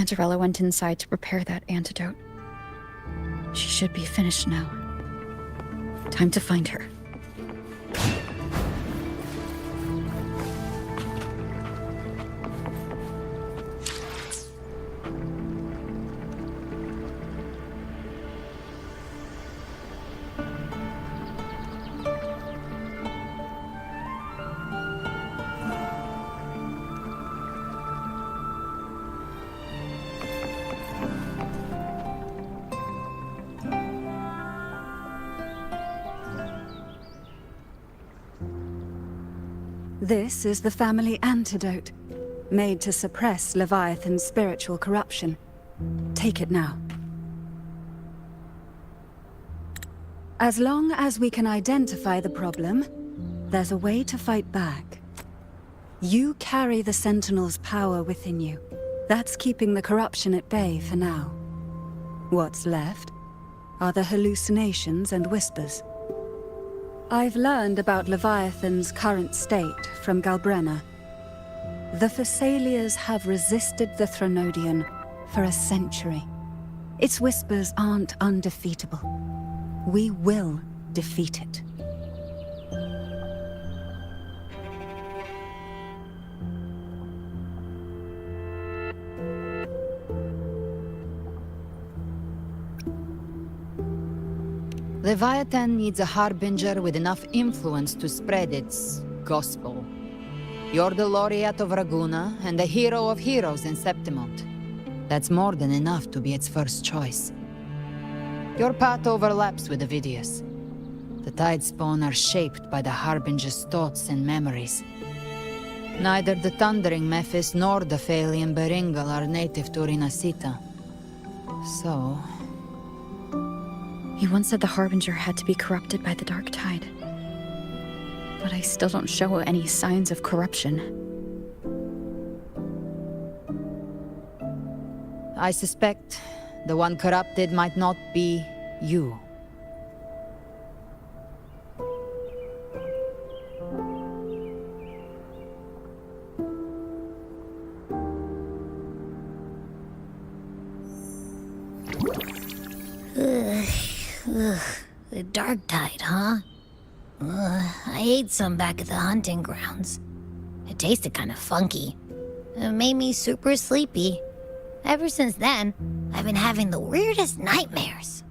Cantarella went inside to prepare that antidote. She should be finished now. Time to find her. This is the family antidote, made to suppress Leviathan's spiritual corruption. Take it now. As long as we can identify the problem, there's a way to fight back. You carry the Sentinel's power within you. That's keeping the corruption at bay for now. What's left are the hallucinations and whispers. I've learned about Leviathan's current state from Galbrenna. The Thessalias have resisted the Threnodian for a century. Its whispers aren't undefeatable. We will defeat it. Leviathan needs a harbinger with enough influence to spread its gospel. You're the laureate of Raguna and the hero of heroes in Septimont. That's more than enough to be its first choice. Your path overlaps with Ovidius. The Tidespawn are shaped by the harbinger's thoughts and memories. Neither the Thundering Mephis nor the Phalian Beringal are native to Rinascita. So... He once said the Harbinger had to be corrupted by the Dark Tide. But I still don't show any signs of corruption. I suspect the one corrupted might not be you. The Dark Tide, huh? I ate some back at the hunting grounds. It tasted kind of funky. It made me super sleepy. Ever since then, I've been having the weirdest nightmares.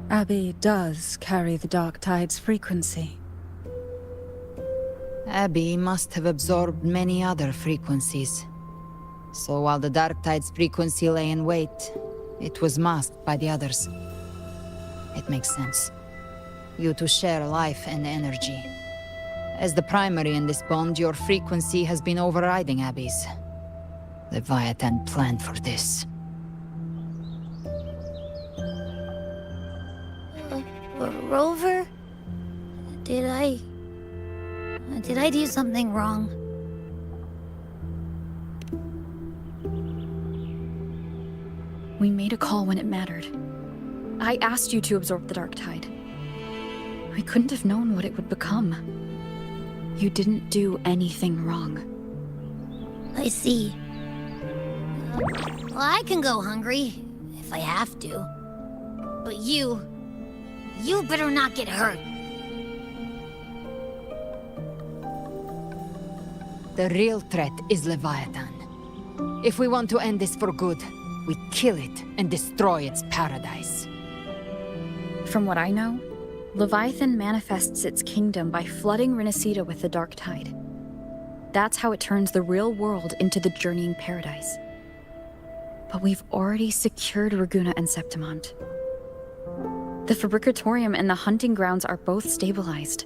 Abby does carry the Dark Tide's frequency. Abby must have absorbed many other frequencies. So while the Dark Tide's frequency lay in wait, it was masked by the others. It makes sense. You two share life and energy. As the primary in this bond, your frequency has been overriding Abby's. Leviathan planned for this. Rover? Did I do something wrong? We made a call when it mattered. I asked you to absorb the Dark Tide. I couldn't have known what it would become. You didn't do anything wrong. I see. Well, I can go hungry, if I have to. But you better not get hurt. The real threat is Leviathan. If we want to end this for good, we kill it and destroy its paradise. From what I know, Leviathan manifests its kingdom by flooding Rinascita with the Dark Tide. That's how it turns the real world into the journeying paradise. But we've already secured Raguna and Septimont. The Fabricatorium and the hunting grounds are both stabilized.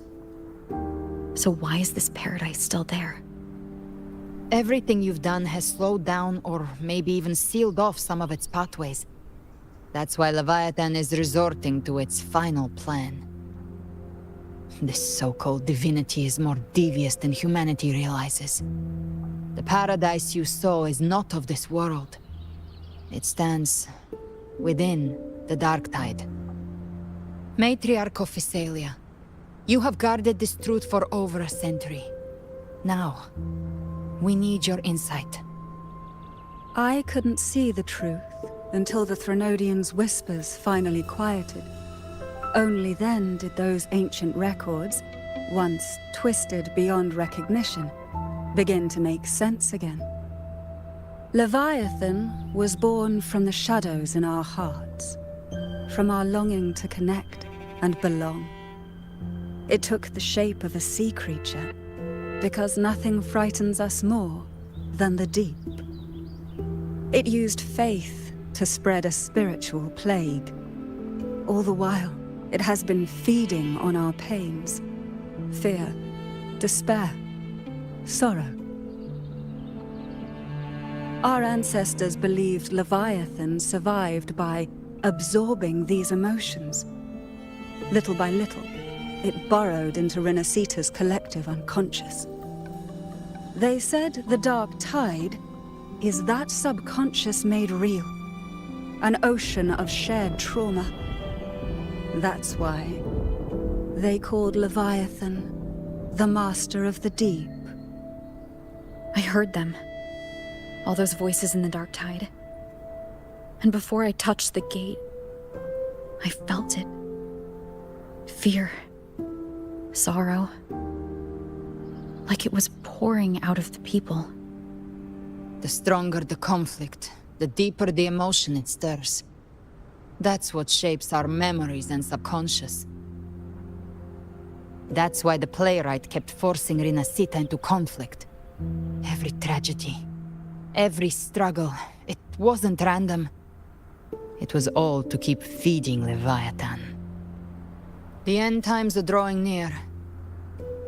So why is this paradise still there? Everything you've done has slowed down or maybe even sealed off some of its pathways. That's why Leviathan is resorting to its final plan. This so-called divinity is more devious than humanity realizes. The paradise you saw is not of this world. It stands within the Dark Tide. Matriarch of Physalia, you have guarded this truth for over a century. Now, we need your insight. I couldn't see the truth until the Threnodians' whispers finally quieted. Only then did those ancient records, once twisted beyond recognition, begin to make sense again. Leviathan was born from the shadows in our hearts, from our longing to connect and belong. It took the shape of a sea creature, because nothing frightens us more than the deep. It used faith to spread a spiritual plague. All the while, it has been feeding on our pains, fear, despair, sorrow. Our ancestors believed Leviathan survived by absorbing these emotions. Little by little, it burrowed into Rinascita's collective unconscious. They said the dark tide is that subconscious made real, an ocean of shared trauma. That's why they called Leviathan the Master of the Deep. I heard them. All those voices in the dark tide. And before I touched the gate, I felt it. Fear. Sorrow. Like it was pouring out of the people. The stronger the conflict, the deeper the emotion it stirs. That's what shapes our memories and subconscious. That's why the playwright kept forcing Rinascita into conflict. Every tragedy, every struggle, it wasn't random. It was all to keep feeding Leviathan. The end times are drawing near.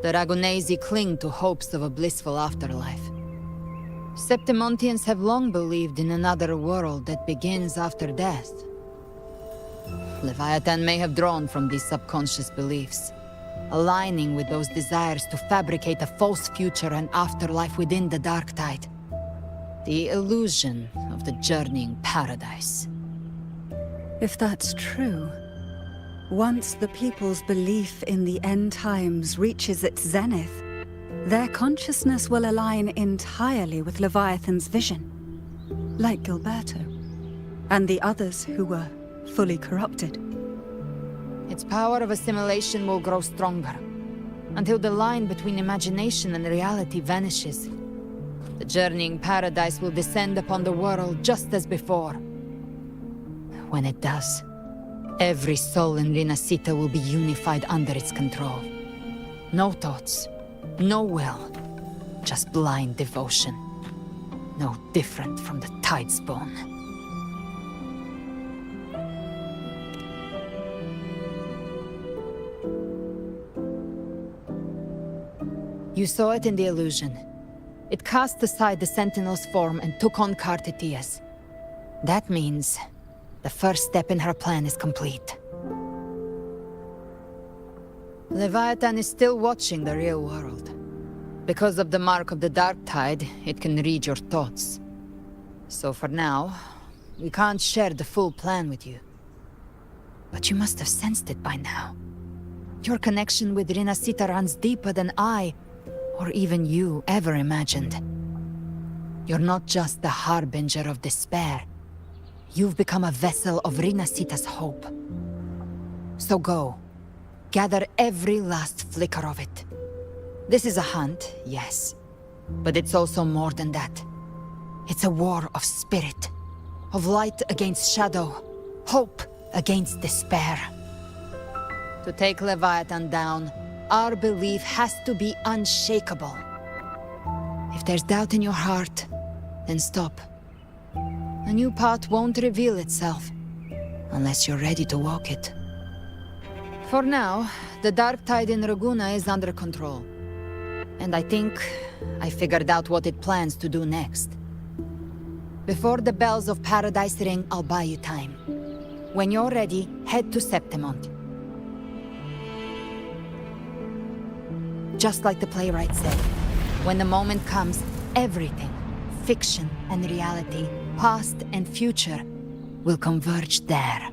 The Ragunesi cling to hopes of a blissful afterlife. Septimontians have long believed in another world that begins after death. Leviathan may have drawn from these subconscious beliefs, aligning with those desires to fabricate a false future and afterlife within the dark tide. The illusion of the journeying paradise. If that's true, once the people's belief in the end times reaches its zenith, their consciousness will align entirely with Leviathan's vision, like Gilberto, and the others who were fully corrupted. Its power of assimilation will grow stronger, until the line between imagination and reality vanishes. The journeying paradise will descend upon the world just as before. When it does, every soul in Rinascita will be unified under its control. No thoughts, no will, just blind devotion. No different from the Tidespawn. You saw it in the illusion. It cast aside the Sentinel's form and took on Cartitia's. That means the first step in her plan is complete. Leviathan is still watching the real world. Because of the mark of the Dark Tide, it can read your thoughts. So for now, we can't share the full plan with you. But you must have sensed it by now. Your connection with Rinascita runs deeper than I, or even you, ever imagined. You're not just the harbinger of despair. You've become a vessel of Rinascita's hope. So go. Gather every last flicker of it. This is a hunt, yes. But it's also more than that. It's a war of spirit. Of light against shadow. Hope against despair. To take Leviathan down, our belief has to be unshakable. If there's doubt in your heart, then stop. A new path won't reveal itself, unless you're ready to walk it. For now, the dark tide in Raguna is under control. And I think I figured out what it plans to do next. Before the bells of Paradise ring, I'll buy you time. When you're ready, head to Septimont. Just like the playwright said, when the moment comes, everything, fiction and reality, past and future, will converge there.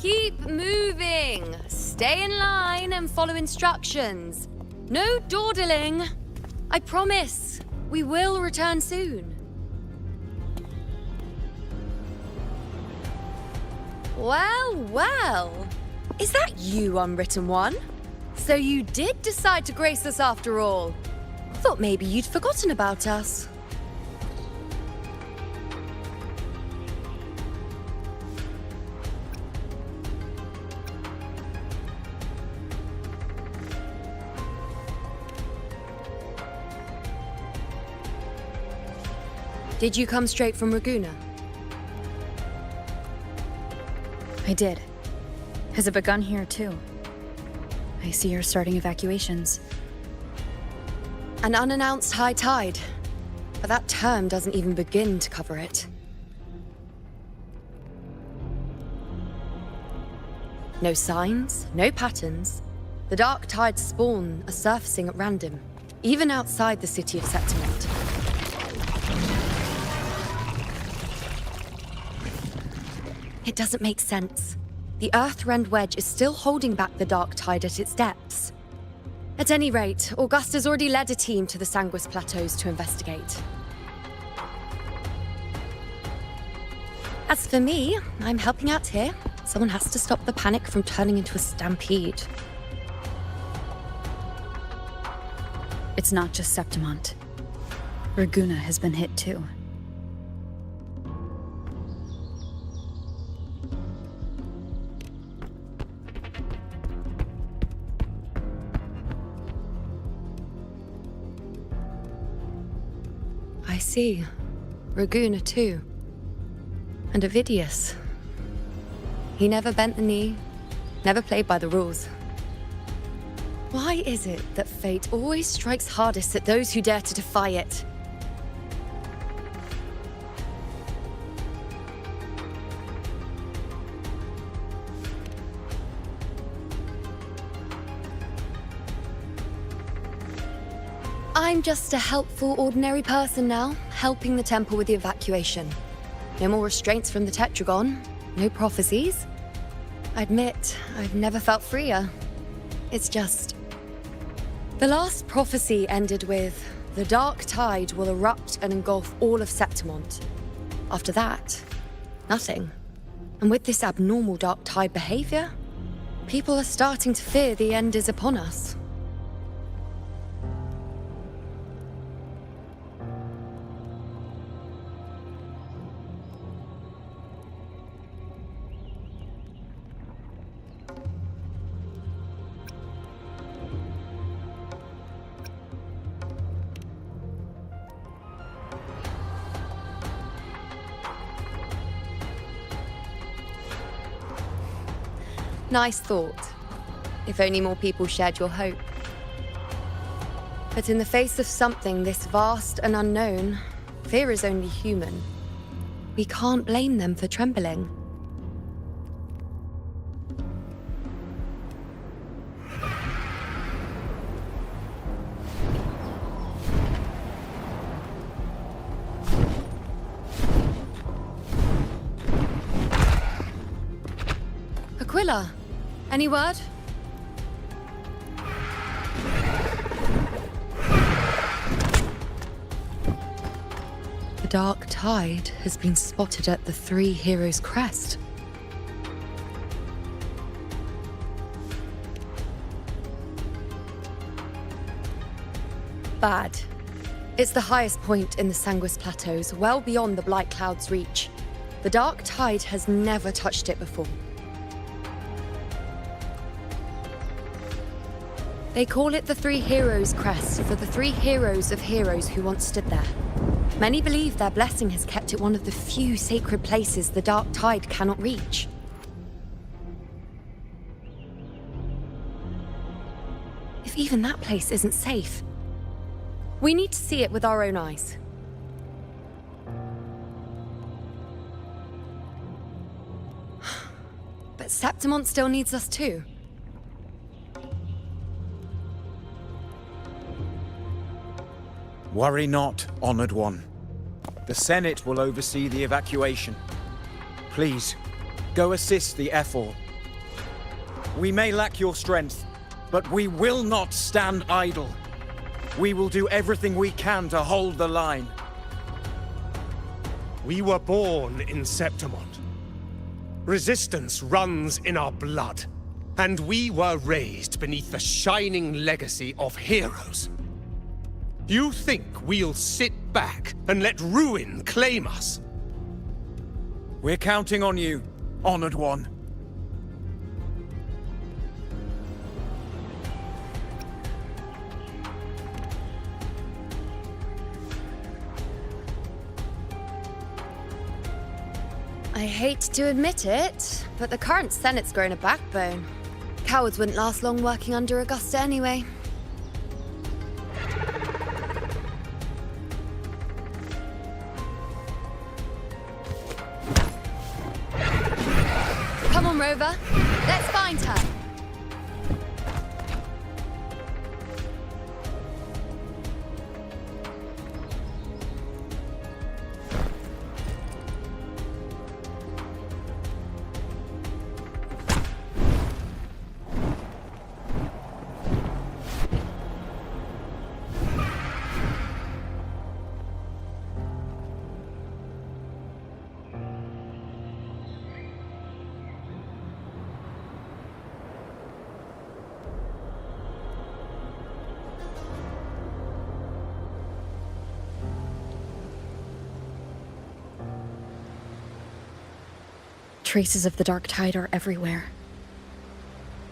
Keep moving. Stay in line and follow instructions. No dawdling. I promise, we will return soon. Well, well. Is that you, Unwritten One? So you did decide to grace us after all. Thought maybe you'd forgotten about us. Did you come straight from Raguna? I did. Has it begun here, too? I see you're starting evacuations. An unannounced high tide. But that term doesn't even begin to cover it. No signs, no patterns. The dark tide's spawn are surfacing at random, even outside the city of Septimont. It doesn't make sense. The Earthrend Wedge is still holding back the dark tide at its depths. At any rate, Augusta's already led a team to the Sanguis Plateaus to investigate. As for me, I'm helping out here. Someone has to stop the panic from turning into a stampede. It's not just Septimont. Raguna has been hit too. I see. Raguna too. And Ovidius. He never bent the knee, never played by the rules. Why is it that fate always strikes hardest at those who dare to defy it? I'm just a helpful, ordinary person now, helping the temple with the evacuation. No more restraints from the Tetragon, no prophecies. I admit, I've never felt freer. It's just... The last prophecy ended with, the dark tide will erupt and engulf all of Septimont. After that, nothing. And with this abnormal dark tide behavior, people are starting to fear the end is upon us. Nice thought. If only more people shared your hope. But in the face of something this vast and unknown, fear is only human. We can't blame them for trembling. Aquila, any word? The dark tide has been spotted at the Three Heroes' crest. Bad. It's the highest point in the Sanguis Plateaus, well beyond the Blight Cloud's reach. The dark tide has never touched it before. They call it the Three Heroes' Crest for the three heroes of heroes who once stood there. Many believe their blessing has kept it one of the few sacred places the dark tide cannot reach. If even that place isn't safe, we need to see it with our own eyes. But Septimont still needs us too. Worry not, Honored One. The Senate will oversee the evacuation. Please, go assist the Ephor. We may lack your strength, but we will not stand idle. We will do everything we can to hold the line. We were born in Septimont. Resistance runs in our blood, and we were raised beneath the shining legacy of heroes. You think we'll sit back and let ruin claim us? We're counting on you, Honored One. I hate to admit it, but the current Senate's grown a backbone. Cowards wouldn't last long working under Augusta anyway. Come on, Rover. Let's find her. Traces of the dark tide are everywhere.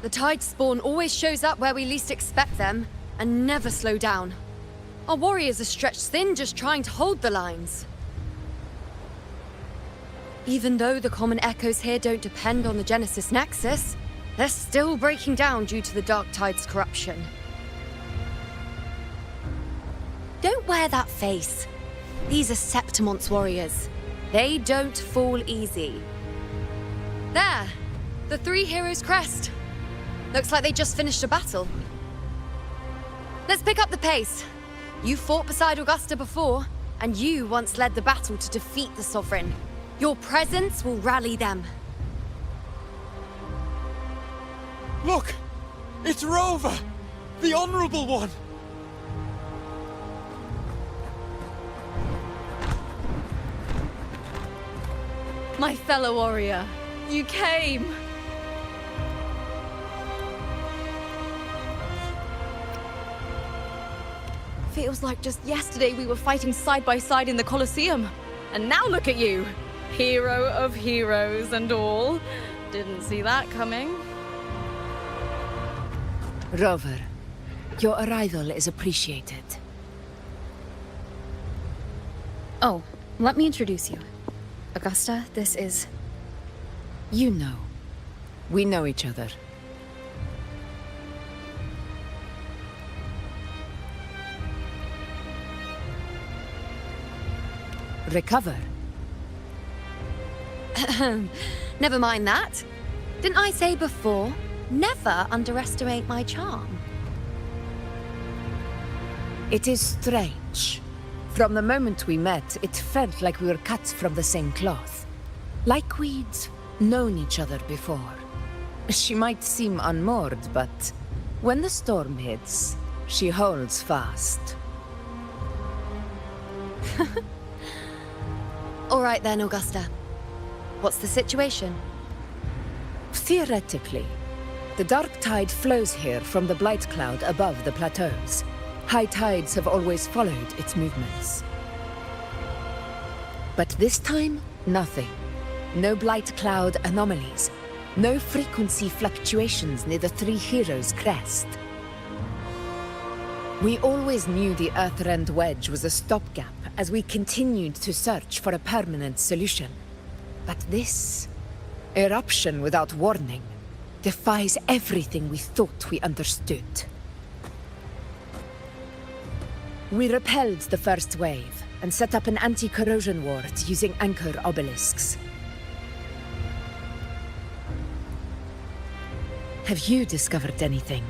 The tide spawn always shows up where we least expect them, and never slow down. Our warriors are stretched thin just trying to hold the lines. Even though the common echoes here don't depend on the Genesis Nexus, they're still breaking down due to the Dark Tide's corruption. Don't wear that face. These are Septimont's warriors. They don't fall easy. There! The three heroes' crest. Looks like they just finished a battle. Let's pick up the pace. You fought beside Augusta before, and you once led the battle to defeat the Sovereign. Your presence will rally them. Look! It's Rover! The Honorable One! My fellow warrior, you came! Feels like just yesterday we were fighting side by side in the Colosseum. And now look at you! Hero of heroes and all. Didn't see that coming. Rover, your arrival is appreciated. Oh, let me introduce you. Augusta, this is... You know. We know each other. Recover. Never mind that. Didn't I say before, never underestimate my charm? It is strange. From the moment we met, it felt like we were cut from the same cloth. Like we'd known each other before. She might seem unmoored, but when the storm hits, she holds fast. All right then, Augusta. What's the situation? Theoretically, the dark tide flows here from the blight cloud above the plateaus. High tides have always followed its movements. But this time, nothing. No blight cloud anomalies. No frequency fluctuations near the Three Heroes' crest. We always knew the Earthrend Wedge was a stopgap as we continued to search for a permanent solution. But this eruption without warning defies everything we thought we understood. We repelled the first wave and set up an anti-corrosion ward using anchor obelisks. Have you discovered anything?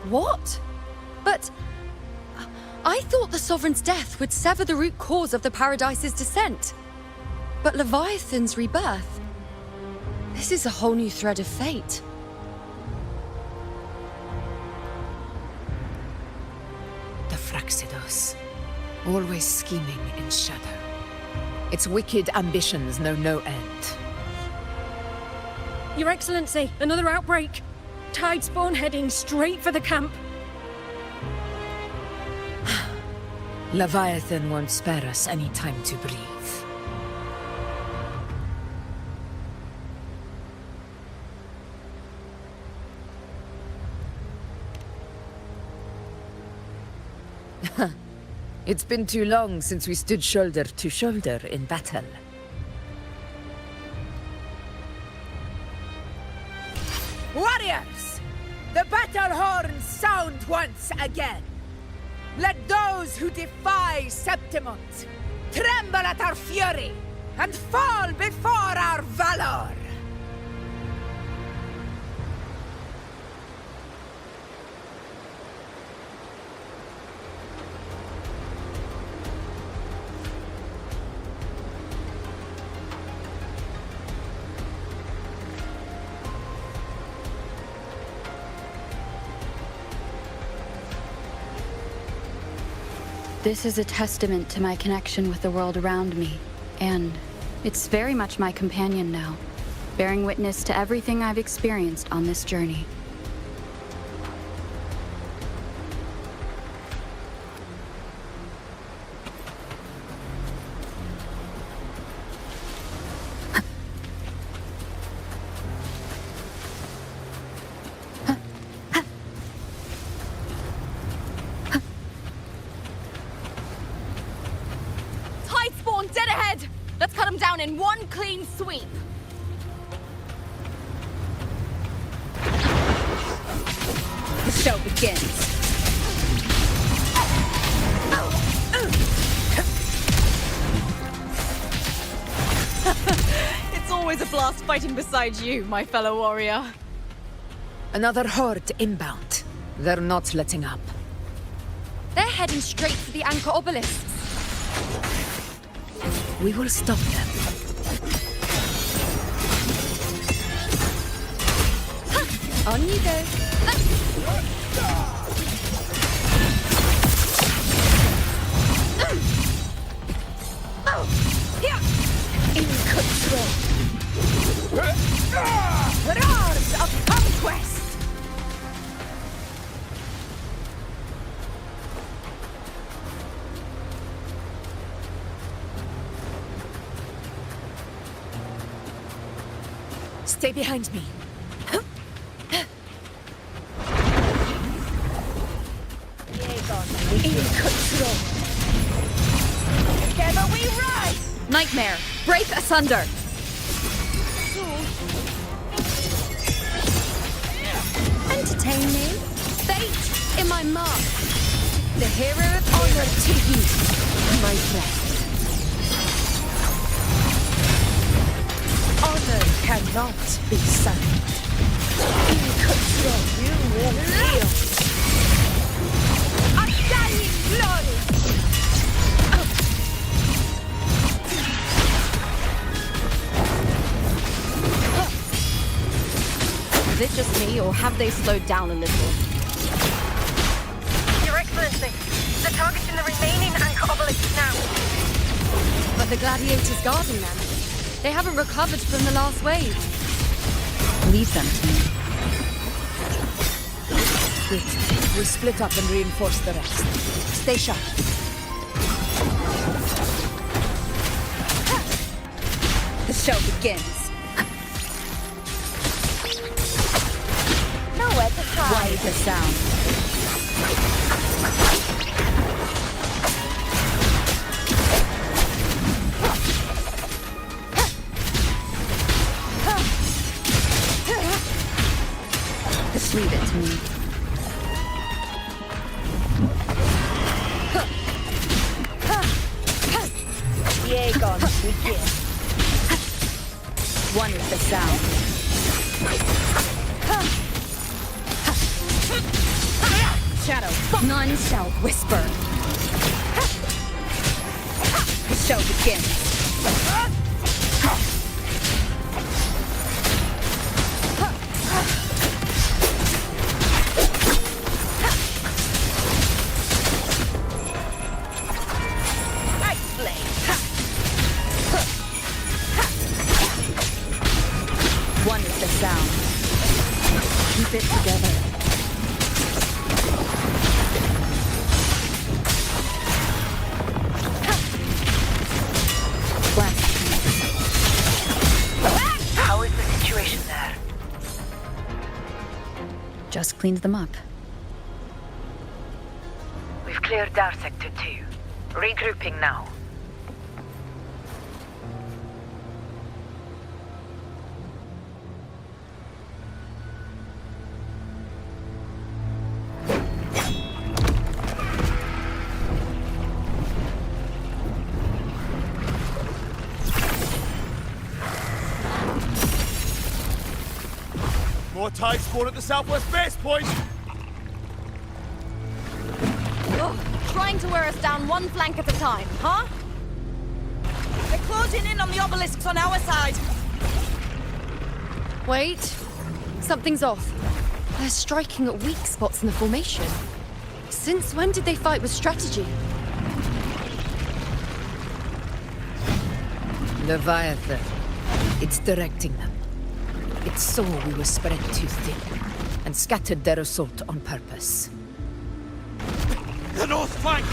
What? But... I thought the Sovereign's death would sever the root cause of the Paradise's descent. But Leviathan's rebirth... This is a whole new thread of fate. The Fraxidos. Always scheming in shadow. Its wicked ambitions know no end. Your Excellency, another outbreak. Tide spawn heading straight for the camp. Leviathan won't spare us any time to breathe. It's been too long since we stood shoulder to shoulder in battle. Warriors! The battle horns sound once again! Let those who defy Septimont tremble at our fury and fall before our valor! This is a testament to my connection with the world around me, and it's very much my companion now, bearing witness to everything I've experienced on this journey. Let's cut them down in one clean sweep. The show begins. It's always a blast fighting beside you, my fellow warrior. Another horde inbound. They're not letting up. They're heading straight for the anchor obelisks. We will stop them. On you go. In control. Roars of conquest. Stay behind me. In control. Together we rise. Nightmare, break asunder. Entertain me. Fate in my mark. The hero of honor to you, my friend. Honor cannot be silent. In control, you will feel. Undying glory. Is it just me, or have they slowed down a little? Your Excellency, they're targeting the remaining anchor obelisks now. But the gladiators guarding them, they haven't recovered from the last wave. Leave them to me. Good. We'll split up and reinforce the rest. Stay sharp. The show begins. Nowhere to hide. Why the sound? Just leave it to me. Yegon begin. One is the sound. Shadow, none shall whisper. The show begins. Nice blade. One is the sound. Keep it together. How is the situation there? Just cleaned them up. We've cleared our sector too. Regrouping now. More tide spawn at the southwest base point! Ugh, trying to wear us down one flank at a time, huh? They're closing in on the obelisks on our side. Wait, something's off. They're striking at weak spots in the formation. Since when did they fight with strategy? Leviathan. It's directing them. It saw we were spread too thin, and scattered their assault on purpose. The north flank!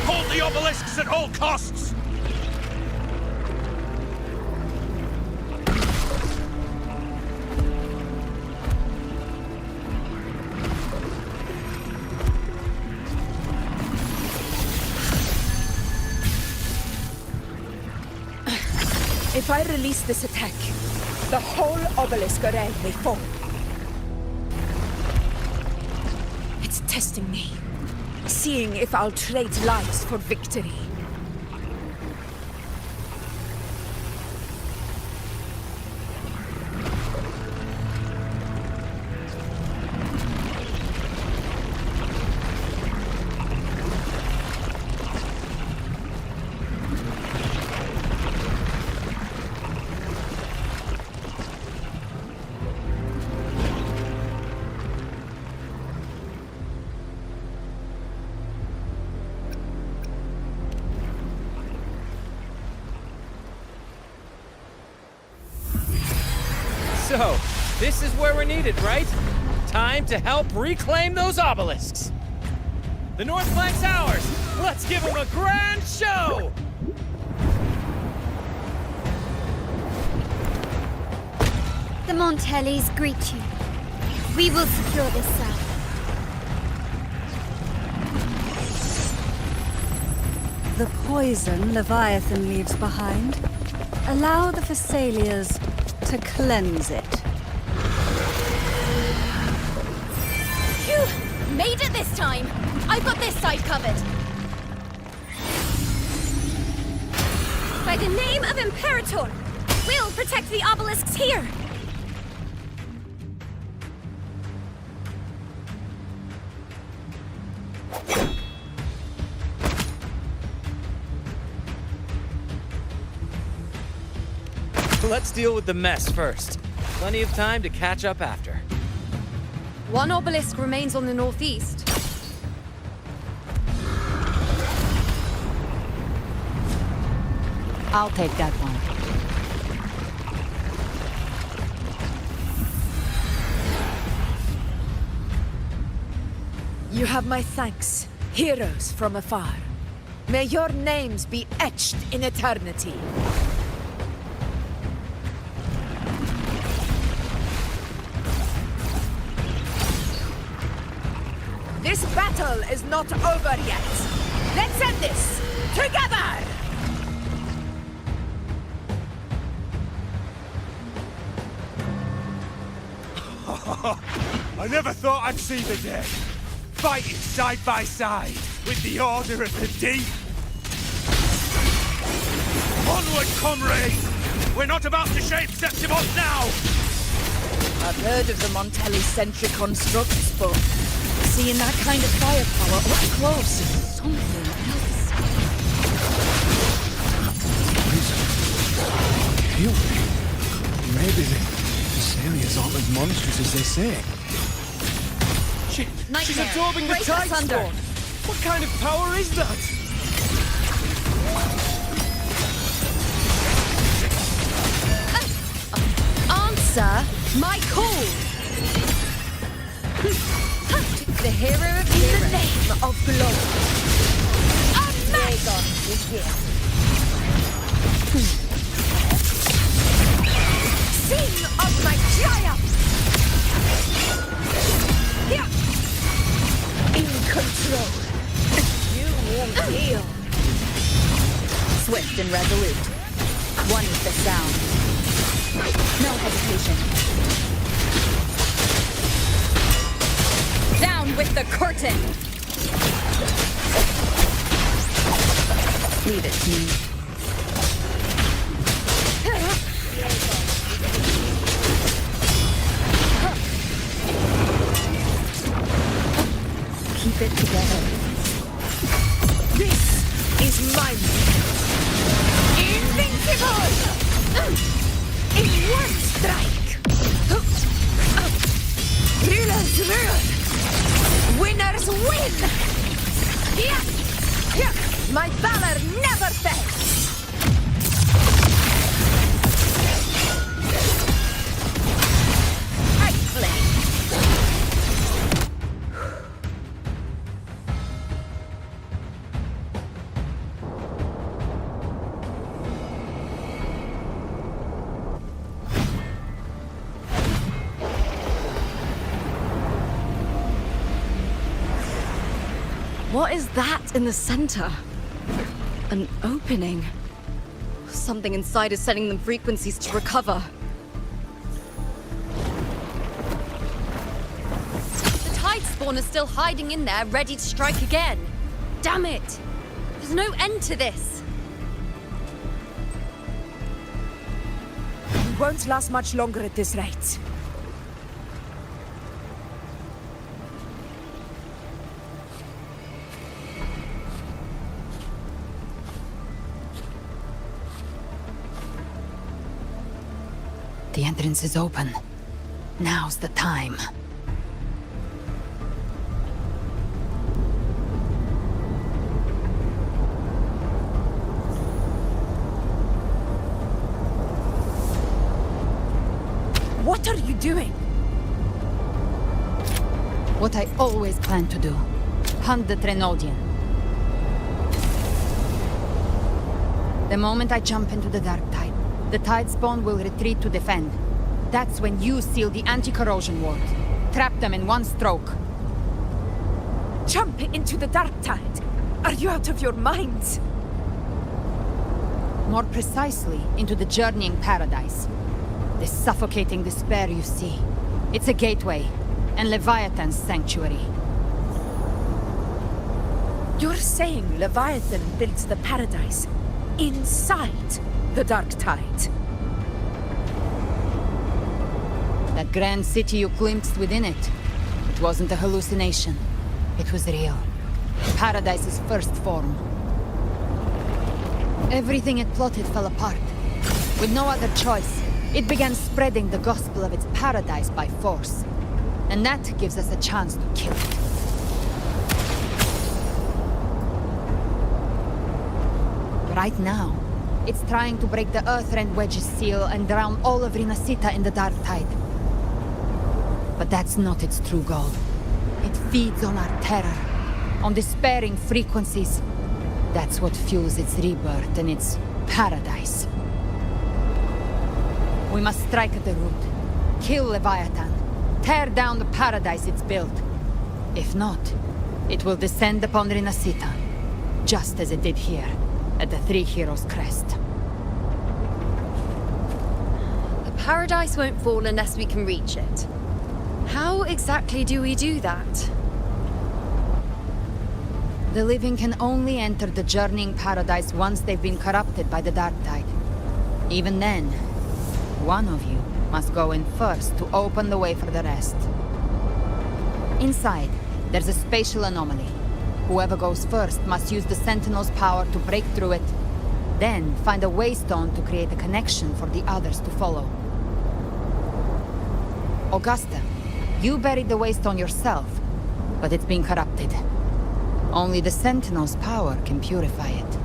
Hold the obelisks at all costs! If I release this attack, the whole obelisk array may fall. It's testing me, seeing if I'll trade lives for victory. So, this is where we're needed, right? Time to help reclaim those obelisks. The North Flank's ours. Let's give them a grand show! The Montellis greet you. We will secure this cell. The poison Leviathan leaves behind, allow the Thessalians to cleanse it. Phew! Made it this time! I've got this side covered. By the name of Imperator, we'll protect the obelisks here! Let's deal with the mess first. Plenty of time to catch up after. One obelisk remains on the northeast. I'll take that one. You have my thanks, heroes from afar. May your names be etched in eternity. This battle is not over yet. Let's end this together! I never thought I'd see the day. Fighting side by side with the Order of the Deep. Onward, comrades! We're not about to shape Septimont now! I've heard of the Montelli-centric constructs, but seeing that kind of firepower up close is something else. Maybe the Thessalians aren't as monstrous as they say. She's absorbing the tide storm! What kind of power is that? Answer my call! The hero of heroes. In the name of glory. Dagon is here. Sing of my triumph! Here! In control. You will heal. Swift and resolute. One is the sound. No hesitation. Down with the curtain! Leave it to me. Keep it together. This is my invincible! In one strike! Rulers rule! Winners win! Yeah. Yeah. My valor never fails! I flame! What is that in the center? An opening. Something inside is sending them frequencies to recover. The tide spawn is still hiding in there, ready to strike again. Damn it! There's no end to this. We won't last much longer at this rate. The entrance is open. Now's the time. What are you doing? What I always planned to do. Hunt the Trenodian. The moment I jump into the dark tide, the tide spawn will retreat to defend. That's when you seal the anti-corrosion ward. Trap them in one stroke. Jump into the dark tide? Are you out of your minds? More precisely, into the journeying paradise. The suffocating despair you see. It's a gateway, and Leviathan's sanctuary. You're saying Leviathan built the paradise inside the dark tide? That grand city you glimpsed within it, it wasn't a hallucination. It was real. Paradise's first form. Everything it plotted fell apart. With no other choice, it began spreading the gospel of its paradise by force. And that gives us a chance to kill it. Right now, it's trying to break the Earthrend Wedge's seal and drown all of Rinascita in the dark tide. But that's not its true goal. It feeds on our terror, on despairing frequencies. That's what fuels its rebirth and its paradise. We must strike at the root, kill Leviathan, tear down the paradise it's built. If not, it will descend upon Rinascita, just as it did here, at the Three Heroes' Crest. The paradise won't fall unless we can reach it. How exactly do we do that? The living can only enter the journeying paradise once they've been corrupted by the dark tide. Even then, one of you must go in first to open the way for the rest. Inside, there's a spatial anomaly. Whoever goes first must use the Sentinel's power to break through it, then find a waystone to create a connection for the others to follow. Augusta, you buried the waystone yourself, but it's been corrupted. Only the Sentinel's power can purify it.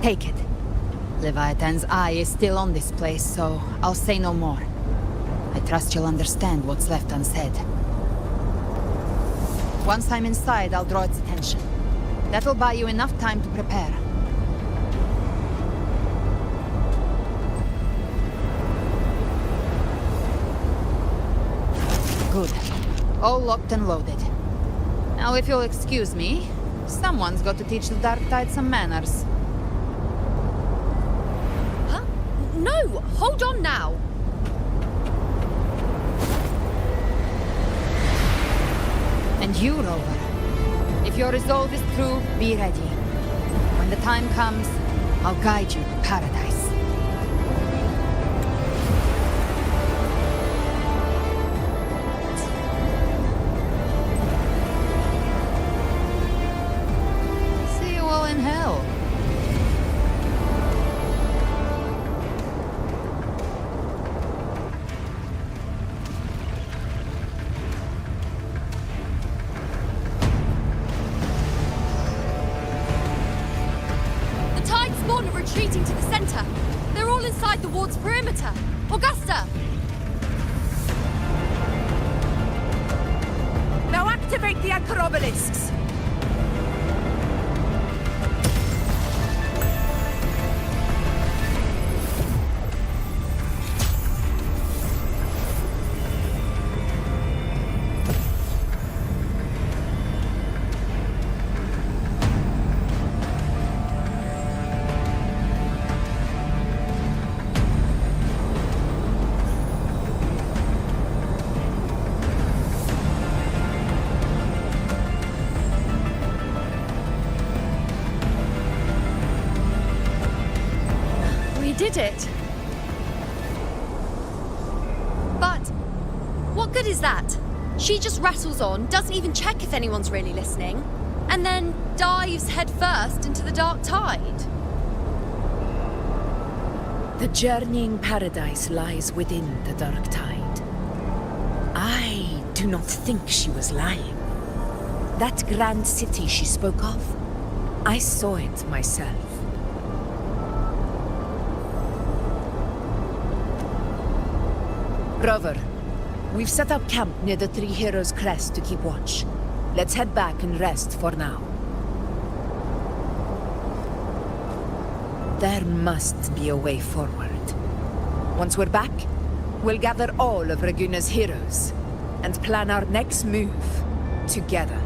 Take it. Leviathan's eye is still on this place, so I'll say no more. I trust you'll understand what's left unsaid. Once I'm inside, I'll draw its attention. That'll buy you enough time to prepare. Good. All locked and loaded. Now, if you'll excuse me, someone's got to teach the Dark Tide some manners. Huh? No! Hold on now! And you, Rover. If your resolve is true, be ready. When the time comes, I'll guide you to paradise. See you all in hell. Retreating to the center. They're all inside the ward's perimeter. Augusta! Now activate the anchor obelisks! did it. But what good is that? She just rattles on, doesn't even check if anyone's really listening, and then dives headfirst into the dark tide. The journeying paradise lies within the dark tide. I do not think she was lying. That grand city she spoke of, I saw it myself. Rover, we've set up camp near the Three Heroes Crest to keep watch. Let's head back and rest for now. There must be a way forward. Once we're back, we'll gather all of Raguna's heroes and plan our next move together.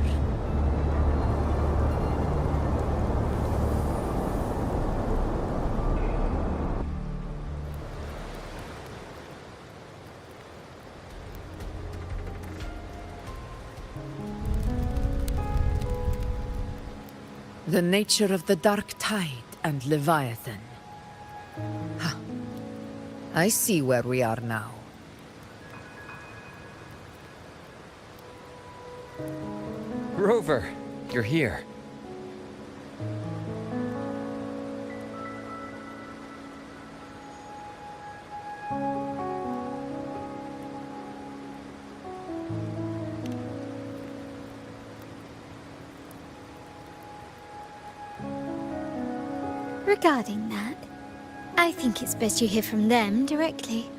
The nature of the dark tide and Leviathan. Huh. I see where we are now. Rover, you're here. Regarding that, I think it's best you hear from them directly.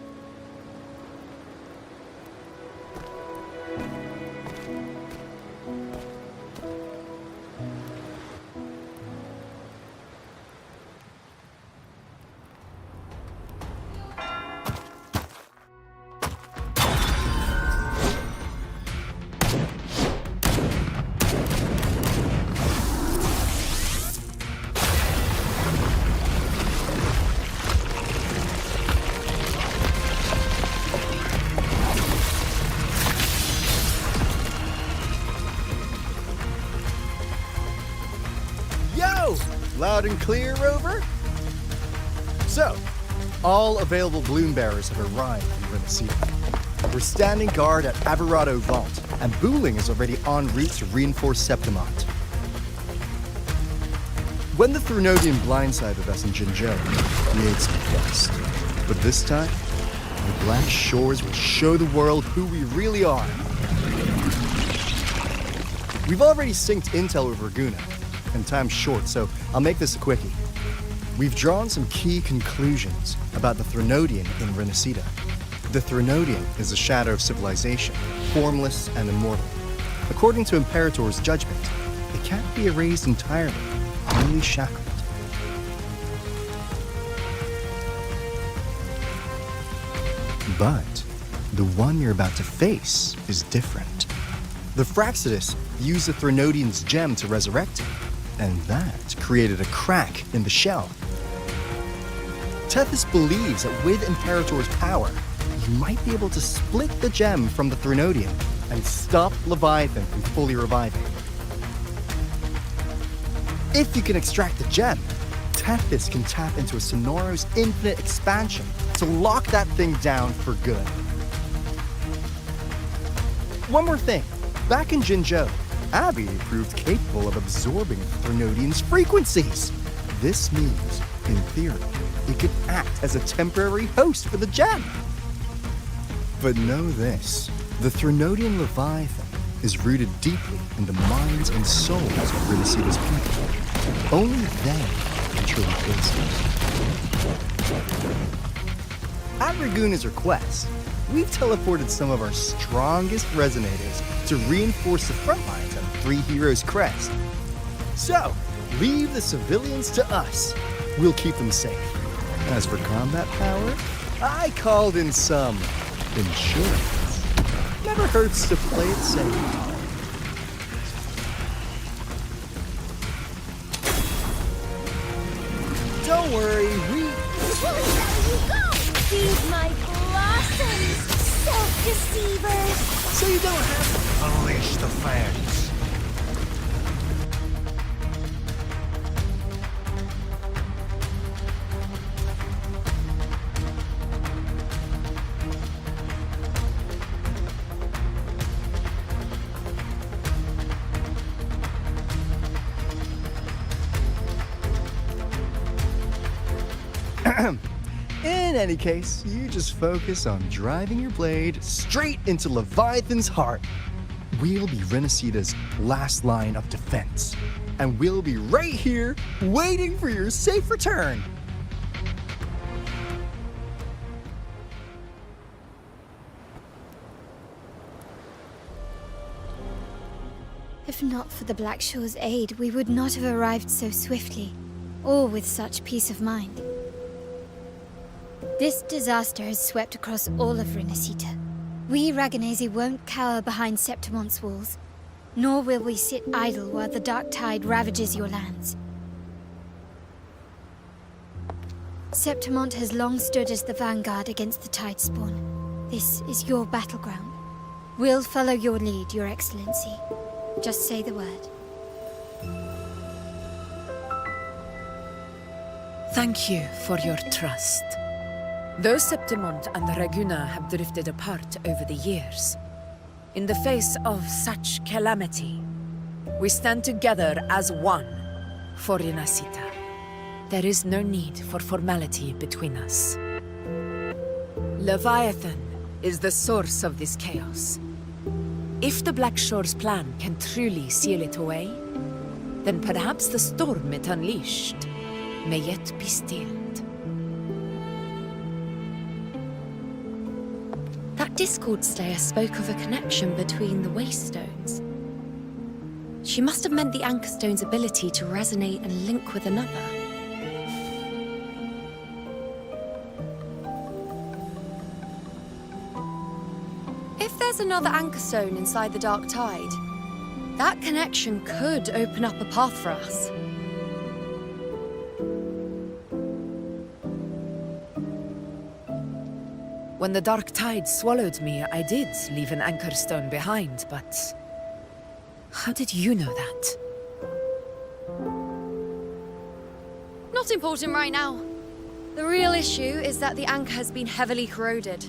Loud and clear, Rover? So, all available bloom bearers have arrived in Rinascita. We're standing guard at Averado Vault, and Booling is already en route to reinforce Septimont. When the Threnodian blindsided us in Jinzhou, we ate some dust. But this time, the Black Shores will show the world who we really are. We've already synced intel with Raguna, and time's short, so I'll make this a quickie. We've drawn some key conclusions about the Threnodian in Rinascita. The Threnodian is a shadow of civilization, formless and immortal. According to Imperator's judgment, it can't be erased entirely, only shackled. But the one you're about to face is different. The Fraxidus used the Threnodian's gem to resurrect him, and that created a crack in the shell. Tethys believes that with Imperator's power, he might be able to split the gem from the Threnodian and stop Leviathan from fully reviving. If you can extract the gem, Tethys can tap into a Sonoro's infinite expansion to lock that thing down for good. One more thing. Back in Jinzhou, Abby proved capable of absorbing Threnodian's frequencies. This means, in theory, it could act as a temporary host for the gem. But know this, the Threnodian Leviathan is rooted deeply in the minds and souls of Rinascita's people. Only they can truly face it. At Raguna's request, we've teleported some of our strongest resonators to reinforce the front lines at Three Heroes Crest. So, leave the civilians to us. We'll keep them safe. As for combat power, I called in some insurance. Never hurts to play it safe. Don't worry, Where you go? Feed my blossoms, self-deceivers! So you don't have to unleash the fans. In any case, you just focus on driving your blade straight into Leviathan's heart. We'll be Rinascita's last line of defense, and we'll be right here waiting for your safe return. If not for the Black Shore's aid, we would not have arrived so swiftly, or with such peace of mind. This disaster has swept across all of Rinascita. We Raganazi won't cower behind Septimon's walls, nor will we sit idle while the dark tide ravages your lands. Septimont has long stood as the vanguard against the Tidespawn. This is your battleground. We'll follow your lead, Your Excellency. Just say the word. Thank you for your trust. Though Septimont and Raguna have drifted apart over the years, in the face of such calamity, we stand together as one for Rinascita. There is no need for formality between us. Leviathan is the source of this chaos. If the Black Shore's plan can truly seal it away, then perhaps the storm it unleashed may yet be stilled. That Discord Slayer spoke of a connection between the Waystones. She must have meant the Anchorstone's ability to resonate and link with another. If there's another Anchorstone inside the Dark Tide, that connection could open up a path for us. When the Dark Tide swallowed me, I did leave an Anchorstone behind, but... how did you know that? Not important right now. The real issue is that the anchor has been heavily corroded.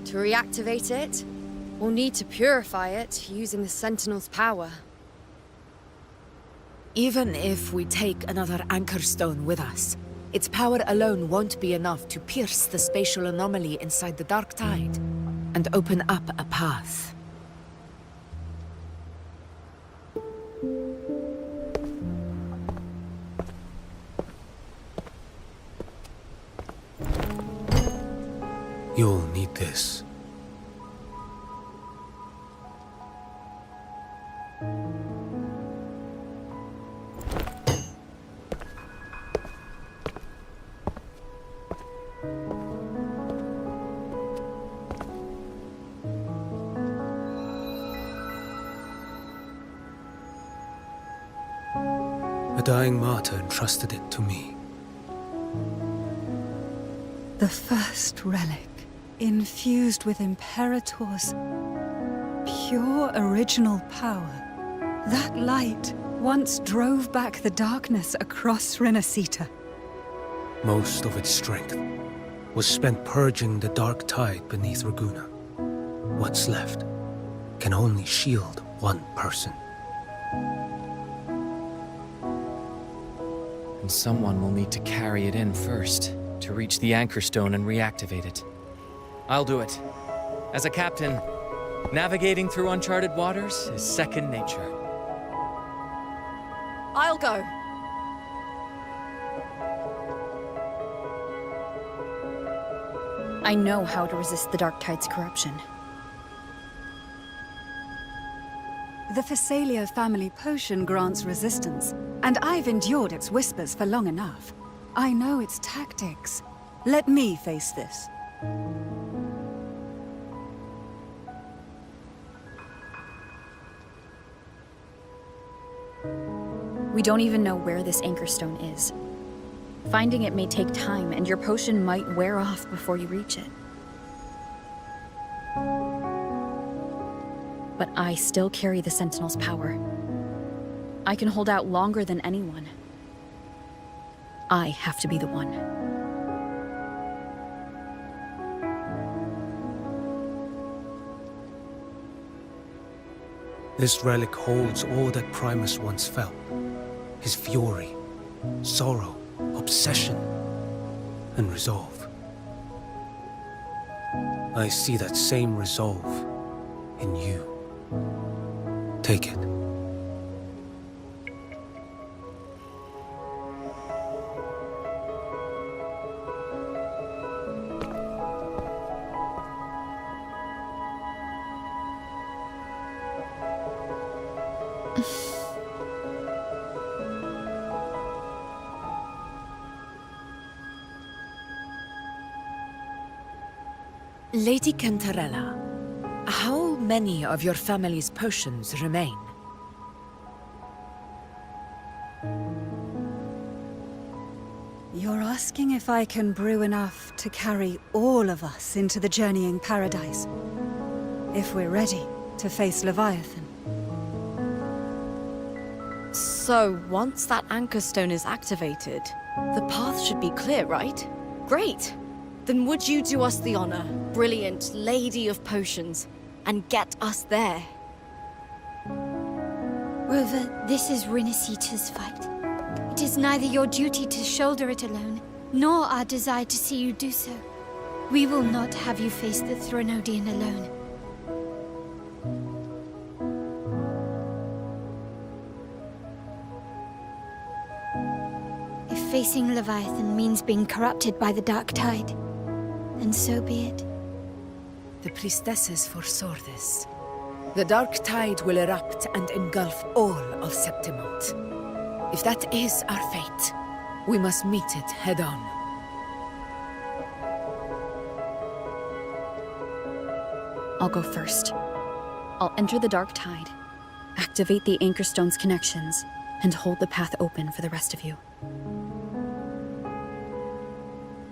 To reactivate it, we'll need to purify it using the Sentinel's power. Even if we take another Anchorstone with us, its power alone won't be enough to pierce the spatial anomaly inside the Dark Tide and open up a path. You'll need this. A dying martyr entrusted it to me. The first relic, infused with Imperator's pure original power. That light once drove back the darkness across Rinascita. Most of its strength was spent purging the dark tide beneath Raguna. What's left can only shield one person. And someone will need to carry it in first, to reach the Anchorstone and reactivate it. I'll do it. As a captain, navigating through uncharted waters is second nature. I'll go. I know how to resist the Dark Tide's corruption. The Phasalia family potion grants resistance, and I've endured its whispers for long enough. I know its tactics. Let me face this. We don't even know where this Anchorstone is. Finding it may take time, and your potion might wear off before you reach it. But I still carry the Sentinel's power. I can hold out longer than anyone. I have to be the one. This relic holds all that Primus once felt. His fury, sorrow, obsession. and resolve. I see that same resolve in you. Take it. Lady Cantarella, how many of your family's potions remain? You're asking if I can brew enough to carry all of us into the journeying paradise? If we're ready to face Leviathan? So, once that anchor stone is activated, the path should be clear, right? Great! Then would you do us the honor, brilliant Lady of Potions, and get us there? Rover, this is Rinascita's fight. It is neither your duty to shoulder it alone, nor our desire to see you do so. We will not have you face the Threnodian alone. If facing Leviathan means being corrupted by the Dark Tide, then so be it. The priestesses foresaw this. The Dark Tide will erupt and engulf all of Septimont. If that is our fate, we must meet it head-on. I'll go first. I'll enter the Dark Tide, activate the Anchor Stone's connections, and hold the path open for the rest of you.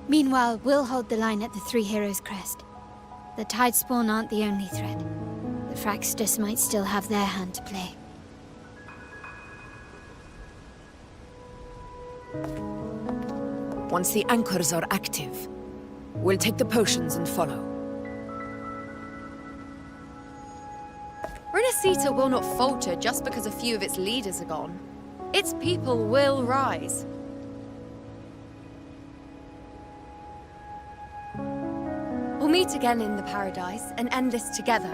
Meanwhile, we'll hold the line at the Three Heroes Crest. The Tidespawn aren't the only threat. The Fraxtus might still have their hand to play. Once the anchors are active, we'll take the potions and follow. Rinascita will not falter just because a few of its leaders are gone. Its people will rise. We'll meet again in the paradise and end this together.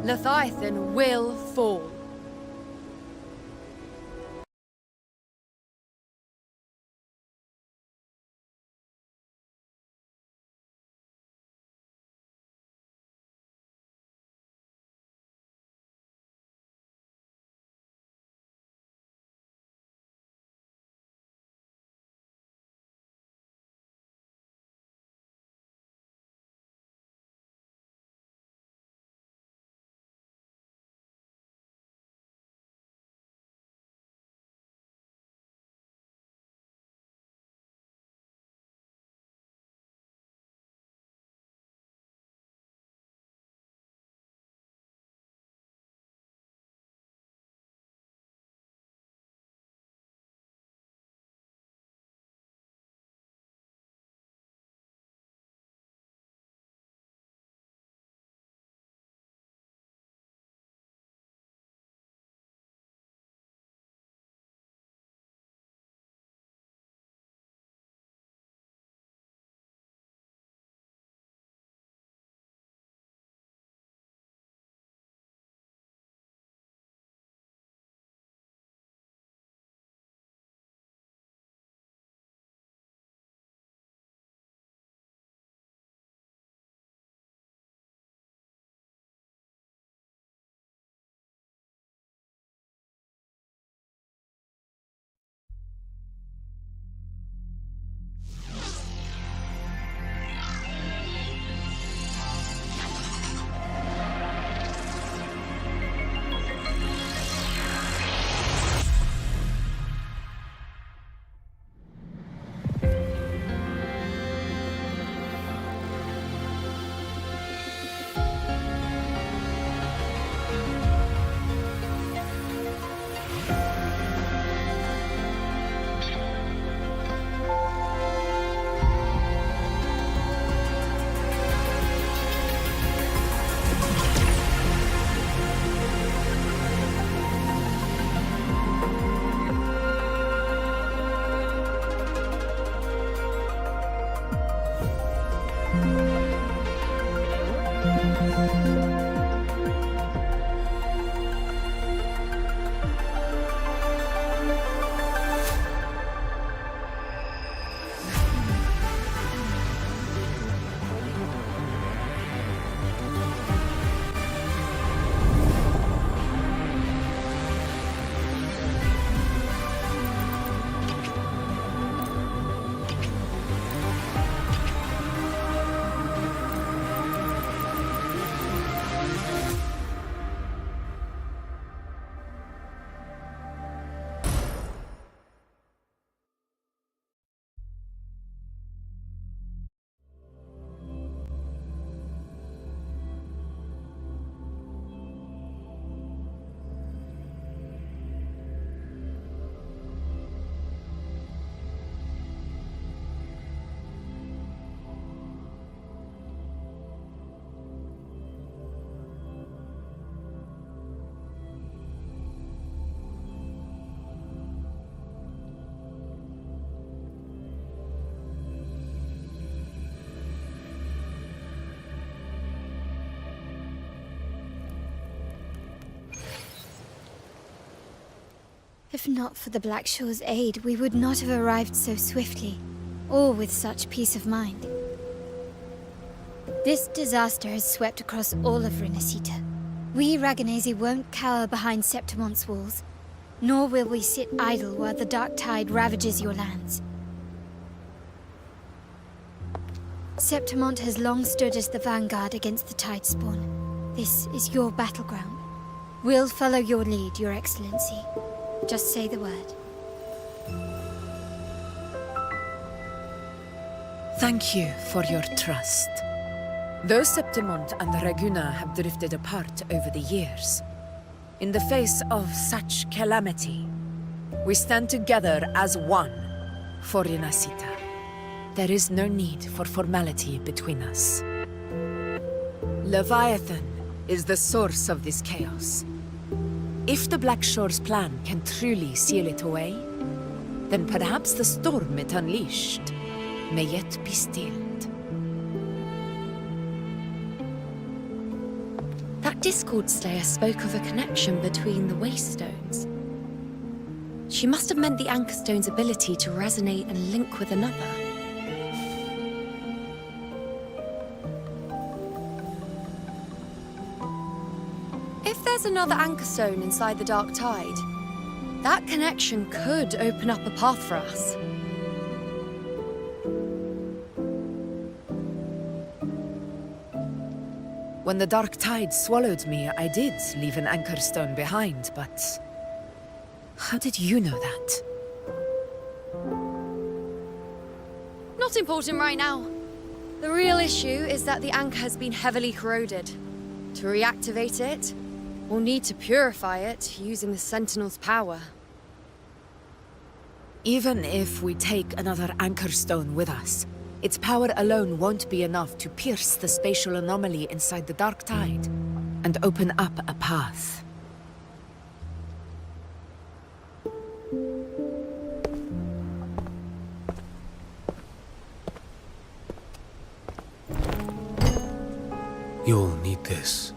Leviathan will fall. If not for the Black Shore's aid, we would not have arrived so swiftly, or with such peace of mind. This disaster has swept across all of Rinascita. We Raganese won't cower behind Septimon's walls, nor will we sit idle while the dark tide ravages your lands. Septimont has long stood as the vanguard against the tide spawn. This is your battleground. We'll follow your lead, Your Excellency. Just say the word. Thank you for your trust. Though Septimont and Raguna have drifted apart over the years, in the face of such calamity, we stand together as one for Rinascita. There is no need for formality between us. Leviathan is the source of this chaos. If the Black Shore's plan can truly seal it away, then perhaps the storm it unleashed may yet be stilled. That Discord Slayer spoke of a connection between the Waystones. She must have meant the Anchorstone's ability to resonate and link with another. If there's another Anchorstone inside the Dark Tide, that connection could open up a path for us. When the Dark Tide swallowed me, I did leave an Anchorstone behind, but... how did you know that? Not important right now. The real issue is that the anchor has been heavily corroded. To reactivate it, we'll need to purify it using the Sentinel's power. Even if we take another Anchorstone with us, its power alone won't be enough to pierce the spatial anomaly inside the Dark Tide and open up a path. You'll need this.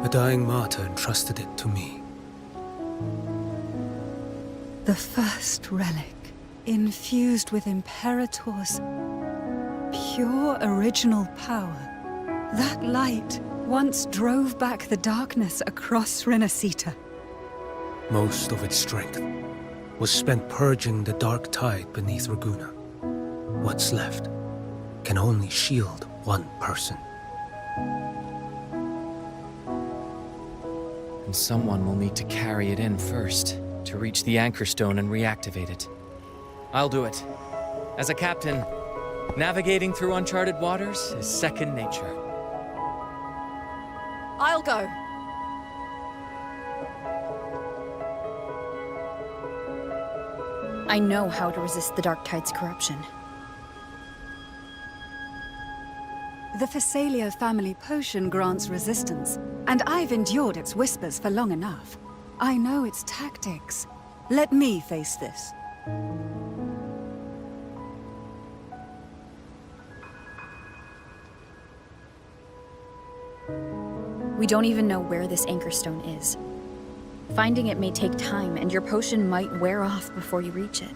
A dying martyr entrusted it to me. The first relic, infused with Imperator's pure original power. That light once drove back the darkness across Rinascita. Most of its strength was spent purging the dark tide beneath Raguna. What's left can only shield one person. And someone will need to carry it in first, to reach the Anchorstone and reactivate it. I'll do it. As a captain, navigating through uncharted waters is second nature. I'll go. I know how to resist the Dark Tide's corruption. The Phasalia family potion grants resistance, and I've endured its whispers for long enough. I know its tactics. Let me face this. We don't even know where this Anchorstone is. Finding it may take time, and your potion might wear off before you reach it.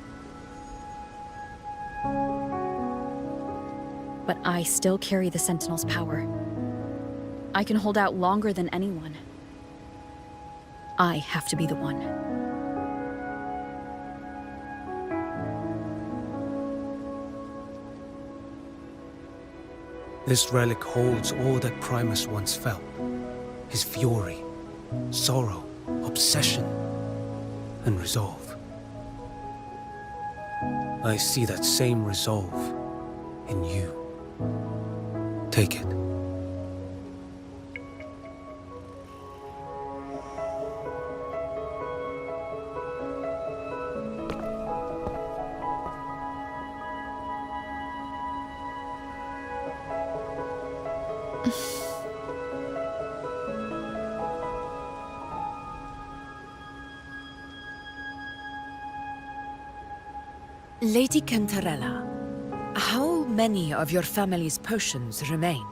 But I still carry the Sentinel's power. I can hold out longer than anyone. I have to be the one. This relic holds all that Primus once felt. His fury, sorrow, obsession, and resolve. I see that same resolve in you. Take it. Lady Cantarella, how many of your family's potions remain?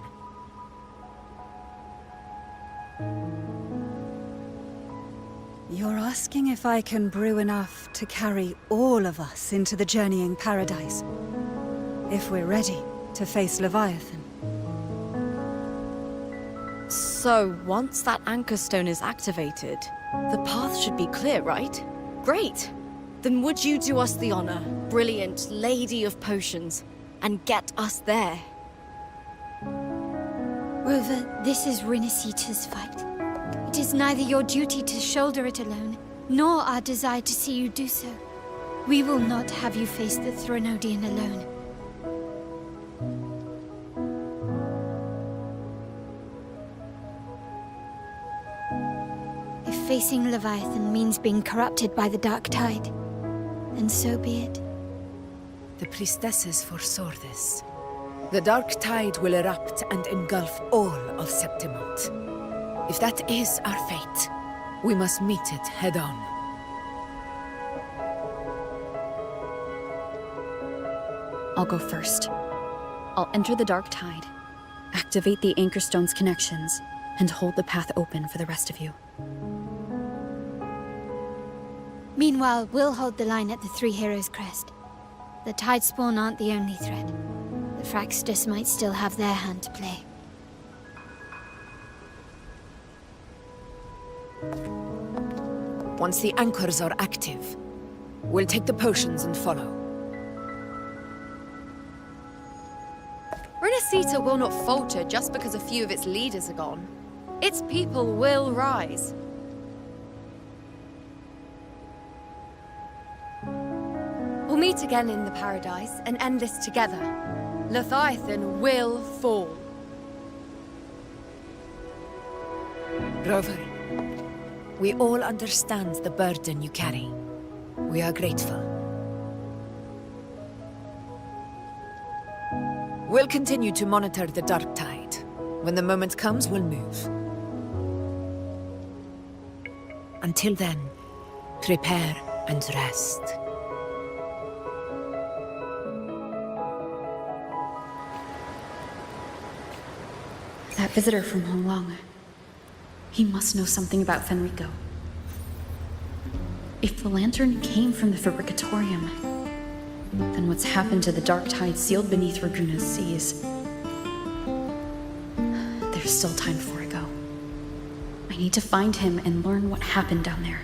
You're asking if I can brew enough to carry all of us into the journeying paradise. If we're ready to face Leviathan. So, once that anchor stone is activated, the path should be clear, right? Great! Then would you do us the honor, brilliant lady of potions, and get us there? Rover, this is Rinascita's fight. It is neither your duty to shoulder it alone, nor our desire to see you do so. We will not have you face the Threnodian alone. If facing Leviathan means being corrupted by the Dark Tide, then so be it. The priestesses foresaw this. The Dark Tide will erupt and engulf all of Septimont. If that is our fate, we must meet it head-on. I'll go first. I'll enter the Dark Tide, activate the Anchor Stone's connections, and hold the path open for the rest of you. Meanwhile, we'll hold the line at the Three Heroes Crest. The Tidespawn aren't the only threat. The Fraxtus might still have their hand to play. Once the anchors are active, we'll take the potions and follow. Rinascita will not falter just because a few of its leaders are gone. Its people will rise. We'll meet again in the paradise and end this together. Leviathan will fall. Rover, we all understand the burden you carry. We are grateful. We'll continue to monitor the Dark Tide. When the moment comes, we'll move. Until then, prepare and rest. That visitor from Honglong. He must know something about Fenrico. If the lantern came from the Fabricatorium, then what's happened to the Dark Tide sealed beneath Raguna's seas? There's still time before I go. I need to find him and learn what happened down there.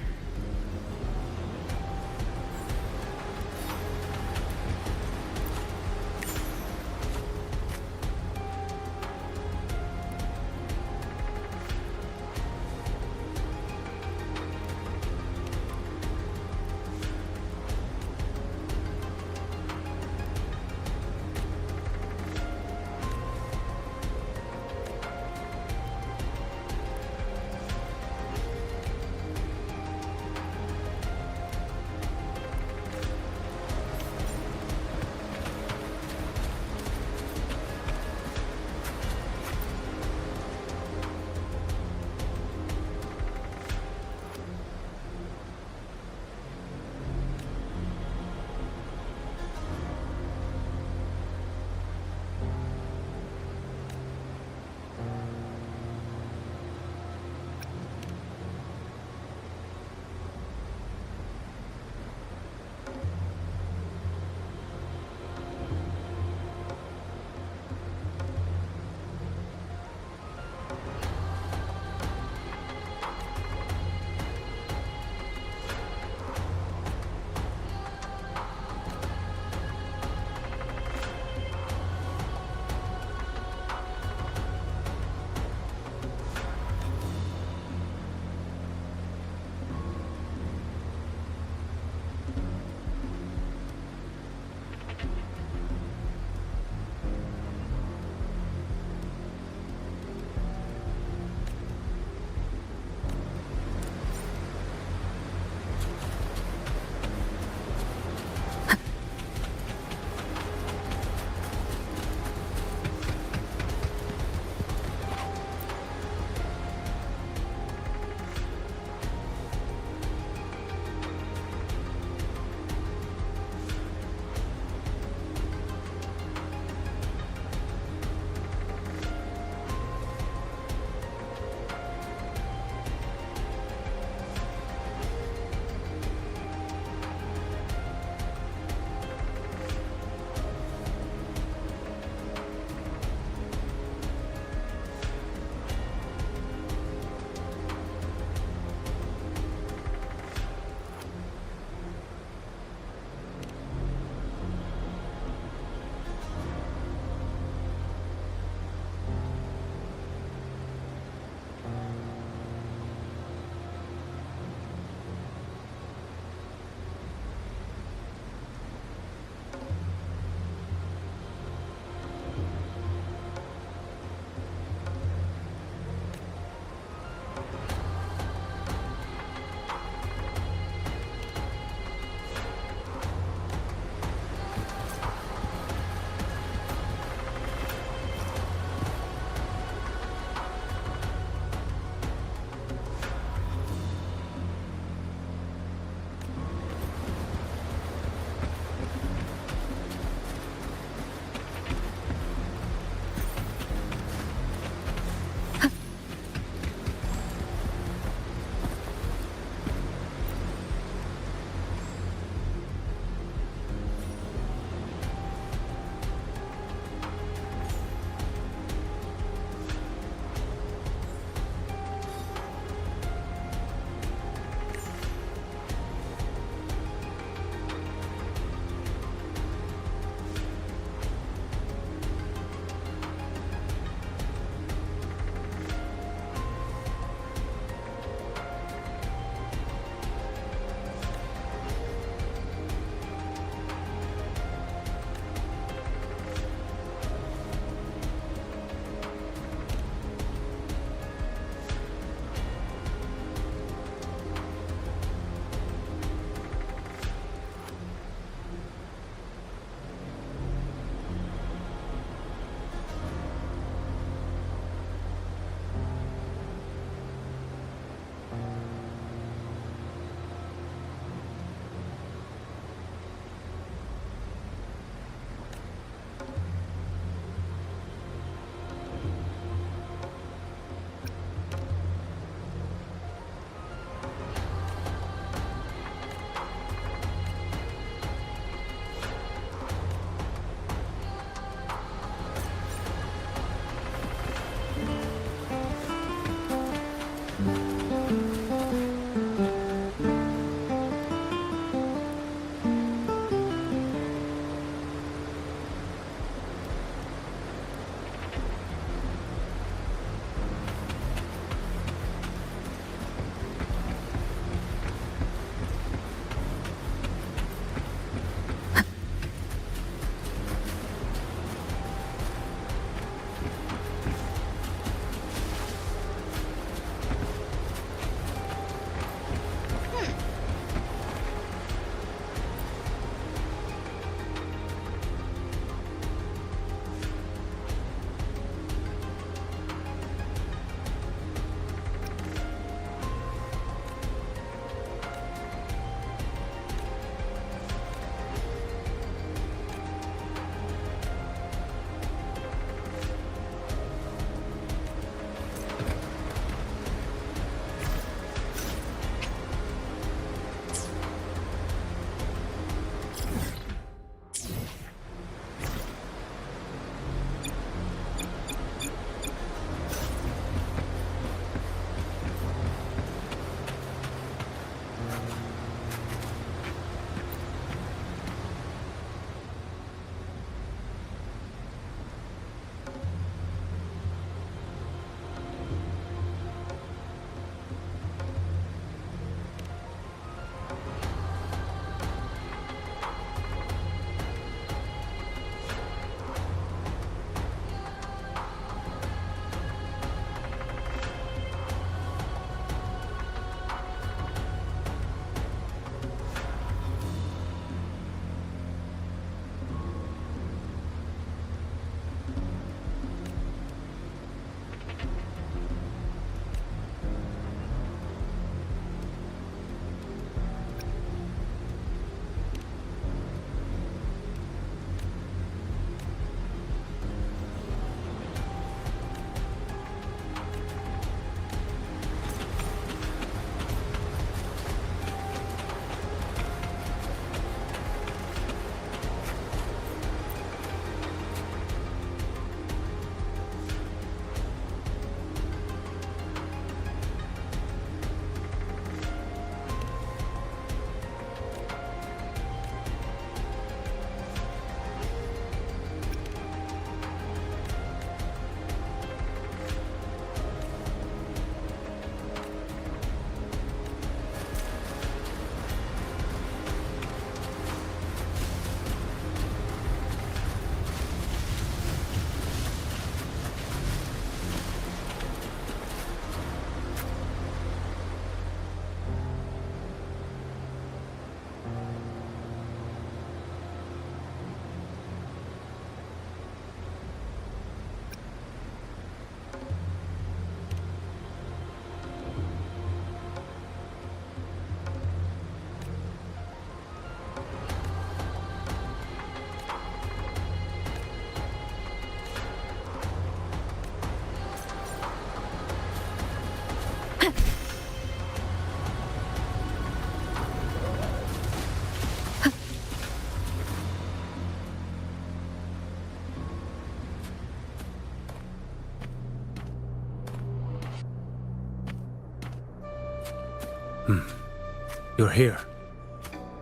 You're here,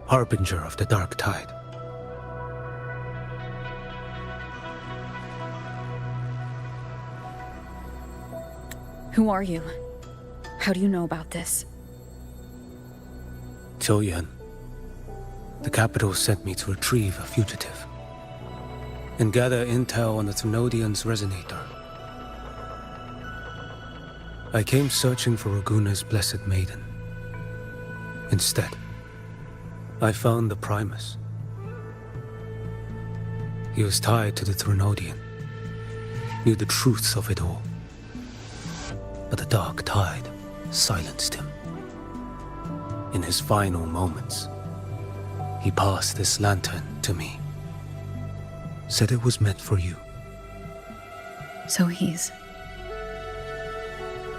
harbinger of the dark tide. Who are you? How do you know about this? Choyan. The capital sent me to retrieve a fugitive and gather intel on the Thrunodian's resonator. I came searching for Raguna's blessed maiden. Instead, I found the Primus. He was tied to the Thrunodian, knew the truths of it all. But the dark tide silenced him. In his final moments, he passed this lantern to me. Said it was meant for you. So he's...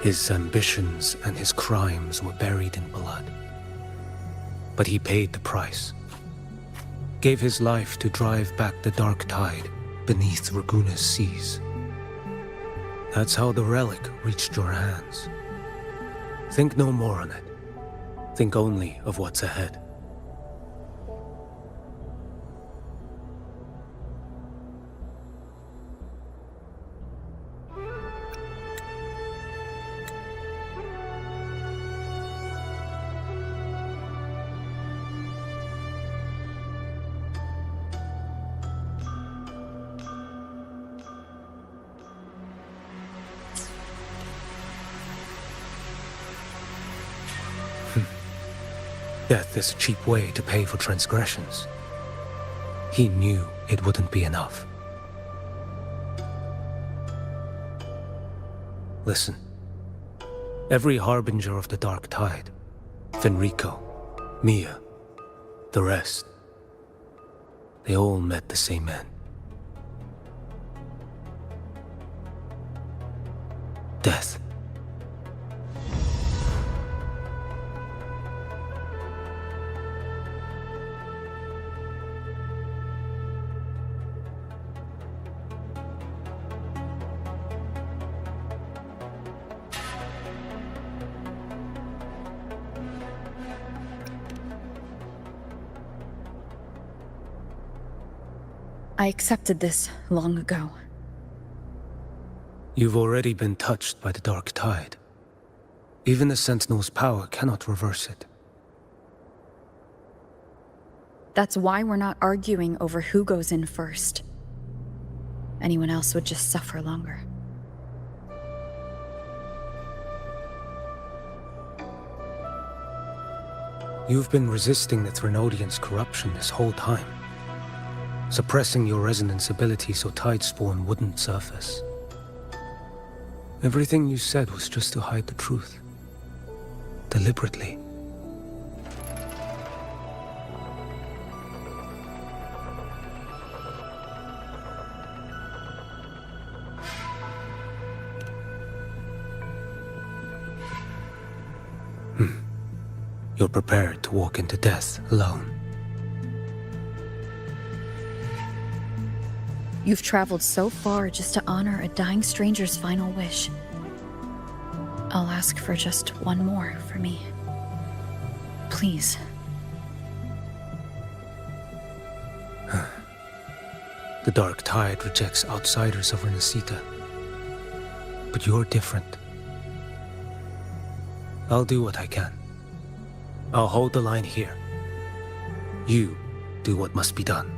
His ambitions and his crimes were buried in blood. But he paid the price. Gave his life to drive back the dark tide beneath Raguna's seas. That's how the relic reached your hands. Think no more on it. Think only of what's ahead. Death is a cheap way to pay for transgressions. He knew it wouldn't be enough. Listen. Every harbinger of the dark tide, Fenrico, Mia, the rest, they all met the same end. Death. I accepted this long ago. You've already been touched by the dark tide. Even the Sentinel's power cannot reverse it. That's why we're not arguing over who goes in first. Anyone else would just suffer longer. You've been resisting the Thrunodian's corruption this whole time. Suppressing your resonance ability so Tidespawn wouldn't surface. Everything you said was just to hide the truth. Deliberately. You're prepared to walk into death alone. You've traveled so far just to honor a dying stranger's final wish. I'll ask for just one more for me. Please. The dark tide rejects outsiders of Rinascita. But you're different. I'll do what I can. I'll hold the line here. You do what must be done.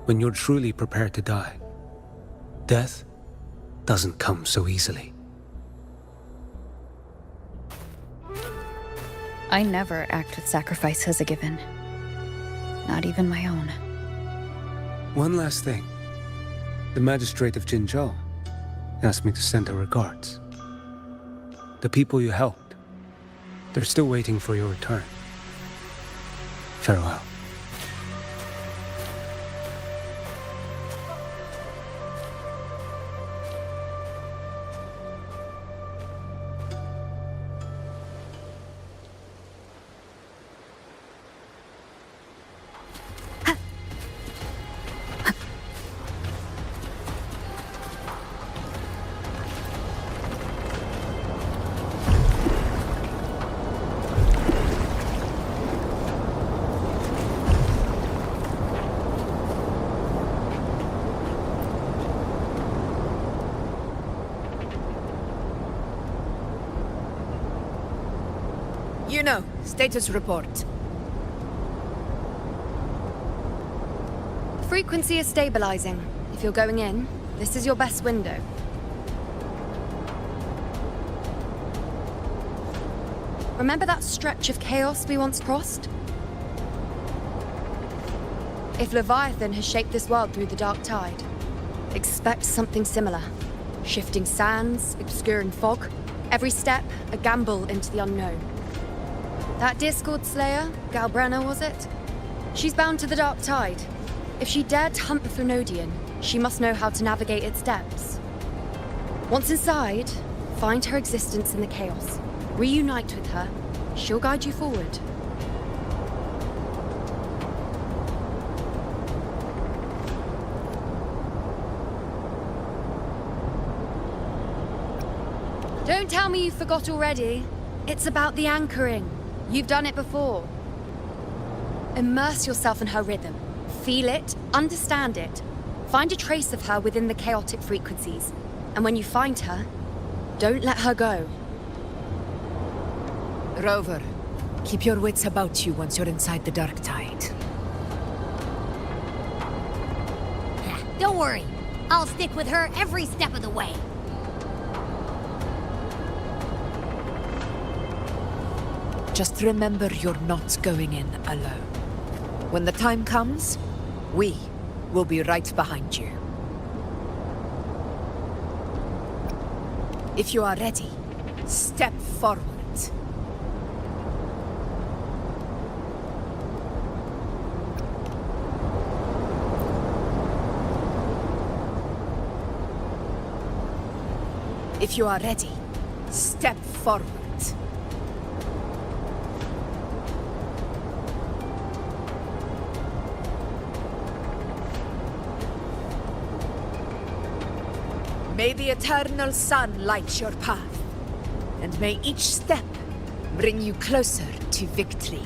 When you're truly prepared to die, death doesn't come so easily. I never act with sacrifice as a given. Not even my own. One last thing. The magistrate of Jinzhou asked me to send her regards. The people you helped, they're still waiting for your return. Farewell. You know, status report. The frequency is stabilizing. If you're going in, this is your best window. Remember that stretch of chaos we once crossed? If Leviathan has shaped this world through the dark tide, expect something similar. Shifting sands, obscuring fog, every step a gamble into the unknown. That Discord Slayer, Galbrenna was it? She's bound to the dark tide. If she dared hunt the Threnodian, she must know how to navigate its depths. Once inside, find her existence in the chaos. Reunite with her. She'll guide you forward. Don't tell me you forgot already. It's about the anchoring. You've done it before. Immerse yourself in her rhythm. Feel it, understand it. Find a trace of her within the chaotic frequencies. And when you find her, don't let her go. Rover, keep your wits about you once you're inside the dark tide. Don't worry. I'll stick with her every step of the way. Just remember you're not going in alone. When the time comes, we will be right behind you. If you are ready, step forward. If you are ready, step forward. May the eternal sun light your path, and may each step bring you closer to victory.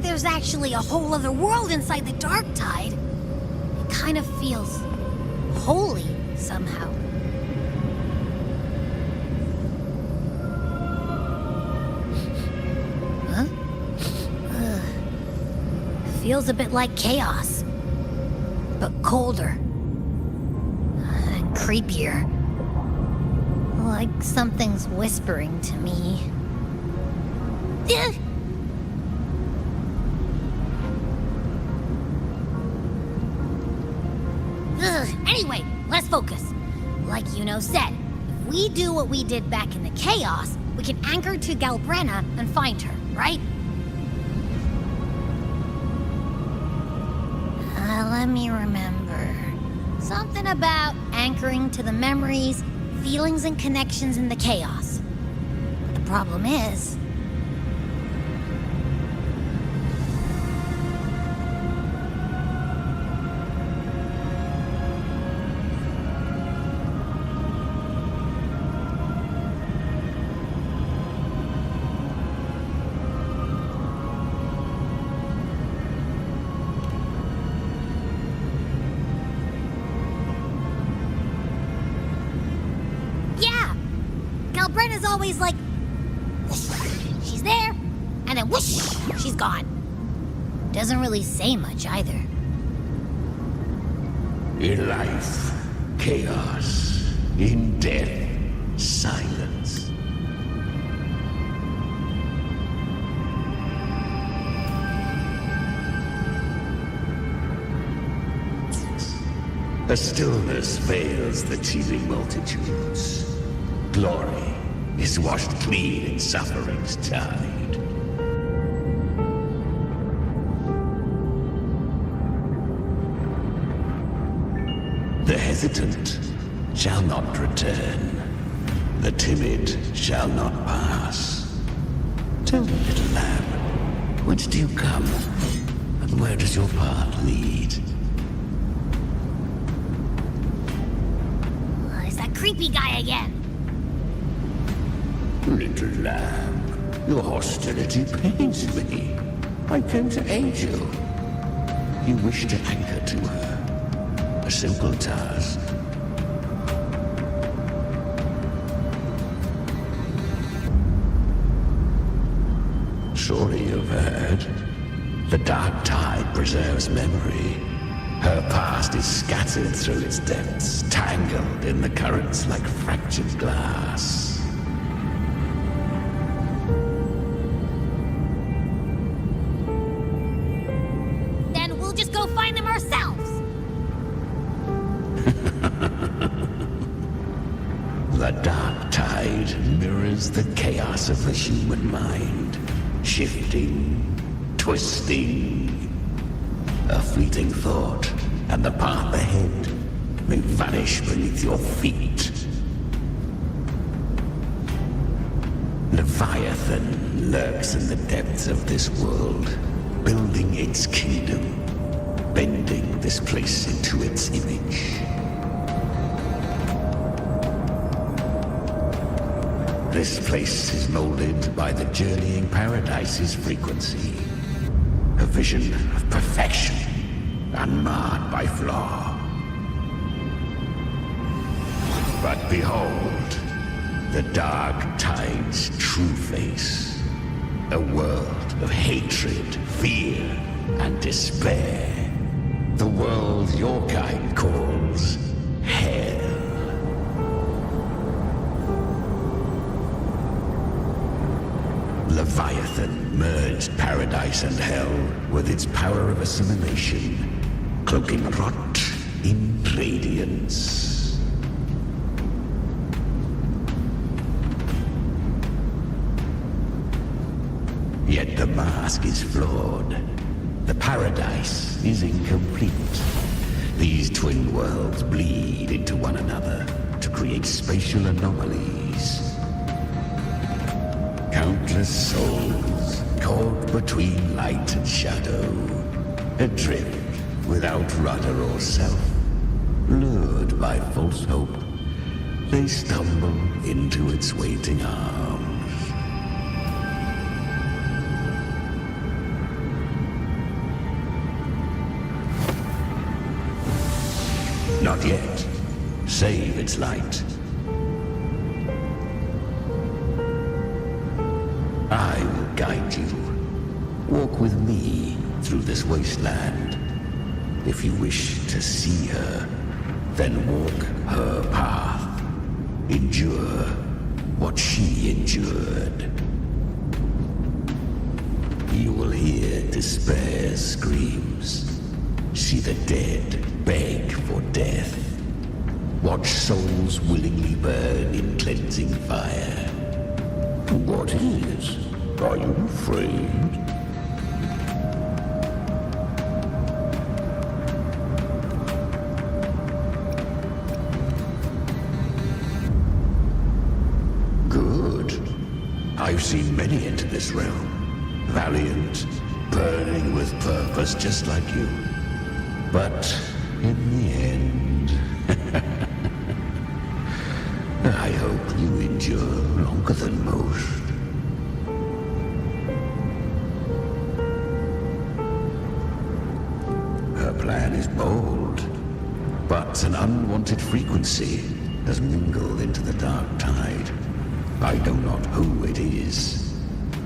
There's actually a whole other world inside the dark tide. It kind of feels holy somehow. Huh? Feels a bit like chaos, but colder and creepier. Like something's whispering to me. Anyway, let's focus. Like Yuno said, if we do what we did back in the chaos, we can anchor to Galbrenna and find her, right? Let me remember. Something about anchoring to the memories, feelings, and connections in the chaos. But the problem is... Galbrenna's always like, whoosh, she's there, and then whoosh, she's gone. Doesn't really say much either. In life, chaos. In death, silence. A stillness veils the teeming multitudes. Glory is washed clean in suffering's tide. The hesitant shall not return. The timid shall not pass. Tell me, little lamb, whence do you come? And where does your path lead? It's that creepy guy again. Little lamb, your hostility pains me. I came to aid you. You wish to anchor to her. A simple task. Surely you've heard. The dark tide preserves memory. Her past is scattered through its depths, tangled in the currents like fractured glass. Then we'll just go find them ourselves. The dark tide mirrors the chaos of the human mind, shifting, twisting. A fleeting thought, and the path ahead may vanish beneath your feet. Leviathan lurks in the depths of this world, building its kingdom, bending this place into its image. This place is molded by the journeying paradise's frequency. A vision of perfection, unmarred by flaw. But behold, the dark tide's true face. A world of hatred, fear, and despair. The world your kind calls hell. Leviathan merged paradise and hell with its power of assimilation, cloaking rot in radiance. Yet the mask is flawed. The paradise is incomplete. These twin worlds bleed into one another to create spatial anomalies. Countless souls caught between light and shadow, adrift without rudder or self, lured by false hope, they stumble into its waiting arms. Not yet. Save its light. I will guide you. Walk with me through this wasteland. If you wish to see her, then walk her path. Endure what she endured. You will hear despair's screams. See the dead beg for death. Watch souls willingly burn in cleansing fire. What is? Are you afraid? Good. I've seen many enter this realm. Valiant, burning with purpose just like you. But in the end, I hope you endure longer than most. Her plan is bold, but an unwanted frequency has mingled into the dark tide. I know not who it is.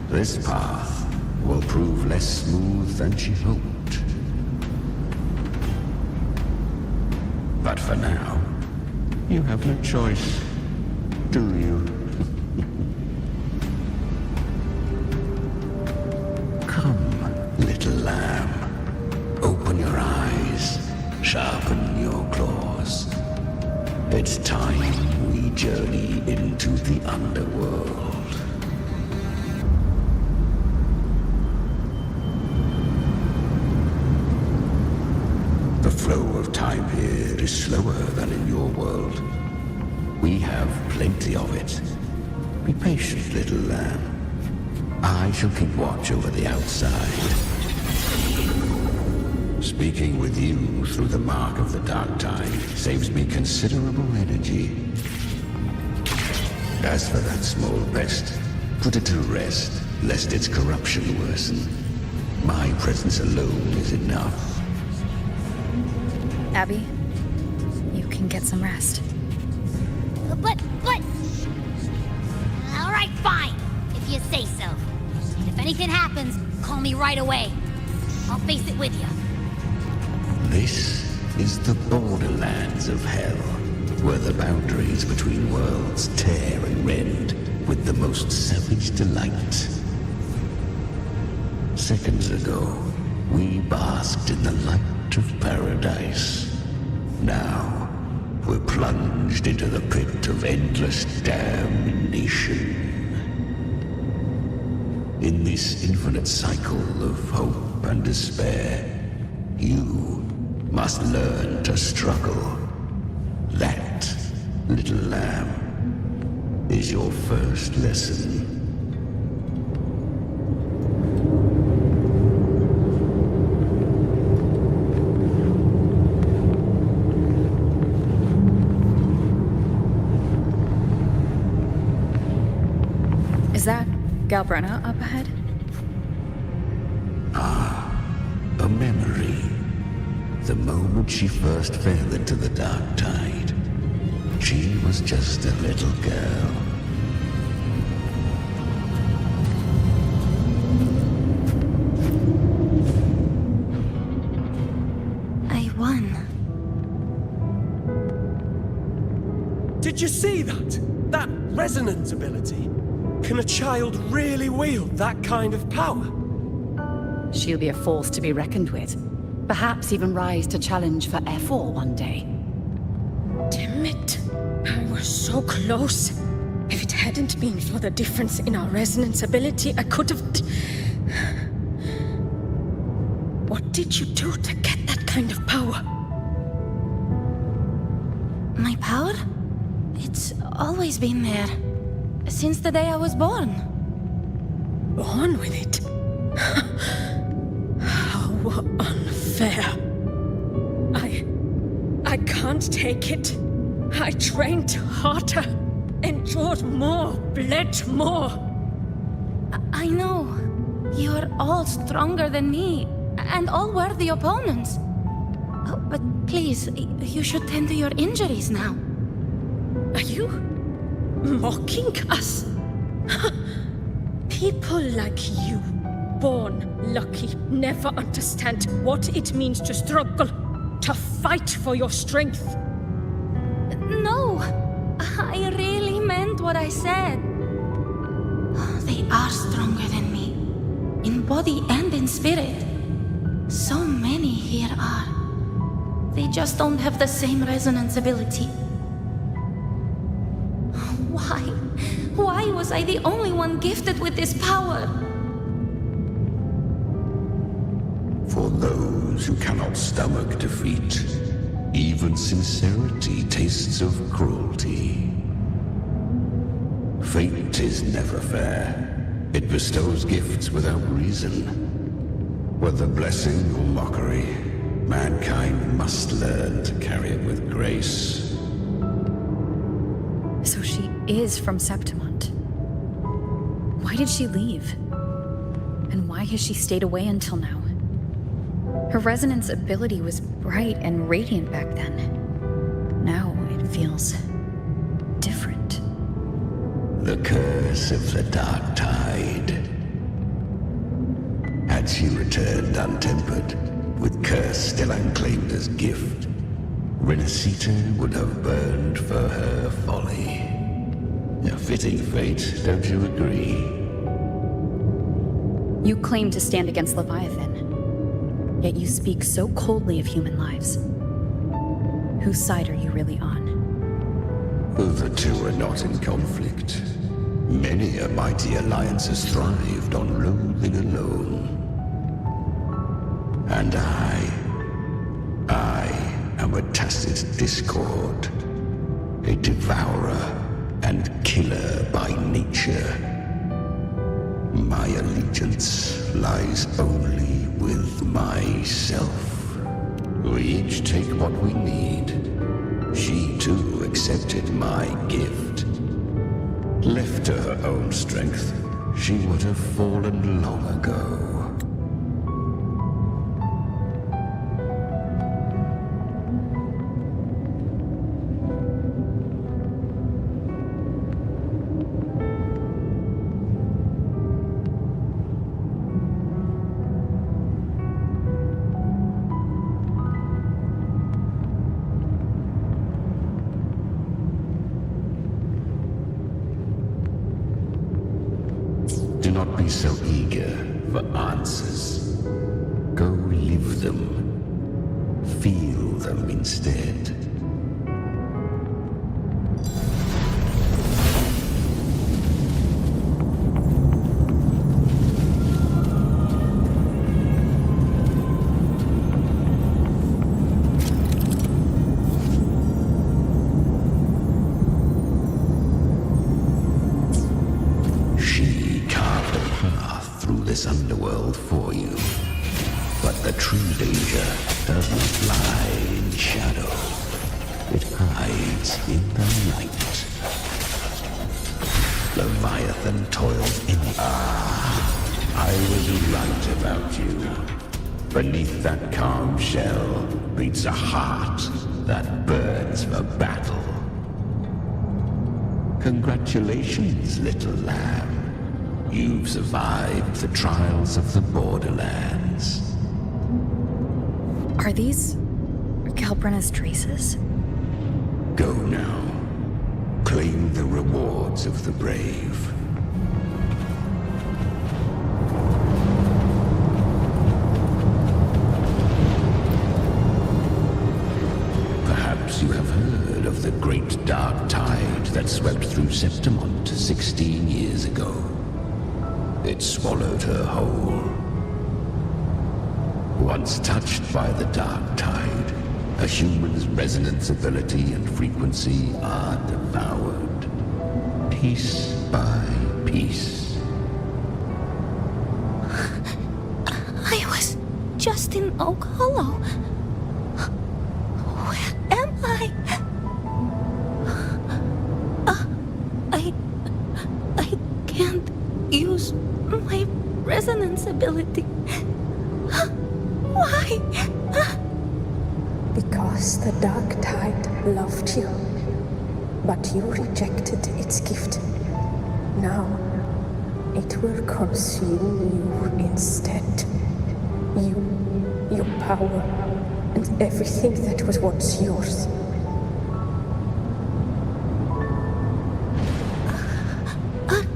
This path will prove less smooth than she hoped. But for now, you have no choice, do you? Come, little lamb. Open your eyes, sharpen your claws. It's time we journey into the underworld. The flow of time here is slower than in your world. We have plenty of it. Be patient, little lamb. I shall keep watch over the outside. Speaking with you through the mark of the dark tide saves me considerable energy. As for that small pest, put it to rest, lest its corruption worsen. My presence alone is enough. Abby, you can get some rest. But... All right, fine, if you say so. And if anything happens, call me right away. I'll face it with you. This is the borderlands of hell, where the boundaries between worlds tear and rend with the most savage delight. Seconds ago, we basked in the light of paradise. Now, we're plunged into the pit of endless damnation. In this infinite cycle of hope and despair, you must learn to struggle. That, little lamb, is your first lesson. Is that Galbrenna up ahead? A memory. The moment she first fell into the dark tide, she was just a little girl. I won. Did you see that? That resonance ability? Can a child really wield that kind of power? She'll be a force to be reckoned with. Perhaps even rise to challenge for F4 one day. Damn it. I was so close. If it hadn't been for the difference in our resonance ability, I could have... What did you do to get that kind of power? My power? It's always been there. Since the day I was born. Born with it? How unfair. I can't take it. I trained harder, endured more, bled more. I know. You're all stronger than me, and all worthy opponents. Oh, but please, you should tend to your injuries now. Are you mocking us? People like you, born lucky, never understand what it means to struggle, to fight for your strength. No, I really meant what I said. They are stronger than me, in body and in spirit. So many here are. They just don't have the same resonance ability. Why was I the only one gifted with this power? For those who cannot stomach defeat, even sincerity tastes of cruelty. Fate is never fair. It bestows gifts without reason. Whether blessing or mockery, mankind must learn to carry it with grace. So she is from Septimont. Why did she leave? And why has she stayed away until now? Her resonance ability was bright and radiant back then. Now it feels different. The curse of the dark tide. Had she returned untempered, with curse still unclaimed as gift, Rinascita would have burned for her folly. A fitting fate, don't you agree? You claim to stand against Leviathan, yet you speak so coldly of human lives. Whose side are you really on? The two are not in conflict. Many a mighty alliance has thrived on loathing alone. And I am a tacit discord. a devourer and killer by nature. My allegiance lies only with myself. We each take what we need. She too accepted my gift. Left to her own strength, she would have fallen long ago. Do not be so eager for answers. Go live them. Feel them instead. This underworld for you. But the true danger does not lie in shadow. It hides in the light. Leviathan toils in. I was right about you. Beneath that calm shell beats a heart that burns for battle. Congratulations, little lamb. You've survived the trials of the Borderlands. Are these Calbrenna's traces? Go now. Claim the rewards of the brave. Perhaps you have heard of the great dark tide that swept through Septimont 16 years ago. It swallowed her whole. Once touched by the dark tide, a human's resonance ability and frequency are devoured, piece by piece. I was just in Oak Hollow. Where am I? I can't use my resonance ability. Why? Because the dark tide loved you, but you rejected its gift. Now, it will consume you instead. You, your power, and everything that was once yours.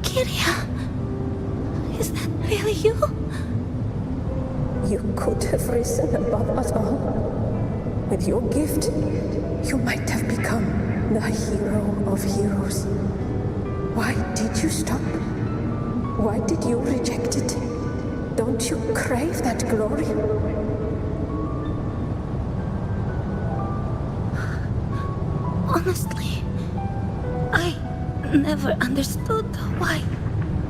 Kyria. Is that really you? You could have risen above us all. With your gift, you might have become the hero of heroes. Why did you stop? Why did you reject it? Don't you crave that glory? Honestly, I never understood why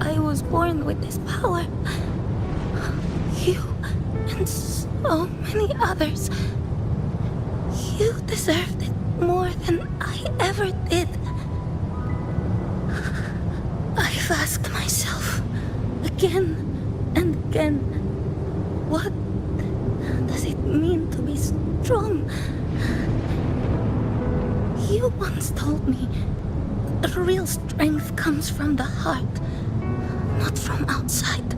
I was born with this power. You and so many others. You deserved it more than I ever did. I've asked myself again and again, what does it mean to be strong? You once told me real strength comes from the heart, not from outside.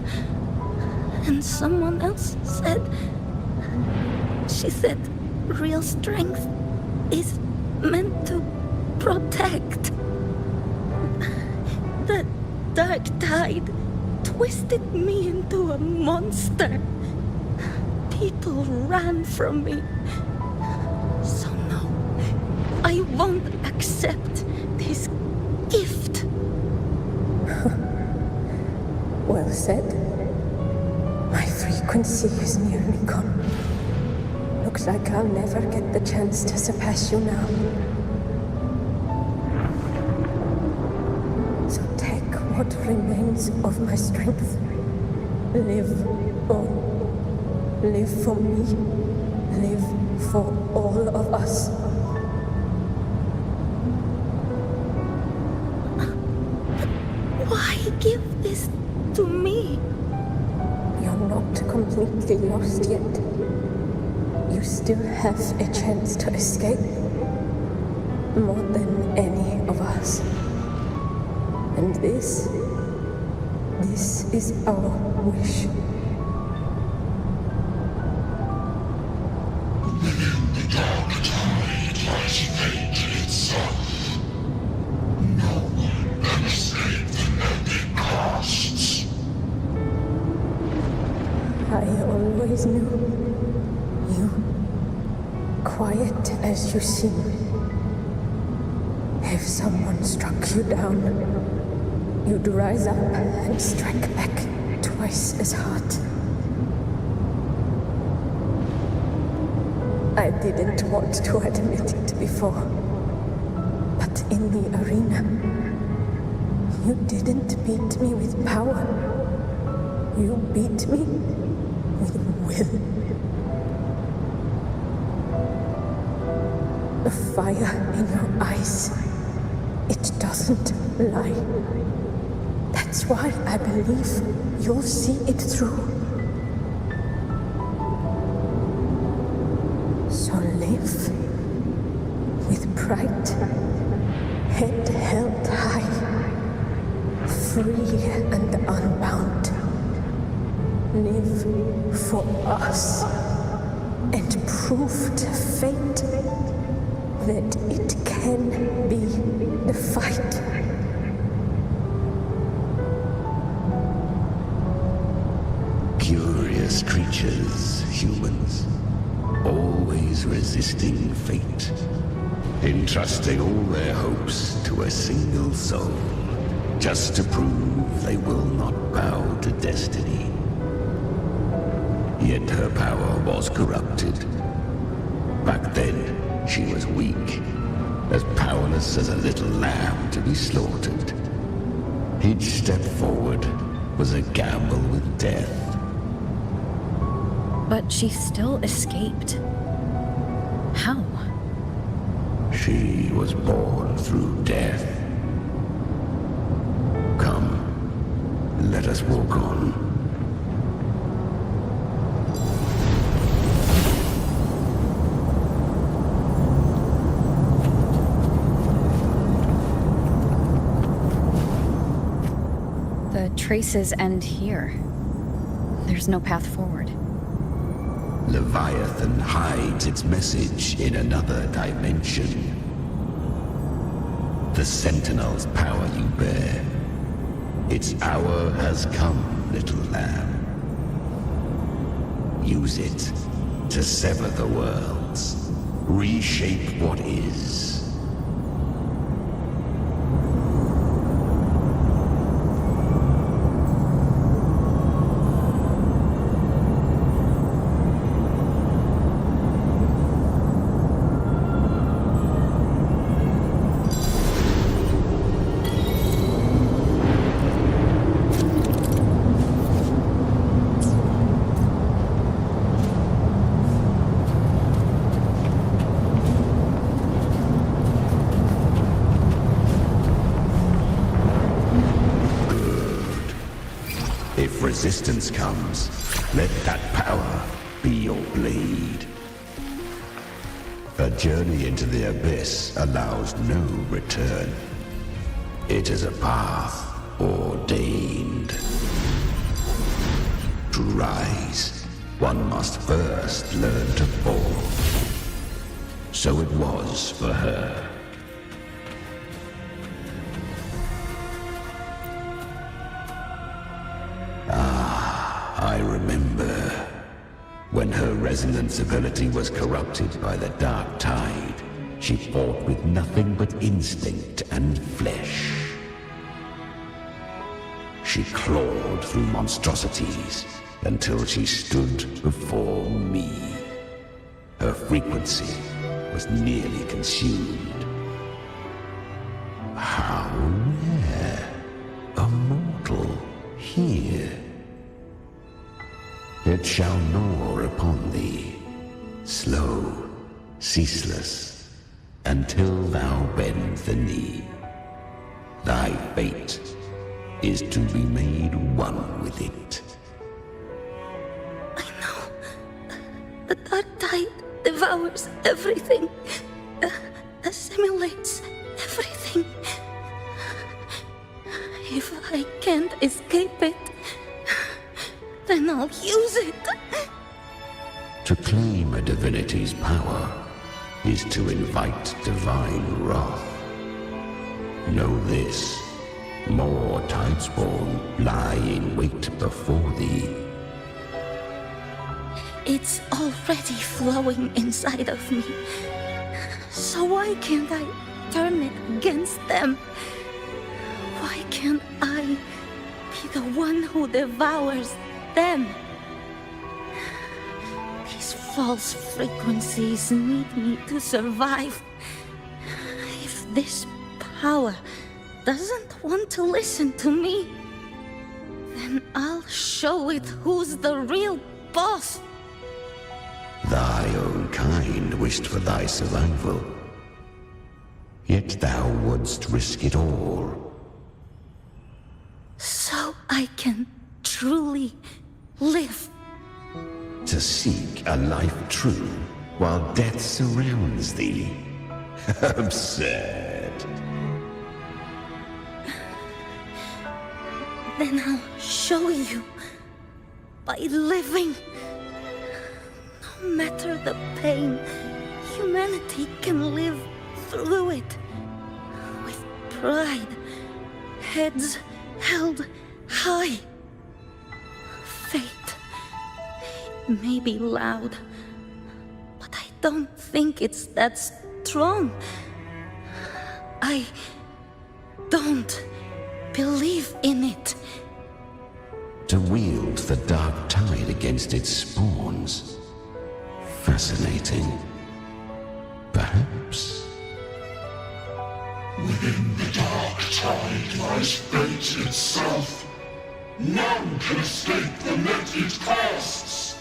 And someone else said, she said, real strength is meant to protect. The dark tide twisted me into a monster. People ran from me. So no, I won't accept this gift. Well said. My frequency is nearly gone. Looks like I'll never get the chance to surpass you now. what remains of my strength. Live on. Live for me. Live for all of us. Why give this to me? You're not completely lost yet. You still have a chance to escape. More than any of us. And this is our wish. Within the dark tide lies fate itself. No one can escape the net it casts. I always knew you, quiet as you seem. If someone struck you down, you'd rise up and strike back twice as hard. I didn't want to admit it before, but in the arena, you didn't beat me with power. You beat me with will. The fire in your eyes, it doesn't lie. That's why I believe you'll see it through. So live with pride, head held high, free and unbound. Live for us and prove to fate that it can be the fight. Curious creatures, humans, always resisting fate, entrusting all their hopes to a single soul, just to prove they will not bow to destiny. Yet her power was corrupted. Back then, she was weak, as powerless as a little lamb to be slaughtered. Each step forward was a gamble with death. But she still escaped. How? She was born through death. Come, let us walk on. The traces end here. There's no path forward. Leviathan hides its message in another dimension. The Sentinel's power you bear. Its hour has come, little lamb. Use it to sever the worlds. Reshape what is. If resistance comes, let that power be your blade. A journey into the abyss allows no return. It is a path ordained. To rise, one must first learn to fall. So it was for her. I remember when her resonance ability was corrupted by the dark tide. She fought with nothing but instinct and flesh. She clawed through monstrosities until she stood before me. Her frequency was nearly consumed. How rare. A shall gnaw upon thee, slow, ceaseless, until thou bend the knee. Thy fate is to be made one with it. The dark tide devours everything, assimilates everything. If I can't escape it, then I'll use it. To claim a divinity's power is to invite divine wrath. Know this, more Tidespawn lie in wait before thee. It's already flowing inside of me. So why can't I turn it against them? Why can't I be the one who devours them? These false frequencies need me to survive. If this power doesn't want to listen to me, then I'll show it who's the real boss. Thy own kind wished for thy survival, yet thou wouldst risk it all. So I can truly live. To seek a life true while death surrounds thee. Absurd. Then I'll show you by living. No matter the pain, humanity can live through it. With pride, heads held high. Fate, it may be loud, but I don't think it's that strong. I don't believe in it. To wield the dark tide against its spawns. Fascinating. Perhaps. Within the dark tide lies fate itself. None can escape the net it casts.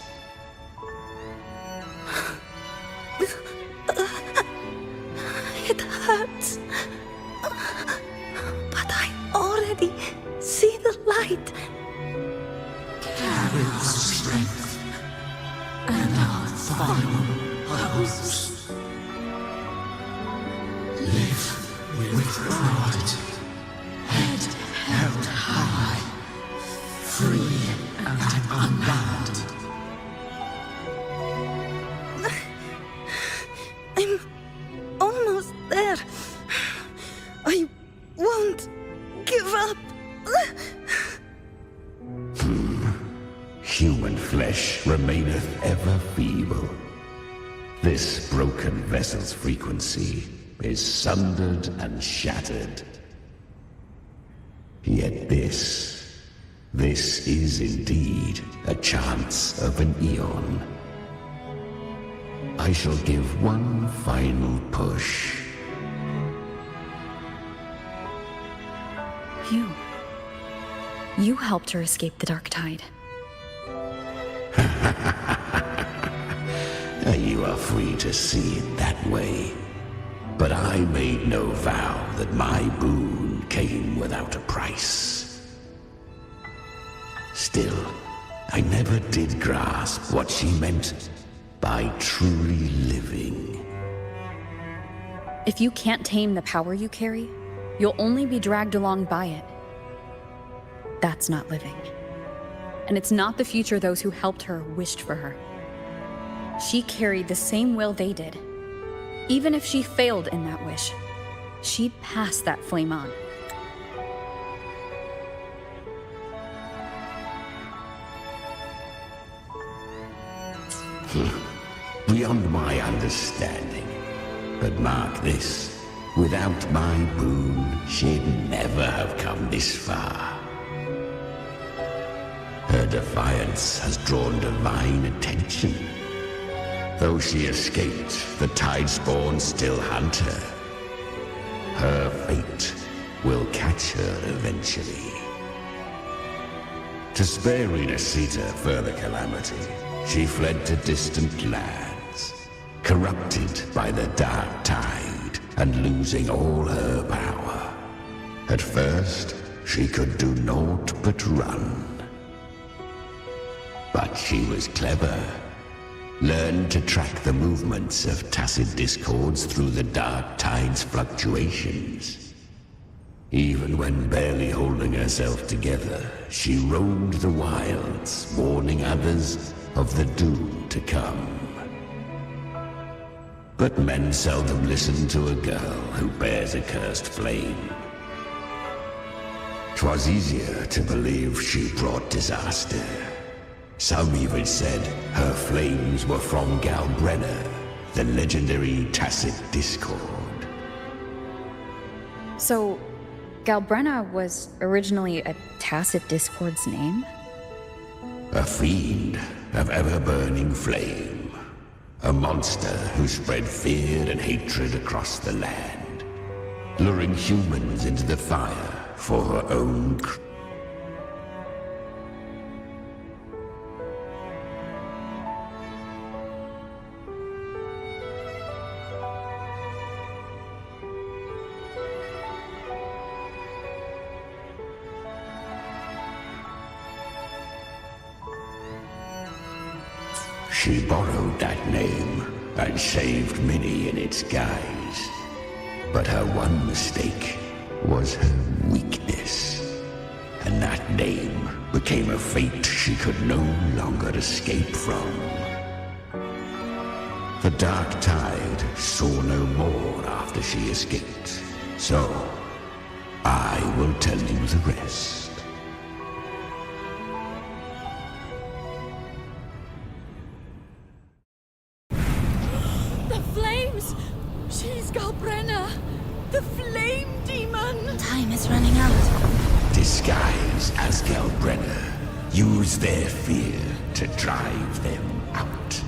It hurts. But I already see the light. Carry the strength and our final hopes. Live with pride, head held high, free and unbound. I'm almost there. I won't give up. Human flesh remaineth ever feeble. This broken vessel's frequency is sundered and shattered. Yet this is indeed a chance of an eon. I shall give one final push. You helped her escape the dark tide. You are free to see it that way. But I made no vow that my boon came without a price. Still, I never did grasp what she meant by truly living. If you can't tame the power you carry, you'll only be dragged along by it. That's not living. And it's not the future those who helped her wished for her. She carried the same will they did. Even if she failed in that wish, she'd pass that flame on. Beyond my understanding. But mark this, without my boon, she'd never have come this far. Her defiance has drawn divine attention. Though she escaped, the Tidespawn still hunt her. Her fate will catch her eventually. To spare Rinascita further calamity, she fled to distant lands, corrupted by the dark tide and losing all her power. At first, she could do naught but run. But she was clever. Learned to track the movements of tacit discords through the dark tide's fluctuations. Even when barely holding herself together, she roamed the wilds, warning others of the doom to come. But men seldom listen to a girl who bears a cursed flame. 'Twas easier to believe she brought disaster. Some even said her flames were from Galbrenna, the legendary tacit discord. So, Galbrenna was originally a tacit discord's name? A fiend of ever-burning flame. A monster who spread fear and hatred across the land, luring humans into the fire for her own She borrowed that name and saved many in its guise. But her one mistake was her weakness. And that name became a fate she could no longer escape from. The dark tide saw no more after she escaped. So, I will tell you the rest. She's Galbrenna, the flame demon! Time is running out. Disguised as Galbrenna, use their fear to drive them out.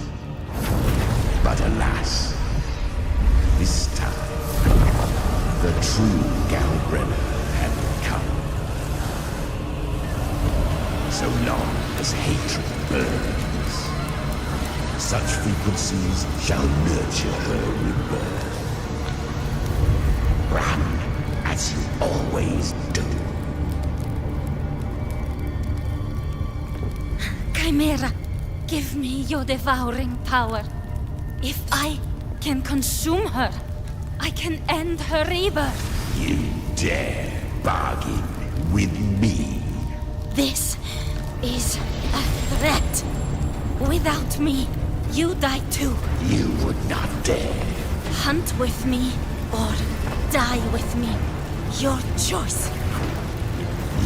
But alas, this time, the true Galbrenna had come. So long as hatred burns, such frequencies shall nurture her rebirth. Run, as you always do. Chimera, give me your devouring power. If I can consume her, I can end her rebirth. You dare bargain with me? This is a threat. Without me, you die too. You would not dare. Hunt with me, or die with me. Your choice.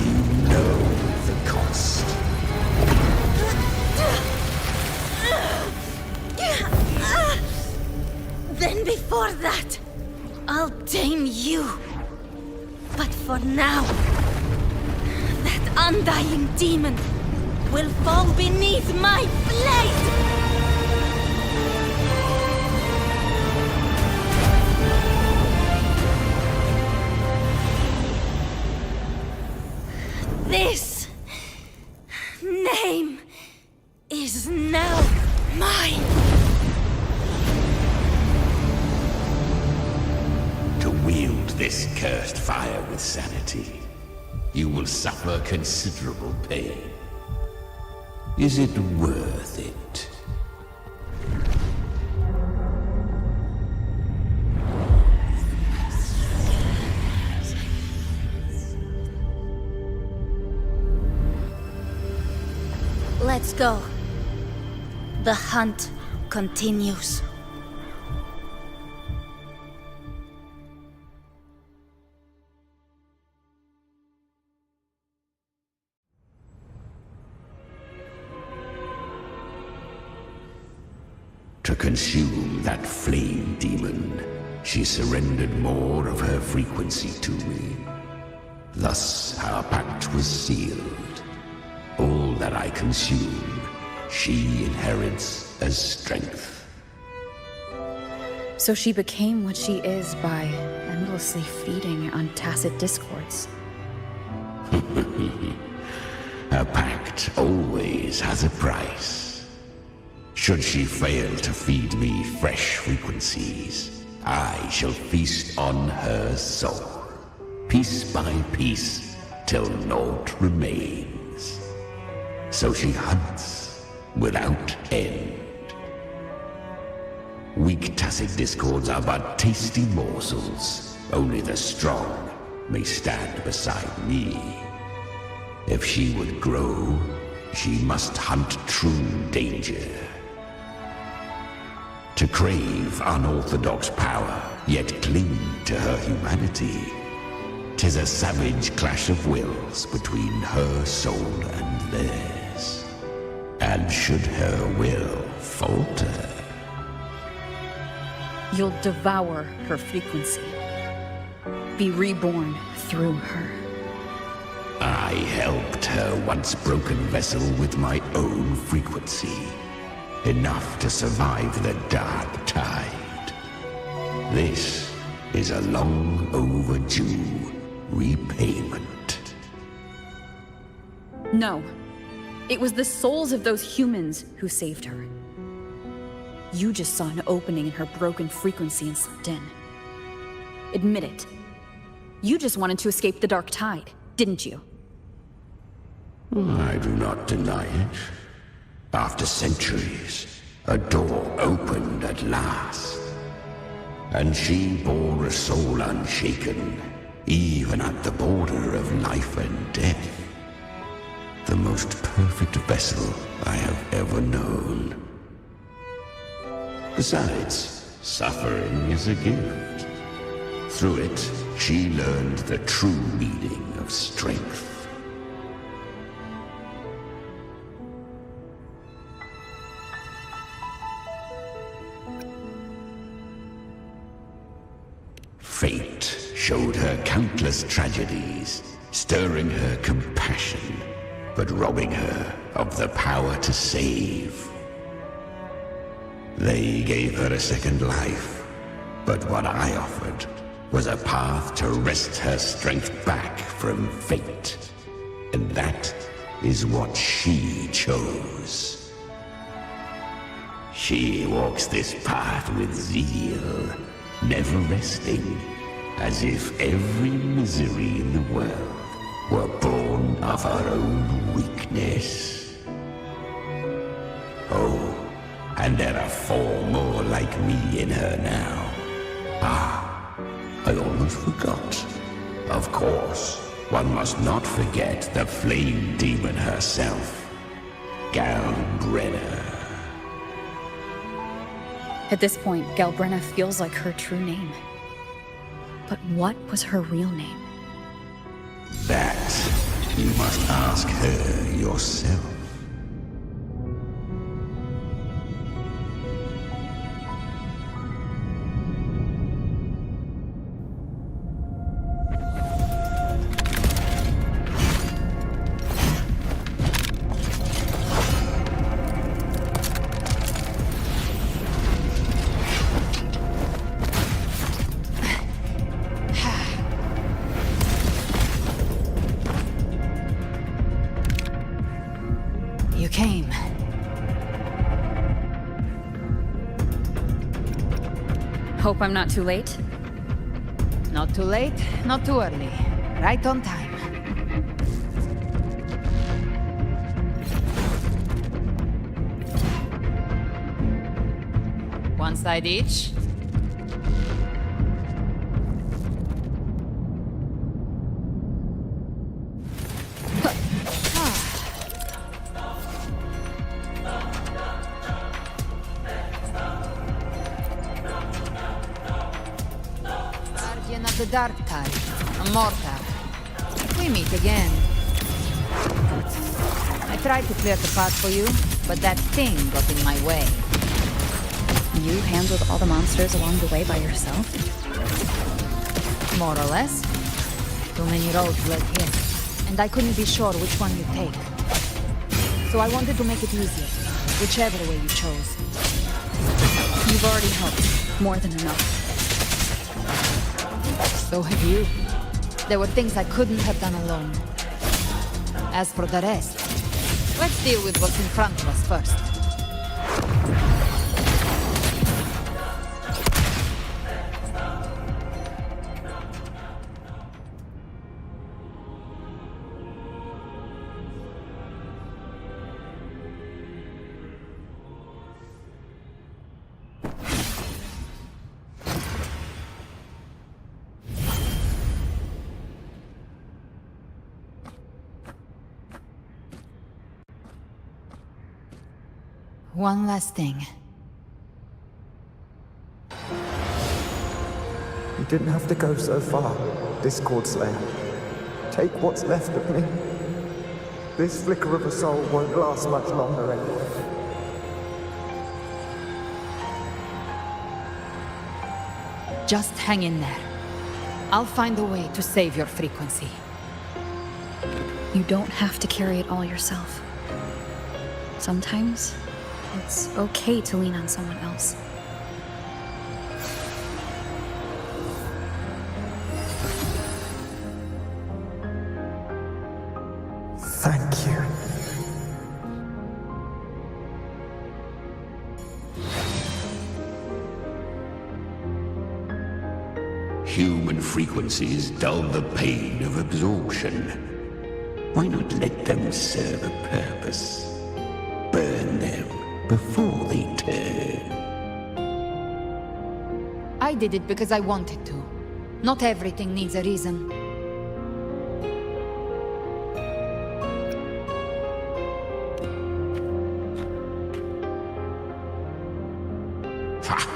You know the cost. Then before that, I'll tame you. But for now, that undying demon will fall beneath my blade! This name is now mine. To wield this cursed fire with sanity, you will suffer considerable pain. Is it worth it? Let's go. The hunt continues. To consume that flame demon, she surrendered more of her frequency to me. Thus our pact was sealed. All that I consume, she inherits as strength. So she became what she is by endlessly feeding on tacit discords. A pact always has a price. Should she fail to feed me fresh frequencies, I shall feast on her soul, piece by piece, till naught remains. So she hunts without end. Weak tacit discords are but tasty morsels. Only the strong may stand beside me. If she would grow, she must hunt true danger. To crave unorthodox power, yet cling to her humanity, 'tis a savage clash of wills between her soul and theirs. And should her will falter, You'll devour her frequency. Be reborn through her. I helped her once broken vessel with my own frequency. Enough to survive the dark tide. This is a long overdue repayment. No. It was the souls of those humans who saved her. You just saw an opening in her broken frequency and slipped in. Admit it. You just wanted to escape the dark tide, didn't you? I do not deny it. After centuries, a door opened at last. And she bore a soul unshaken, even at the border of life and death. The most perfect vessel I have ever known. Besides, suffering is a gift. Through it, she learned the true meaning of strength. Fate showed her countless tragedies, stirring her compassion, but robbing her of the power to save. They gave her a second life, but what I offered was a path to wrest her strength back from fate. And that is what she chose. She walks this path with zeal, never resting, as if every misery in the world were born of her own weakness. Oh, and there are 4 more like me in her now. Ah, I almost forgot. Of course, one must not forget the flame demon herself, Galbrenna. At this point, Galbrenna feels like her true name. But what was her real name? That you must ask her yourself. You came. Hope I'm not too late? Not too late, not too early. Right on time. One side each. Guardian of the Dark Tide, a mortar. We meet again. I tried to clear the path for you, but that thing got in my way. You handled all the monsters along the way by yourself? More or less. Too many roads led here, and I couldn't be sure which one you'd take. So I wanted to make it easier, whichever way you chose. You've already helped. More than enough. So have you. There were things I couldn't have done alone. As for the rest, let's deal with what's in front of us first. One last thing. You didn't have to go so far, Discord Slayer. Take what's left of me. This flicker of a soul won't last much longer anyway. Just hang in there. I'll find a way to save your frequency. You don't have to carry it all yourself. Sometimes, it's okay to lean on someone else. Thank you. Human frequencies dull the pain of absorption. Why not let them serve a purpose? Burn them before they turn. I did it because I wanted to. Not everything needs a reason. Ha!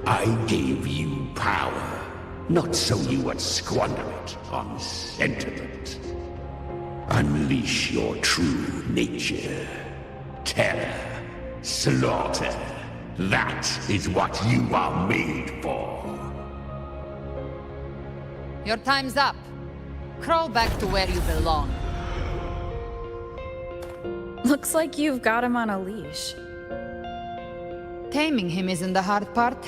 I gave you power, not so you would squander it on sentiment. Unleash your true nature. Terror, slaughter. That is what you are made for. Your time's up. Crawl back to where you belong. Looks like you've got him on a leash. Taming him isn't the hard part.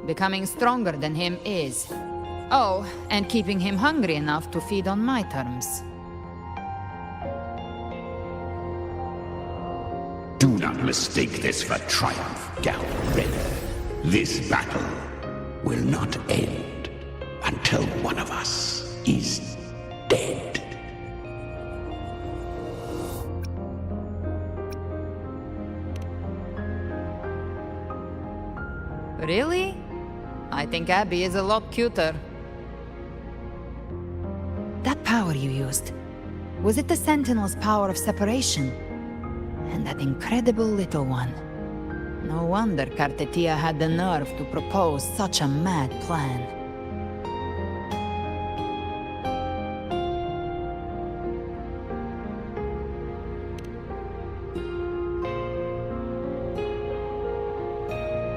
Becoming stronger than him is. Oh, and keeping him hungry enough to feed on my terms. Do not mistake this for triumph, gallant Redder. This battle will not end until one of us is dead. Really? I think Abby is a lot cuter. That power you used, was it the Sentinel's power of separation? And that incredible little one. No wonder Cartetia had the nerve to propose such a mad plan.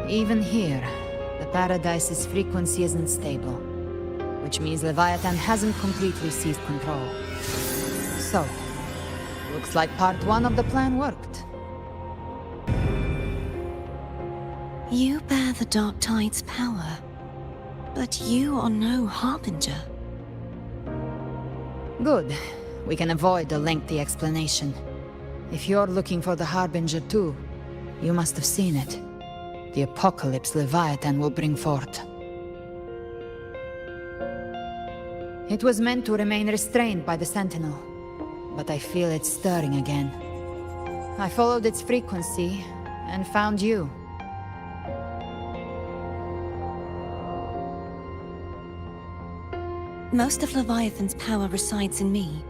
Even here, the Paradise's frequency isn't stable, which means Leviathan hasn't completely seized control. So, looks like part one of the plan worked. You bear the Dark Tide's power, but you are no Harbinger. Good. We can avoid a lengthy explanation. If you're looking for the Harbinger too, you must have seen it. The apocalypse Leviathan will bring forth. It was meant to remain restrained by the Sentinel, but I feel it stirring again. I followed its frequency and found you. Most of Leviathan's power resides in me,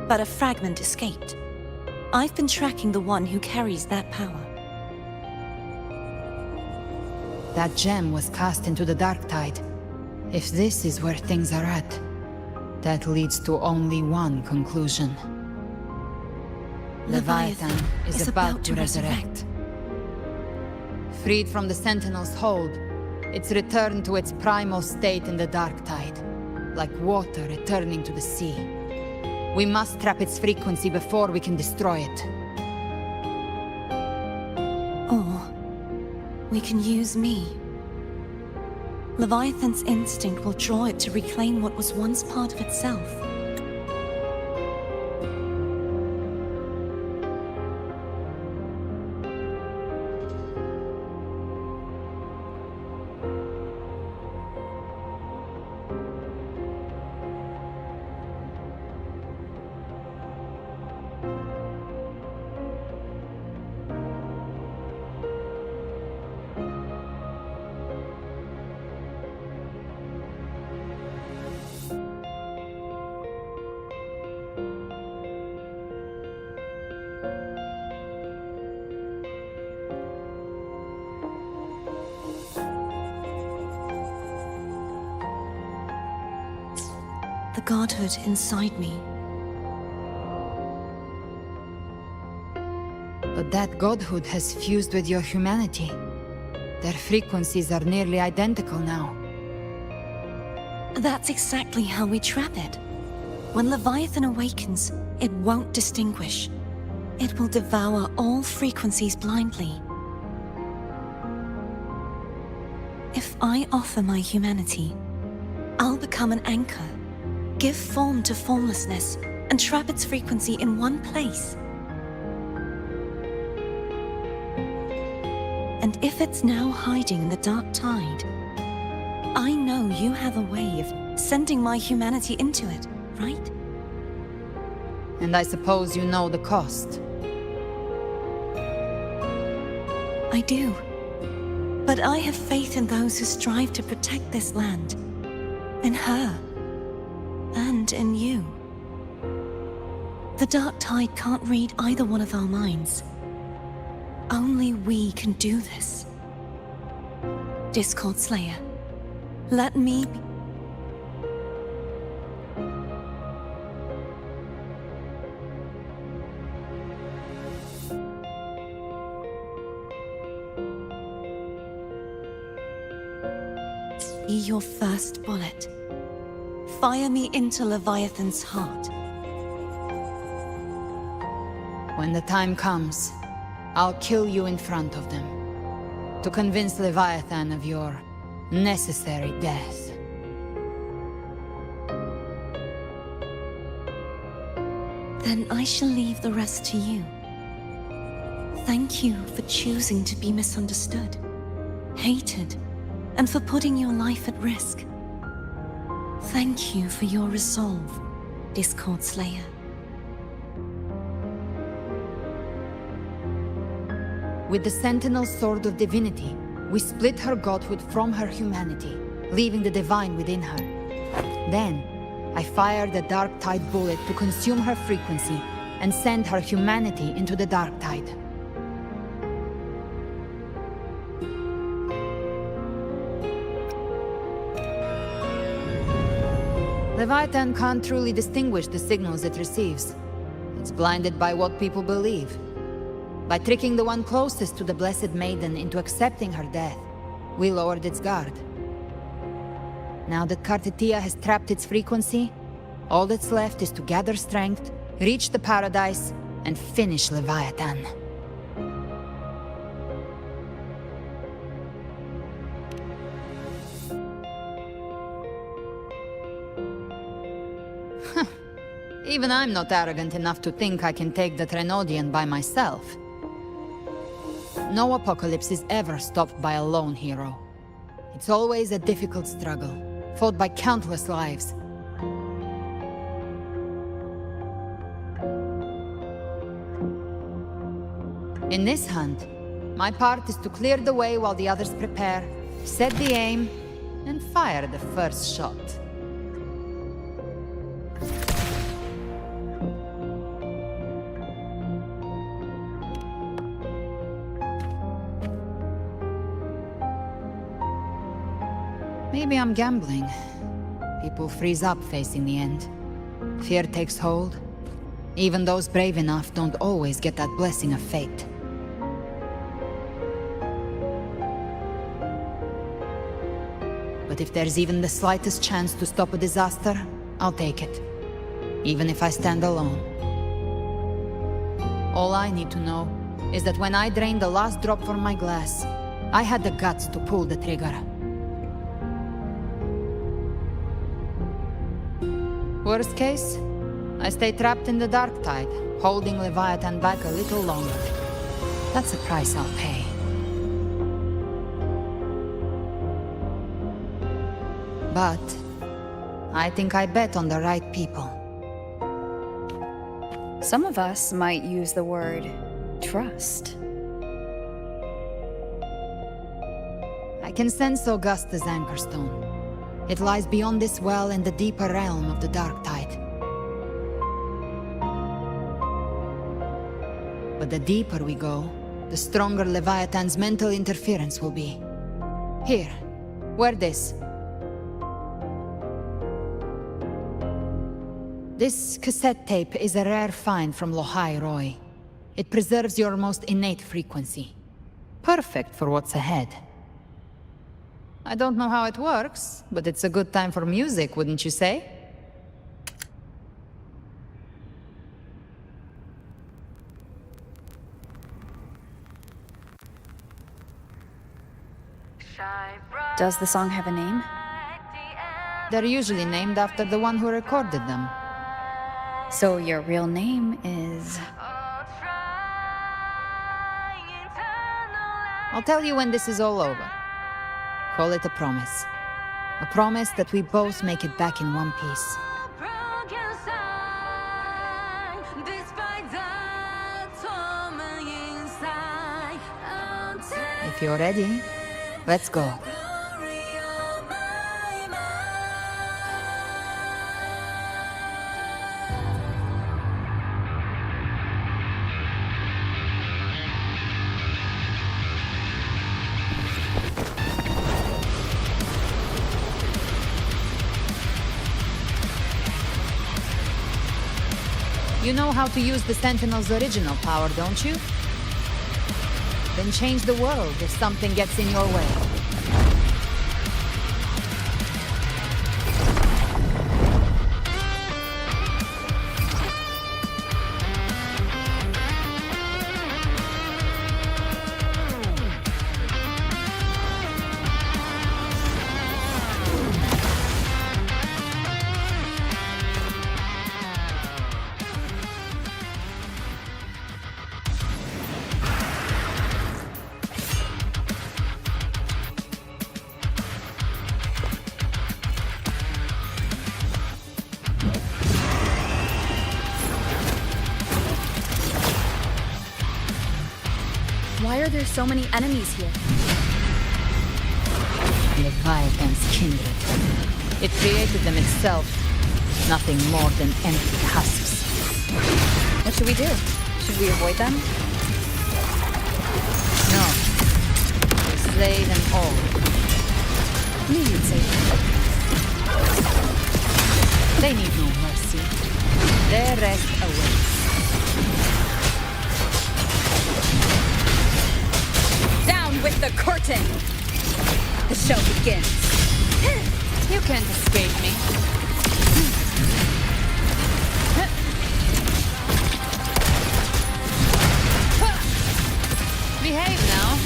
but a fragment escaped. I've been tracking the one who carries that power. That gem was cast into the Dark Tide. If this is where things are at, that leads to only one conclusion. Leviathan is about to resurrect. Freed from the Sentinel's hold, it's returned to its primal state in the Dark Tide, like water returning to the sea. We must trap its frequency before we can destroy it. Or we can use me. Leviathan's instinct will draw it to reclaim what was once part of itself. the godhood inside me. But that godhood has fused with your humanity. Their frequencies are nearly identical now. That's exactly how we trap it. When Leviathan awakens, it won't distinguish. It will devour all frequencies blindly. If I offer my humanity, I'll become an anchor, give form to formlessness, and trap its frequency in one place. And if it's now hiding in the dark tide, I know you have a way of sending my humanity into it, right? And I suppose you know the cost. I do. But I have faith in those who strive to protect this land. In her. And in you. The dark tide can't read either one of our minds. Only we can do this. Discord Slayer, let me be your first bullet. Fire me into Leviathan's heart. When the time comes, I'll kill you in front of them, to convince Leviathan of your necessary death. Then I shall leave the rest to you. Thank you for choosing to be misunderstood, hated, and for putting your life at risk. Thank you for your resolve, Discord Slayer. With the Sentinel Sword of Divinity, we split her godhood from her humanity, leaving the divine within her. Then, I fired the Dark Tide bullet to consume her frequency and send her humanity into the Dark Tide. Leviathan can't truly distinguish the signals it receives. It's blinded by what people believe. By tricking the one closest to the Blessed Maiden into accepting her death, we lowered its guard. Now that Kartetia has trapped its frequency, all that's left is to gather strength, reach the Paradise, and finish Leviathan. Even I'm not arrogant enough to think I can take the Trenodian by myself. No apocalypse is ever stopped by a lone hero. It's always a difficult struggle, fought by countless lives. In this hunt, my part is to clear the way while the others prepare, set the aim, and fire the first shot. Maybe I'm gambling. People freeze up facing the end. Fear takes hold. Even those brave enough don't always get that blessing of fate. But if there's even the slightest chance to stop a disaster, I'll take it. Even if I stand alone. All I need to know is that when I drained the last drop from my glass, I had the guts to pull the trigger. Worst case, I stay trapped in the Dark Tide, holding Leviathan back a little longer. That's a price I'll pay. But I think I bet on the right people. Some of us might use the word trust. I can sense Augusta's Anchorstone. It lies beyond this well in the deeper realm of the Dark Tide. But the deeper we go, the stronger Leviathan's mental interference will be. Here, wear this. This cassette tape is a rare find from Lohai Roy. It preserves your most innate frequency. Perfect for what's ahead. I don't know how it works, but it's a good time for music, wouldn't you say? Does the song have a name? They're usually named after the one who recorded them. So your real name is... I'll tell you when this is all over. Call it a promise. A promise that we both make it back in one piece. If you're ready, let's go. You know how to use the Sentinel's original power, don't you? Then change the world if something gets in your way. Why are there so many enemies here? Leviathan's kindred. It created them itself. Nothing more than empty husks. What should we do? Should we avoid them? No. We slay them all. Me, you'd say that. They need no mercy. Their rest awaits. Down with the curtain! The show begins. You can't escape me. Behave now.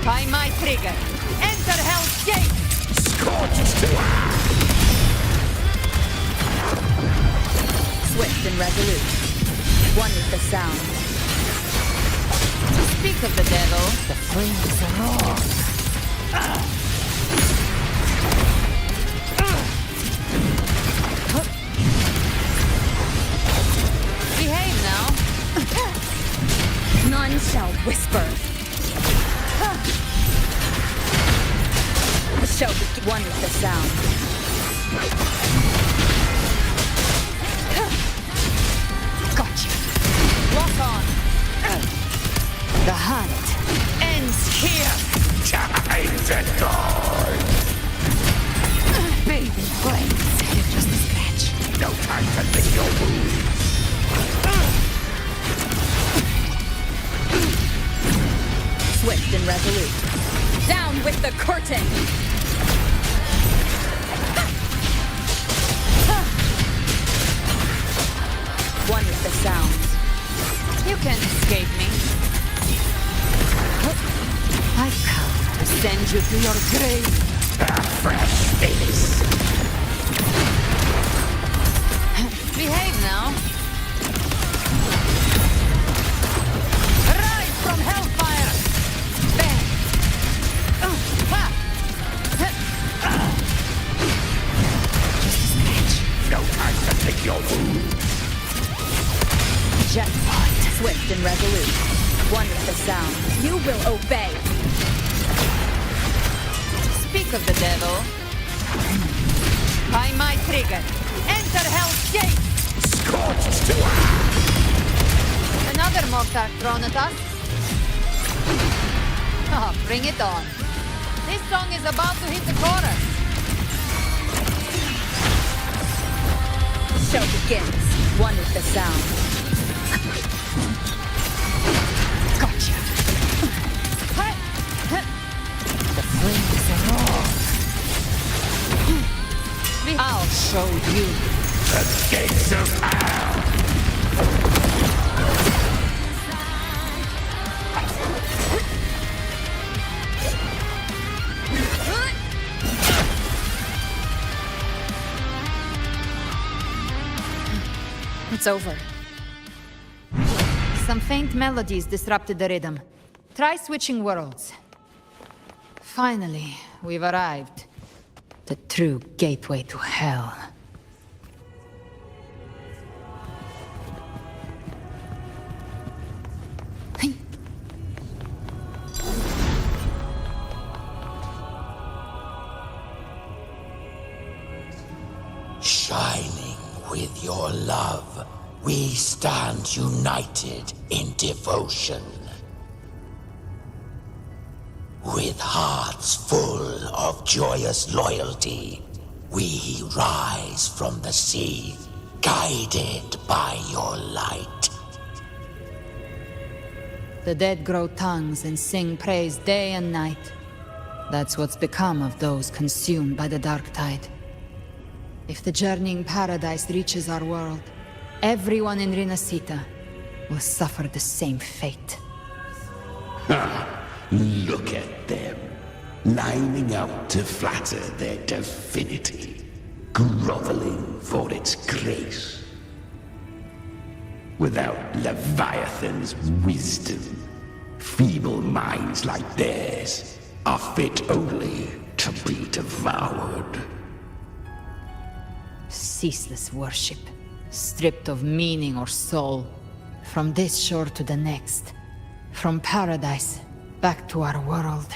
By my trigger. Enter Hell's Gate! Scorched to Swift and resolute. One with the sound. To speak of the devil, the flames are raw. Behave now. None shall whisper. The show begins. One with the sound. Gotcha. Lock on. The hunt ends here. time to die. Baby flames. You're just a scratch. No time to lick your wounds. Swift and resolute. Down with the curtain! One with the sound. You can't escape me. I've come to send you to your grave. A fresh face. Behave now. Rise from hellfire! Bang! No time to lick your wounds. Jackpot. Swift and resolute. One with the sound. You will obey. Speak of the devil. By my trigger. Enter Hell's Gate! Scorched to Another mortar thrown at us. Oh, bring it on. This song is about to hit the chorus. show begins. One is the sound. Gotcha. The flames are off. I'll show you. The gates of hell! It's over. Some faint melodies disrupted the rhythm. Try switching worlds. Finally, we've arrived. The true gateway to hell. Shining with your love, we stand united in devotion. With hearts full of joyous loyalty, we rise from the sea, guided by your light. The dead grow tongues and sing praise day and night. That's what's become of those consumed by the dark tide. If the journeying paradise reaches our world, everyone in Rinascita will suffer the same fate. Ha! Look at them, lining up to flatter their divinity, groveling for its grace. Without Leviathan's wisdom, feeble minds like theirs are fit only to be devoured. Ceaseless worship, stripped of meaning or soul, from this shore to the next, from paradise back to our world.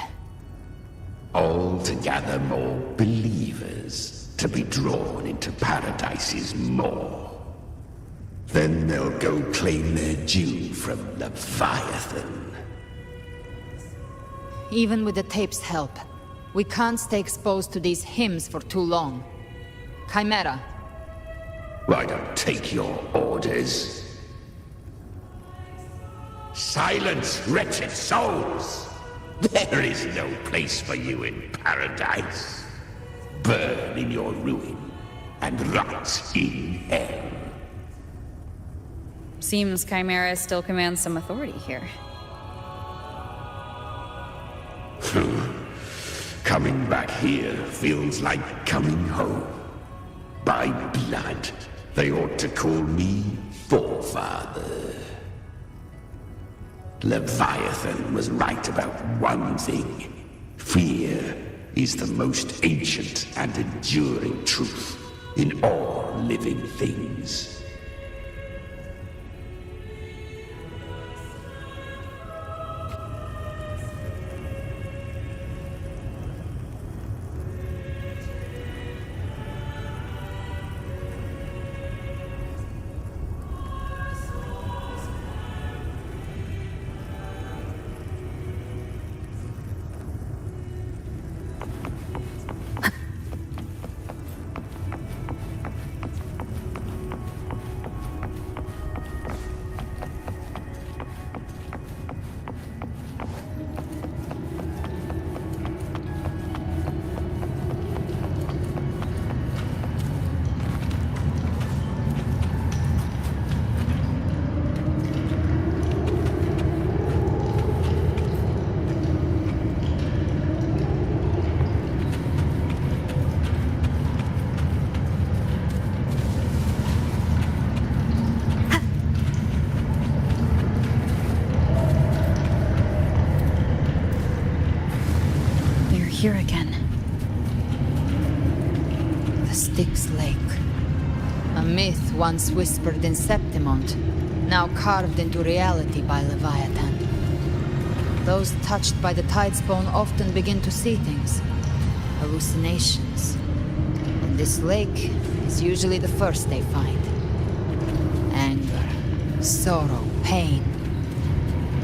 All to gather more believers to be drawn into Paradise's maw. Then they'll go claim their due from Leviathan. Even with the tape's help, we can't stay exposed to these hymns for too long. Chimera. I don't take your orders. Silence, wretched souls! There is no place for you in paradise. Burn in your ruin and rot in hell. Seems Chimera still commands some authority here. Coming back here feels like coming home. By blood, they ought to call me Forefather. Leviathan was right about one thing. Fear is the most ancient and enduring truth in all living things. Here again. The Styx Lake. A myth once whispered in Septimont, now carved into reality by Leviathan. Those touched by the Tidespawn often begin to see things. Hallucinations. And this lake is usually the first they find. Anger, sorrow, pain.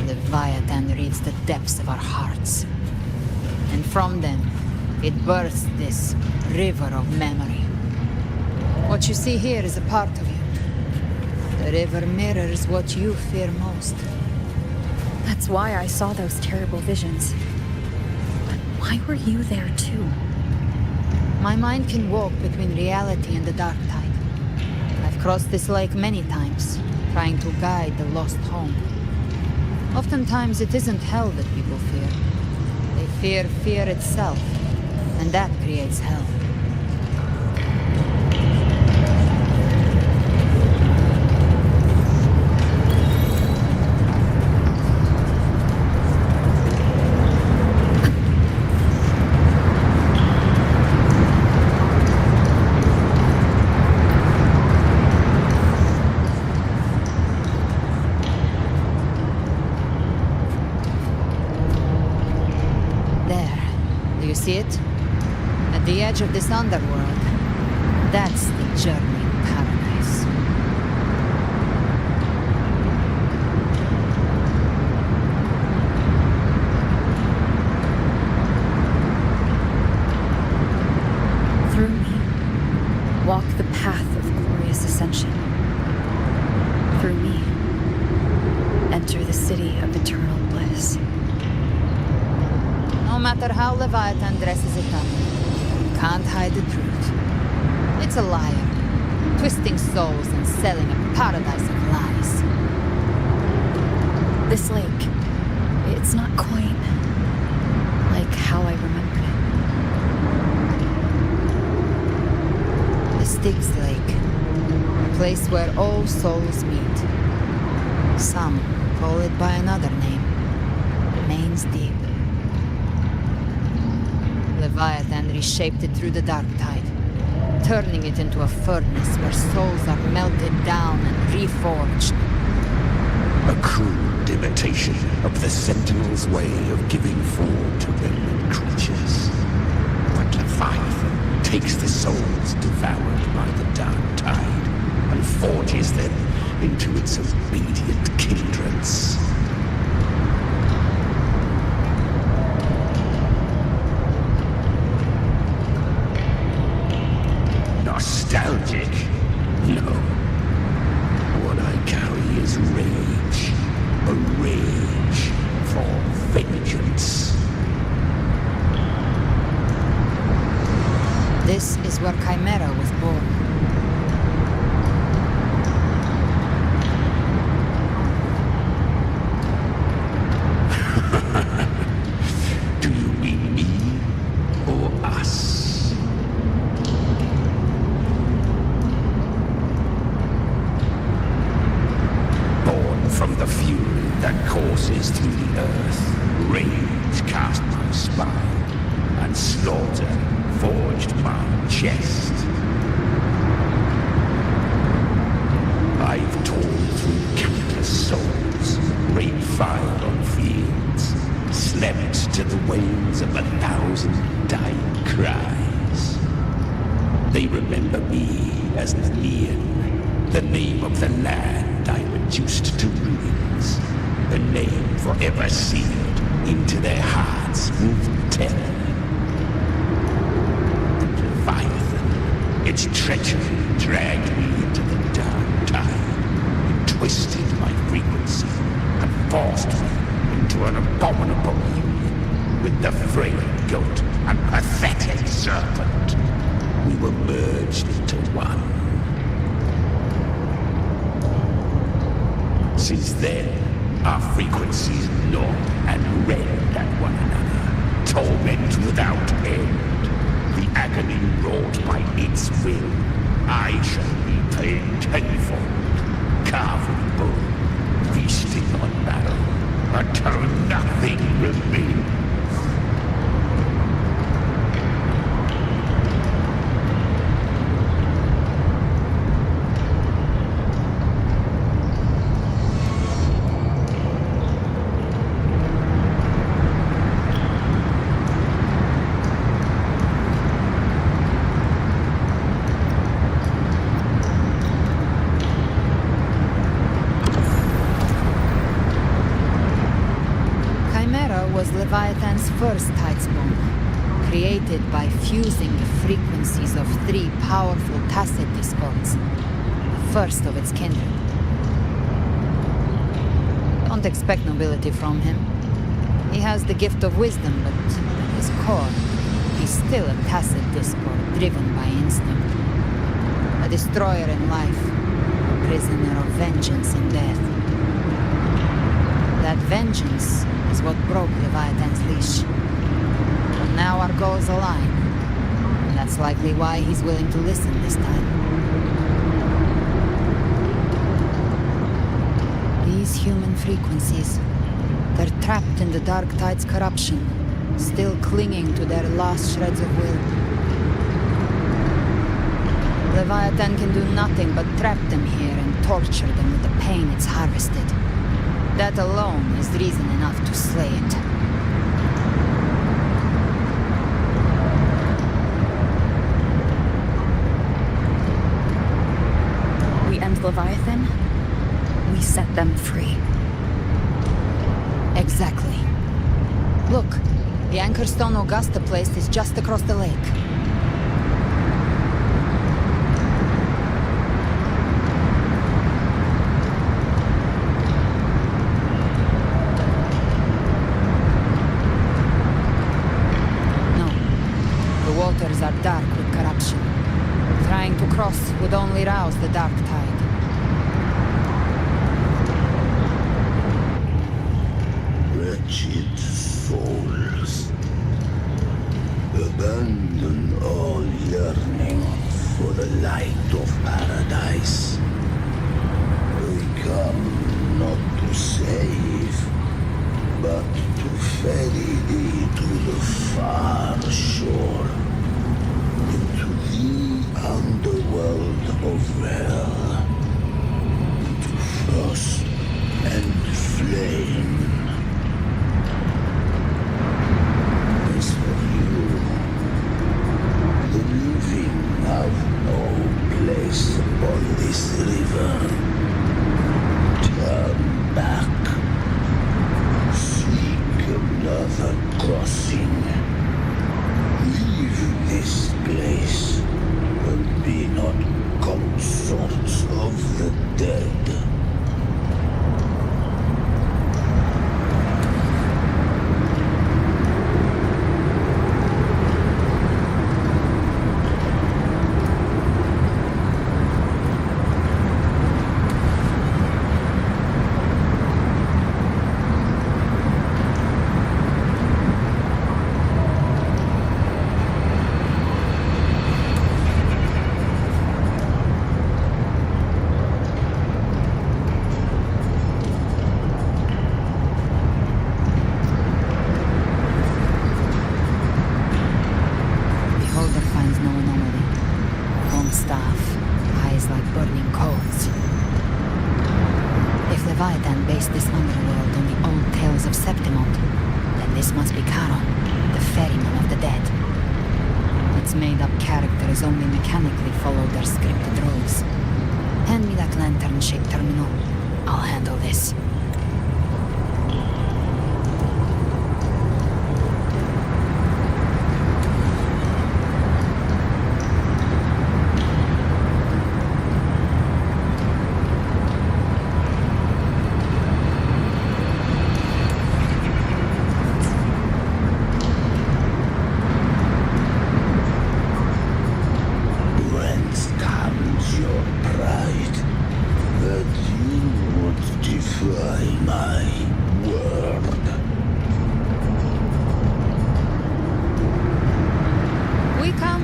Leviathan reads the depths of our hearts. And from them, it births this river of memory. What you see here is a part of you. The river mirrors what you fear most. That's why I saw those terrible visions. But why were you there too? My mind can walk between reality and the dark tide. I've crossed this lake many times, trying to guide the lost home. Oftentimes it isn't hell that people fear. They fear fear itself, and that creates hell. See it? At the edge of this underworld, that's the journeying paradise. Through me, walk the path of glorious ascension. Through me, enter the city of eternal bliss. No matter how Leviathan dresses it up, you can't hide the truth. It's a liar, twisting souls and selling a paradise of lies. This lake, it's not quite like how I remembered it. The Styx Lake, a place where all souls meet. Some call it by another name, Main's Deep. Leviathan reshaped it through the dark tide, turning it into a furnace where souls are melted down and reforged. A crude imitation of the Sentinel's way of giving form to remnant creatures. But Leviathan takes the souls devoured by the dark tide and forges them into its obedient kindreds. Nostalgic? No. What I carry is rage. A rage for vengeance. This is where Chimera was born. Do you mean me or us? Born from the fury that courses through the earth, rage cast my spine, and slaughter forged my chest. I've torn through countless souls, rained fire on fields, slept to the wails of 1,000 dying cries. They remember me as Nemean, the name of the land I reduced to ruins, a name forever sealed into their hearts with terror. Leviathan, its treachery dragged me into the dark tide. It twisted my frequency and forced me into an abominable union with the frail goat and pathetic serpent. We were merged into one. Since then, our frequencies gnaw and rend at one another, torment without end. The agony wrought by its will, I shall repay tenfold, carving bone, feasting on marrow, until nothing remains. Leviathan's first tidespawn, created by fusing the frequencies of 3 powerful tacit discords, the first of its kindred. Don't expect nobility from him. He has the gift of wisdom, but at his core, he's still a tacit discord driven by instinct. A destroyer in life, a prisoner of vengeance in death. That vengeance is what broke Leviathan's leash. But now our goals align, and that's likely why he's willing to listen this time. These human frequencies, they're trapped in the Dark Tide's corruption, still clinging to their last shreds of will. Leviathan can do nothing but trap them here and torture them with the pain it's harvested. That alone is reason enough to slay it. We end Leviathan, we set them free. Exactly. Look, the Anchorstone Augusta place is just across the lake. Are dark with corruption. Trying to cross would only rouse the Dark Tide. Wretched souls, abandon all yearning for the light of paradise. We come not to save, but to ferry thee to the far shore. The underworld of hell, into frost and flame. As for you, the living have no place upon this river. Turn back, seek another crossing. Leave this place. Be not consorts of the dead. Leviathan based this underworld on the old tales of Septimont, then this must be Charon, the ferryman of the dead. Its made-up characters only mechanically follow their scripted roles. Hand me that lantern-shaped terminal. I'll handle this.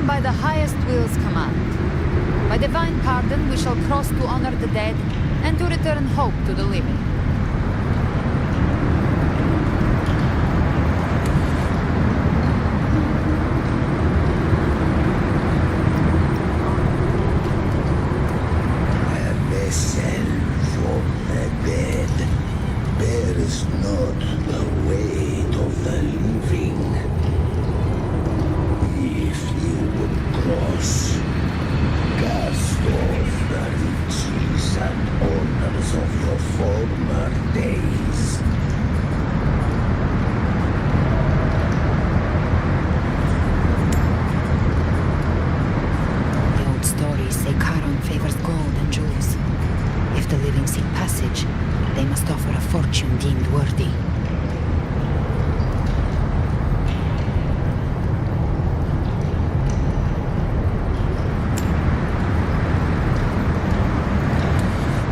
By the highest will's command. By divine pardon, we shall cross to honor the dead and to return hope to the living. And descend from the dead bears not the weight of the living. Cross, cast off the riches and honors of your former stories say Charon favors gold and jewels. If the living seek passage, they must offer a fortune deemed worthy.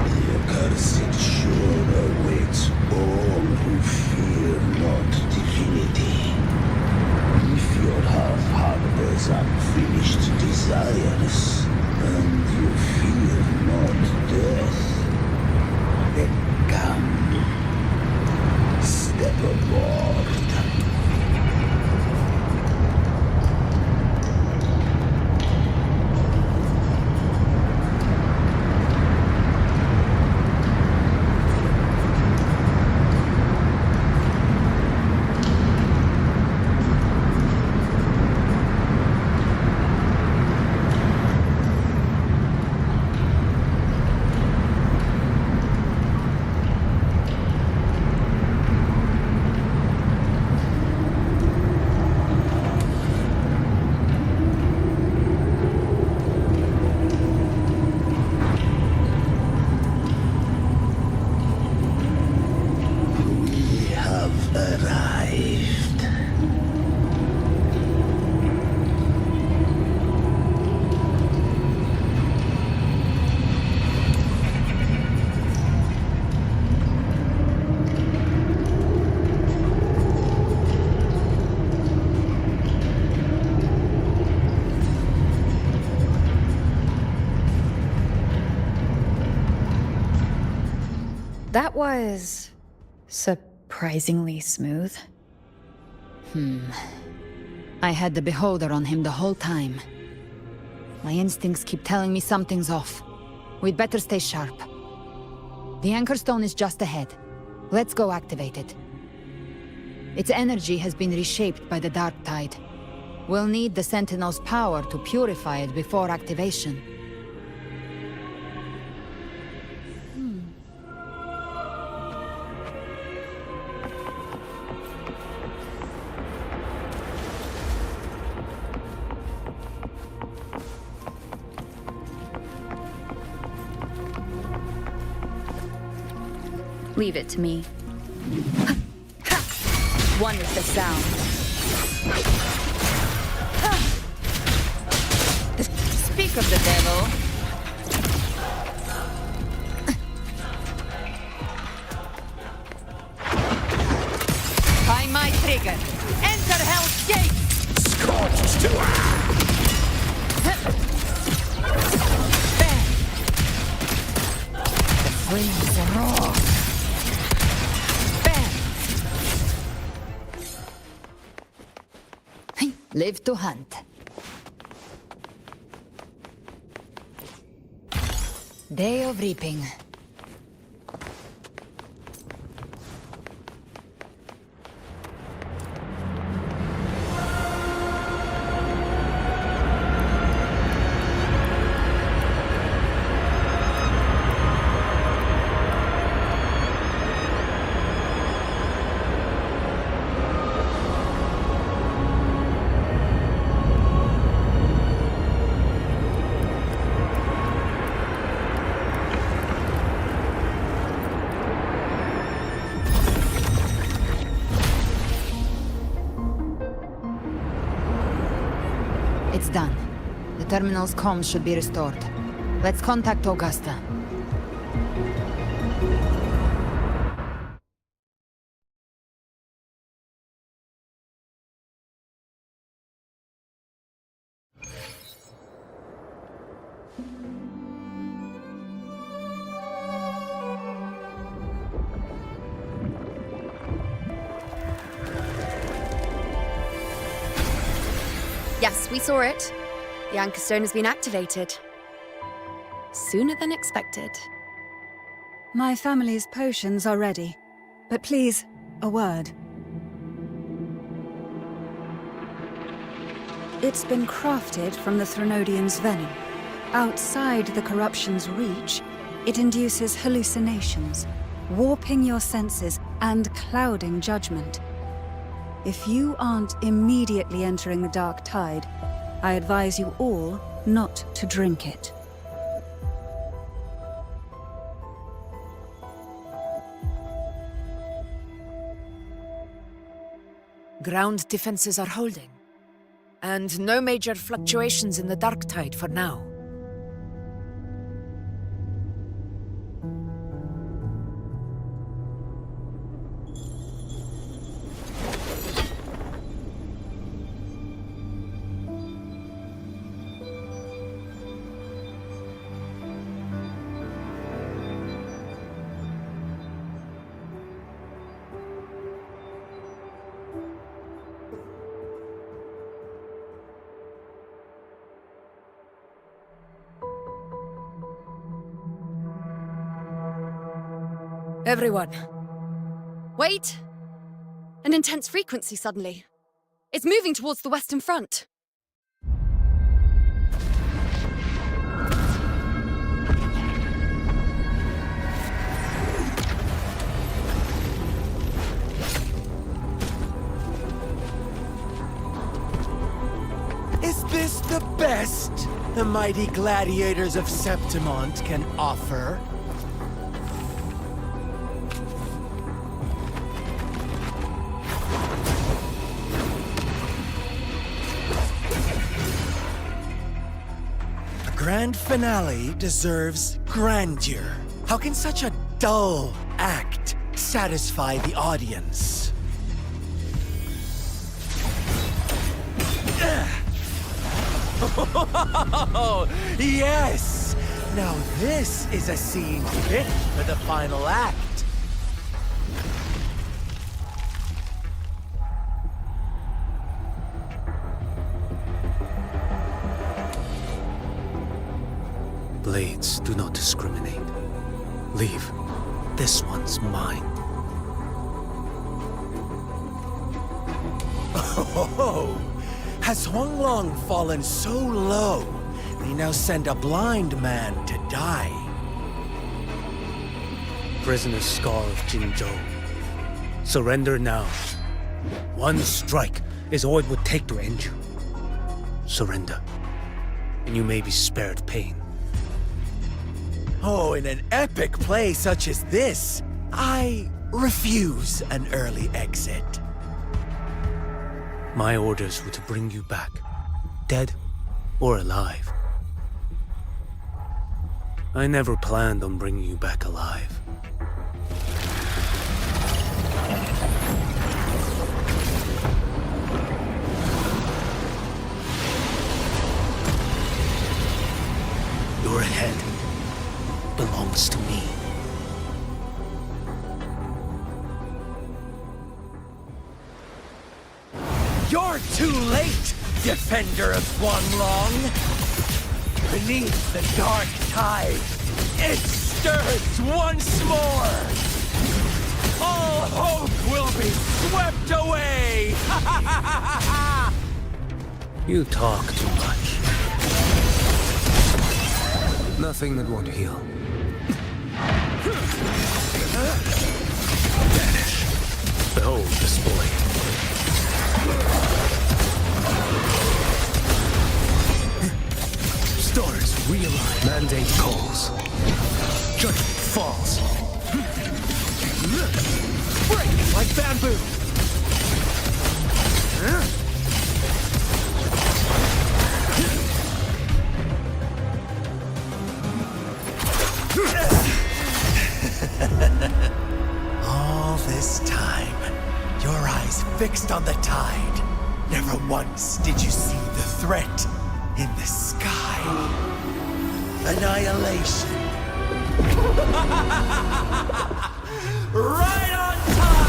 The accursed shore awaits all who fear not divinity. If your heart harbors unfinished desires, and you fear not death, then come, step aboard. That was surprisingly smooth. I had the beholder on him the whole time. My instincts keep telling me something's off. We'd better stay sharp. The Anchor Stone is just ahead. Let's go activate it. Its energy has been reshaped by the Dark Tide. We'll need the Sentinel's power to purify it before activation. Leave it to me. One with the sound. Speak of the devil. By my trigger. Enter Hell's Gate! Scorched to The flames roar. Live to hunt. Day of reaping. It's done. The terminal's comms should be restored. Let's contact Augusta. Yes, we saw it. The Anchor Stone has been activated. Sooner than expected. My family's potions are ready. But please, a word. It's been crafted from the Threnodian's venom. Outside the corruption's reach, it induces hallucinations, warping your senses and clouding judgment. If you aren't immediately entering the Dark Tide, I advise you all not to drink it. Ground defenses are holding. And no major fluctuations in the dark tide for now. Everyone. Wait! An intense frequency suddenly. It's moving towards the Western Front. Is this the best the mighty gladiators of Septimont can offer? Grand finale deserves grandeur. How can such a dull act satisfy the audience? Oh, yes! Now this is a scene fit for the final act. Blades do not discriminate. Leave. This one's mine. Oh, has Huanglong fallen so low, they now send a blind man to die? Prisoner's Scar of Jinzhou. Surrender now. One strike is all it would take to end you. Surrender, and you may be spared pain. Oh, in an epic play such as this, I refuse an early exit. My orders were to bring you back, dead or alive. I never planned on bringing you back alive. Your head belongs to me. You're too late, defender of Huanglong! Beneath the dark tide, it stirs once more! All hope will be swept away! You talk too much. Nothing that won't heal. Vanish. Behold the spoil. Stars realign. Mandate calls. Judgment falls. Break like bamboo! All this time, your eyes fixed on the tide. Never once did you see the threat in the sky. Annihilation. Right on time!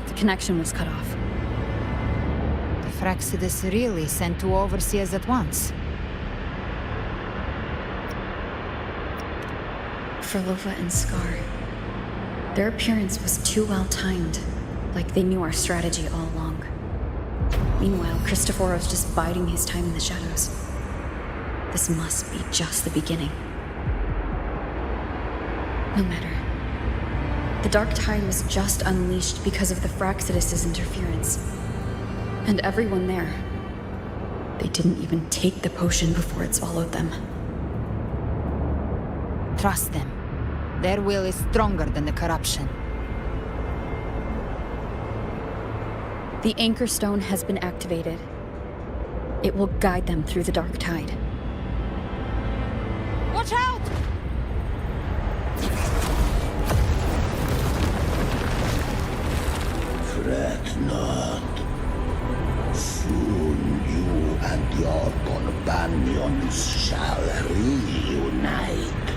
The connection was cut off. The Fraxidus really sent two overseers at once. Frolova and Scar. Their appearance was too well timed, like they knew our strategy all along. Meanwhile, Christophoros just biding his time in the shadows. This must be just the beginning. No matter. The Dark Tide was just unleashed because of the Fraxidus' interference. And everyone there. They didn't even take the potion before it swallowed them. Trust them. Their will is stronger than the corruption. The Anchor Stone has been activated. It will guide them through the Dark Tide. Watch out! Fret not. Soon you and your companions shall reunite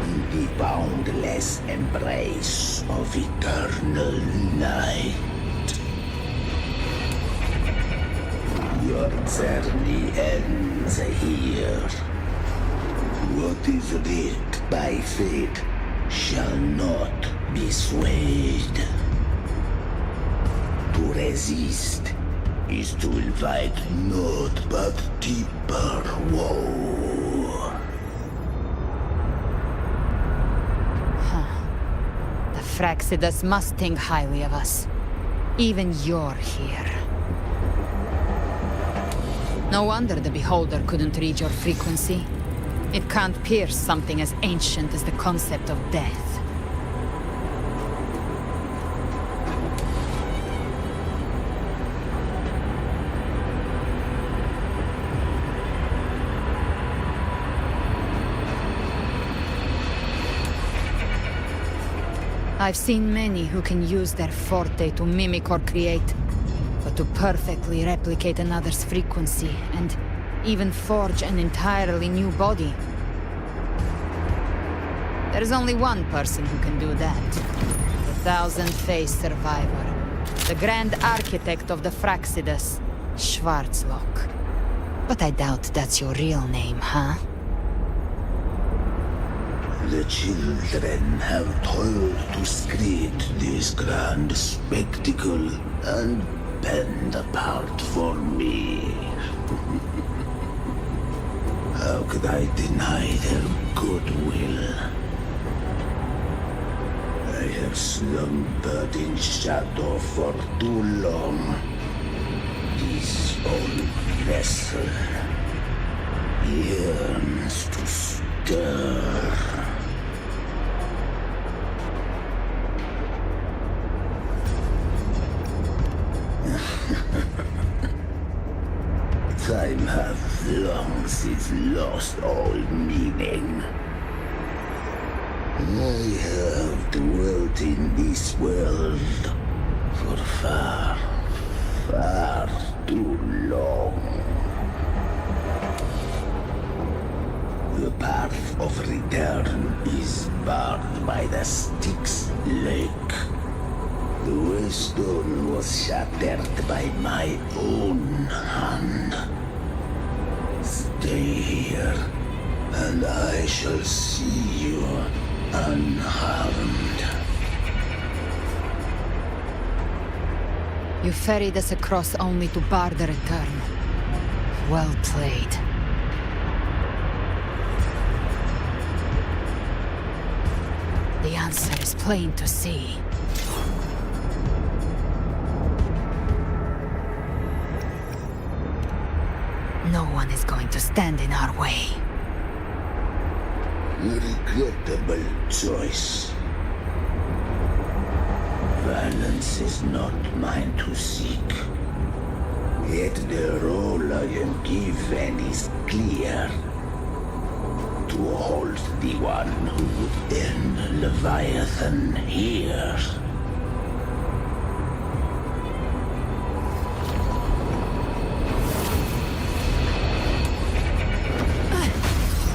in the boundless embrace of eternal night. Your journey ends here. What is writ by fate shall not be swayed. To resist is to invite naught but deeper woe. The Fraxidus must think highly of us. Even you're here. No wonder the Beholder couldn't read your frequency. It can't pierce something as ancient as the concept of death. I've seen many who can use their forte to mimic or create, but to perfectly replicate another's frequency and even forge an entirely new body. There's only one person who can do that. The thousand-faced survivor. The grand architect of the Fraxidus, Schwarzlock. But I doubt that's your real name, huh? The children have toiled to create this grand spectacle and bend apart for me. How could I deny their goodwill? I have slumbered in shadow for too long. This old vessel yearns to stir. Time hath long since lost all meaning. I have dwelt in this world for far, far too long. The path of return is barred by the Styx Lake. The Waystone was shattered by my own hand. Stay here, and I shall see you unharmed. You ferried us across only to bar the return. Well played. The answer is plain to see. No one is going to stand in our way. Regrettable choice. Violence is not mine to seek. Yet the role I am given is clear. To hold the one who would end Leviathan here.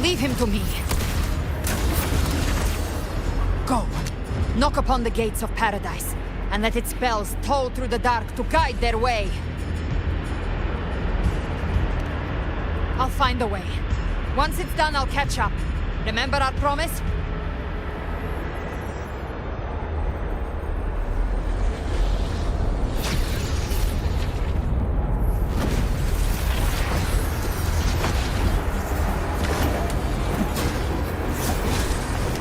Leave him to me. Go. Knock upon the gates of paradise. and let its spells toll through the dark to guide their way. I'll find a way. Once it's done, I'll catch up. Remember our promise?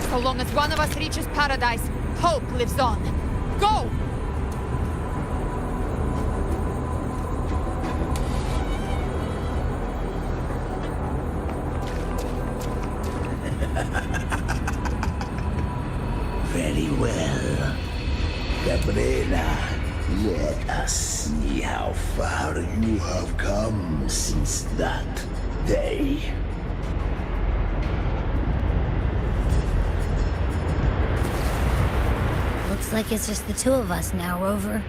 So long as one of us reaches paradise, hope lives on. Go! Very well. Gabriela, let us see how far you have come since that day. Looks like it's just the two of us now, Rover.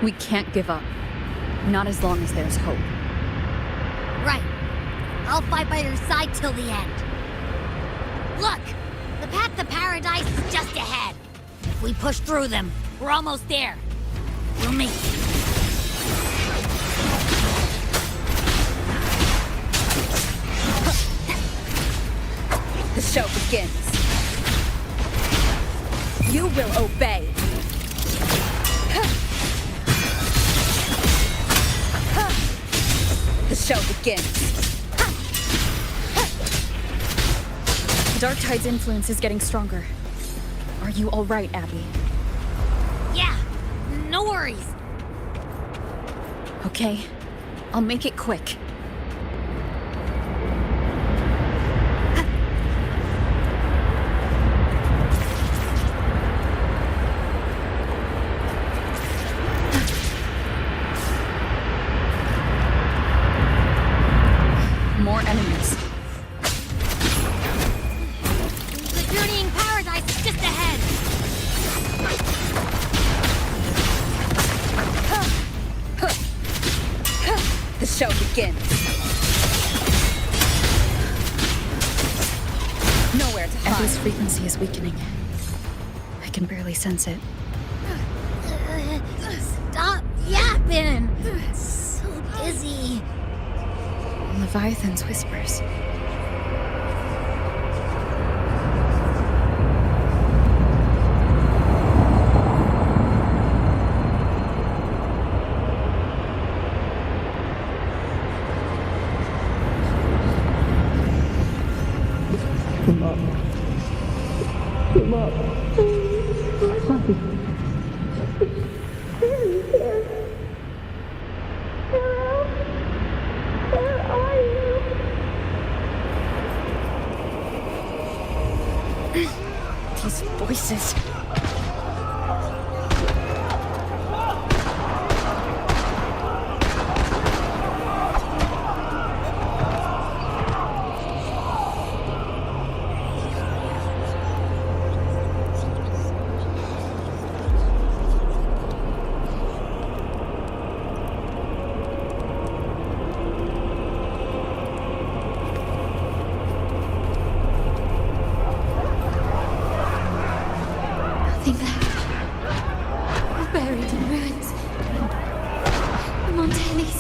We can't give up. Not as long as there's hope. Right. I'll fight by your side till the end. Look! The path to paradise is just ahead. If we push through them, we're almost there. We'll make it. The show begins. You will obey. The show begins. The Dark Tide's influence is getting stronger. Are you all right, Abby? Yeah, no worries. Okay, I'll make it quick. More enemies. The journeying paradise is just ahead. The show begins. Nowhere to hide. Abby's frequency is weakening. I can barely sense it. Stop yapping. So dizzy. Leviathan's whispers. Come up. Come up. These voices. Nothing left. Buried in ruins. Montanis.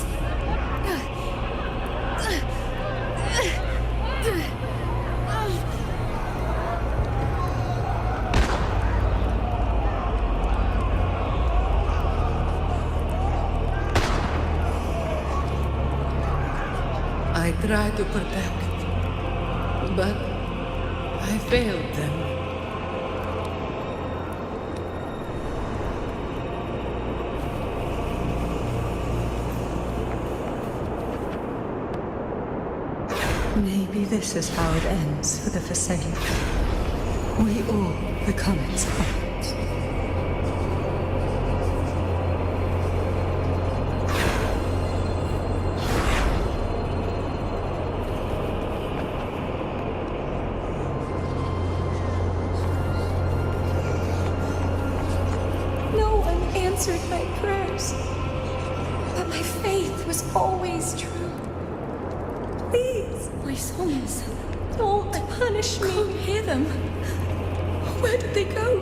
I tried to protect, but I failed them. Maybe this is how it ends for the Forsaken. We all become its puppets. No one answered my prayers, but my faith was always true. Please, My sons. don't punish me. Can't hear them. Where did they go?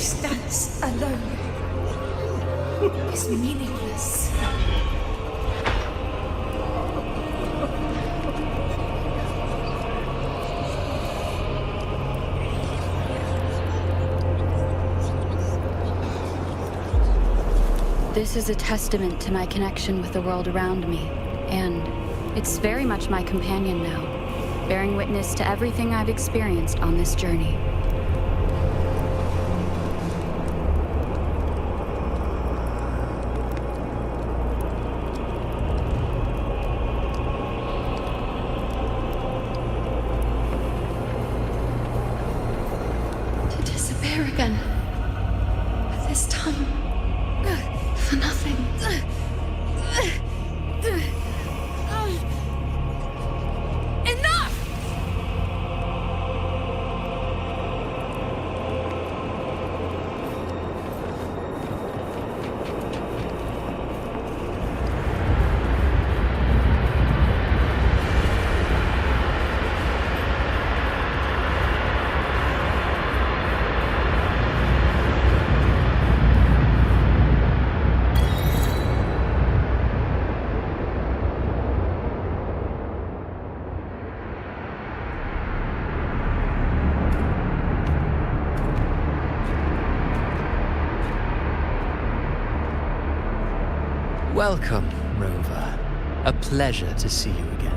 stands alone is meaningless. This is a testament to my connection with the world around me, and it's very much my companion now, bearing witness to everything I've experienced on this journey. To disappear again. This time. For nothing. Enough! Welcome, Rover. A pleasure to see you again.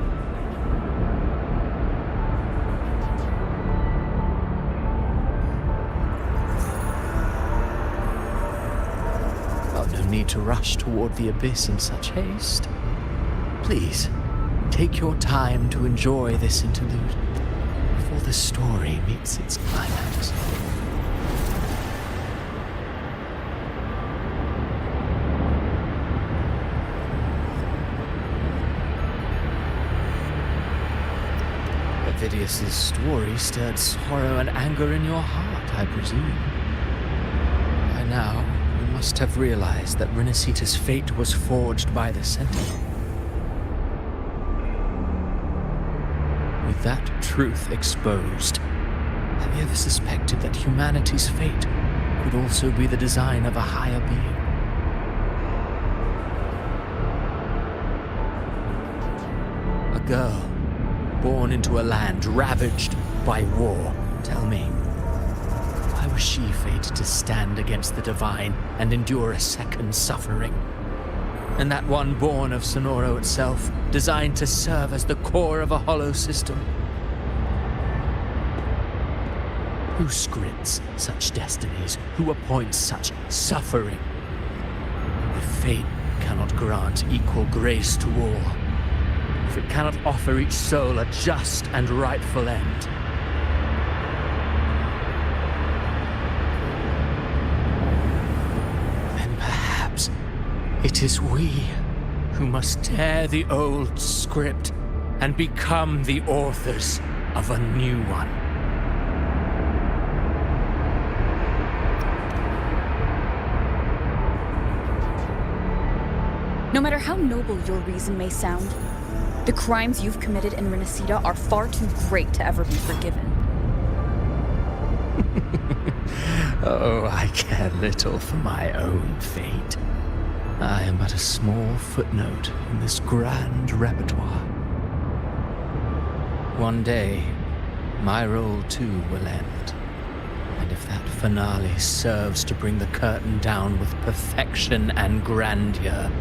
Oh, no need to rush toward the abyss in such haste. Please, take your time to enjoy this interlude before the story meets its climax. Vidius's story stirred sorrow and anger in your heart, I presume. By now, you must have realized that Rinascita's fate was forged by the Sentinel. With that truth exposed, have you ever suspected that humanity's fate could also be the design of a higher being? A girl born into a land ravaged by war. Tell me, why was she fated to stand against the divine and endure a second suffering? And that one born of Sonoro itself, designed to serve as the core of a hollow system? Who scripts such destinies? Who appoints such suffering? If fate cannot grant equal grace to all, if it cannot offer each soul a just and rightful end, then perhaps it is we who must tear the old script and become the authors of a new one. No matter how noble your reason may sound, the crimes you've committed in Rinascita are far too great to ever be forgiven. Oh, I care little for my own fate. I am but a small footnote in this grand repertoire. One day, my role too will end. And if that finale serves to bring the curtain down with perfection and grandeur,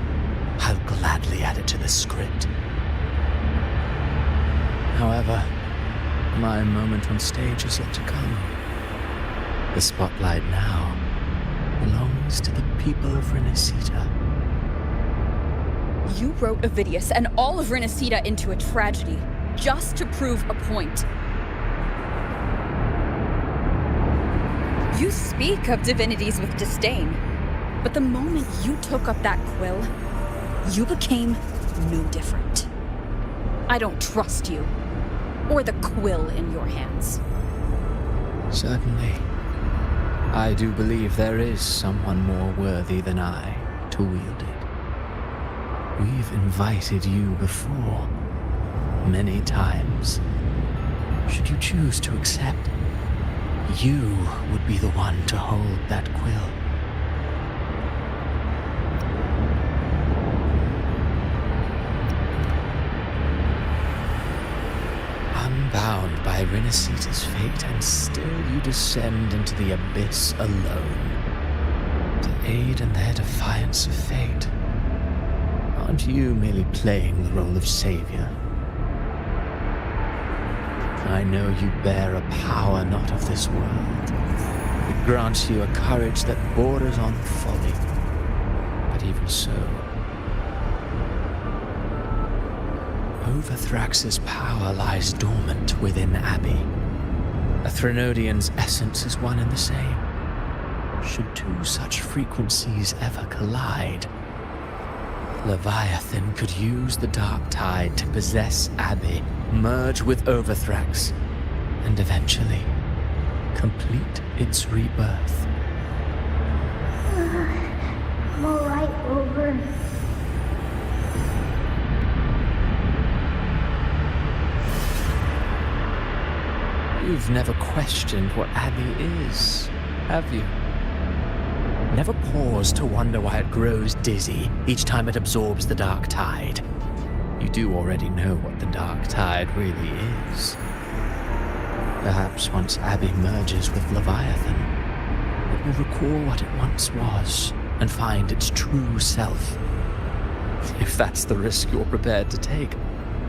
I'll gladly add it to the script. However, my moment on stage is yet to come. The spotlight now belongs to the people of Rinascita. You wrote Vidius and all of Rinascita into a tragedy, just to prove a point. You speak of divinities with disdain, but the moment you took up that quill, you became no different. I don't trust you, or the quill in your hands. Certainly. I do believe there is someone more worthy than I to wield it. We've invited you before, many times. Should you choose to accept, you would be the one to hold that quill. Unbound by Rinascita's fate, and still you descend into the abyss alone, to aid in their defiance of fate. Aren't you merely playing the role of savior? I know you bear a power not of this world. It grants you a courage that borders on folly. But even so, Overthrax's power lies dormant within Abbey. A Threnodian's essence is one and the same. Should two such frequencies ever collide, Leviathan could use the dark tide to possess Abbey, merge with Overthrax, and eventually complete its rebirth. I'm alright, Over. You've never questioned what Abbey is, have you? Never paused to wonder why it grows dizzy each time it absorbs the dark tide. You do already know what the dark tide really is. Perhaps once Abbey merges with Leviathan, it will recall what it once was and find its true self. If that's the risk you're prepared to take,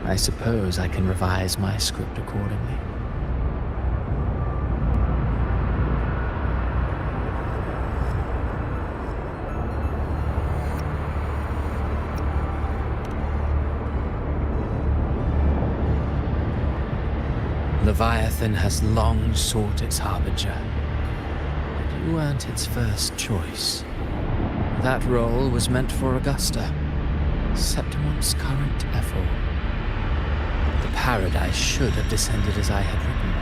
I suppose I can revise my script accordingly. Leviathan has long sought its harbinger, but you weren't its first choice. That role was meant for Augusta, Septimon's current ephor. The paradise should have descended as I had written.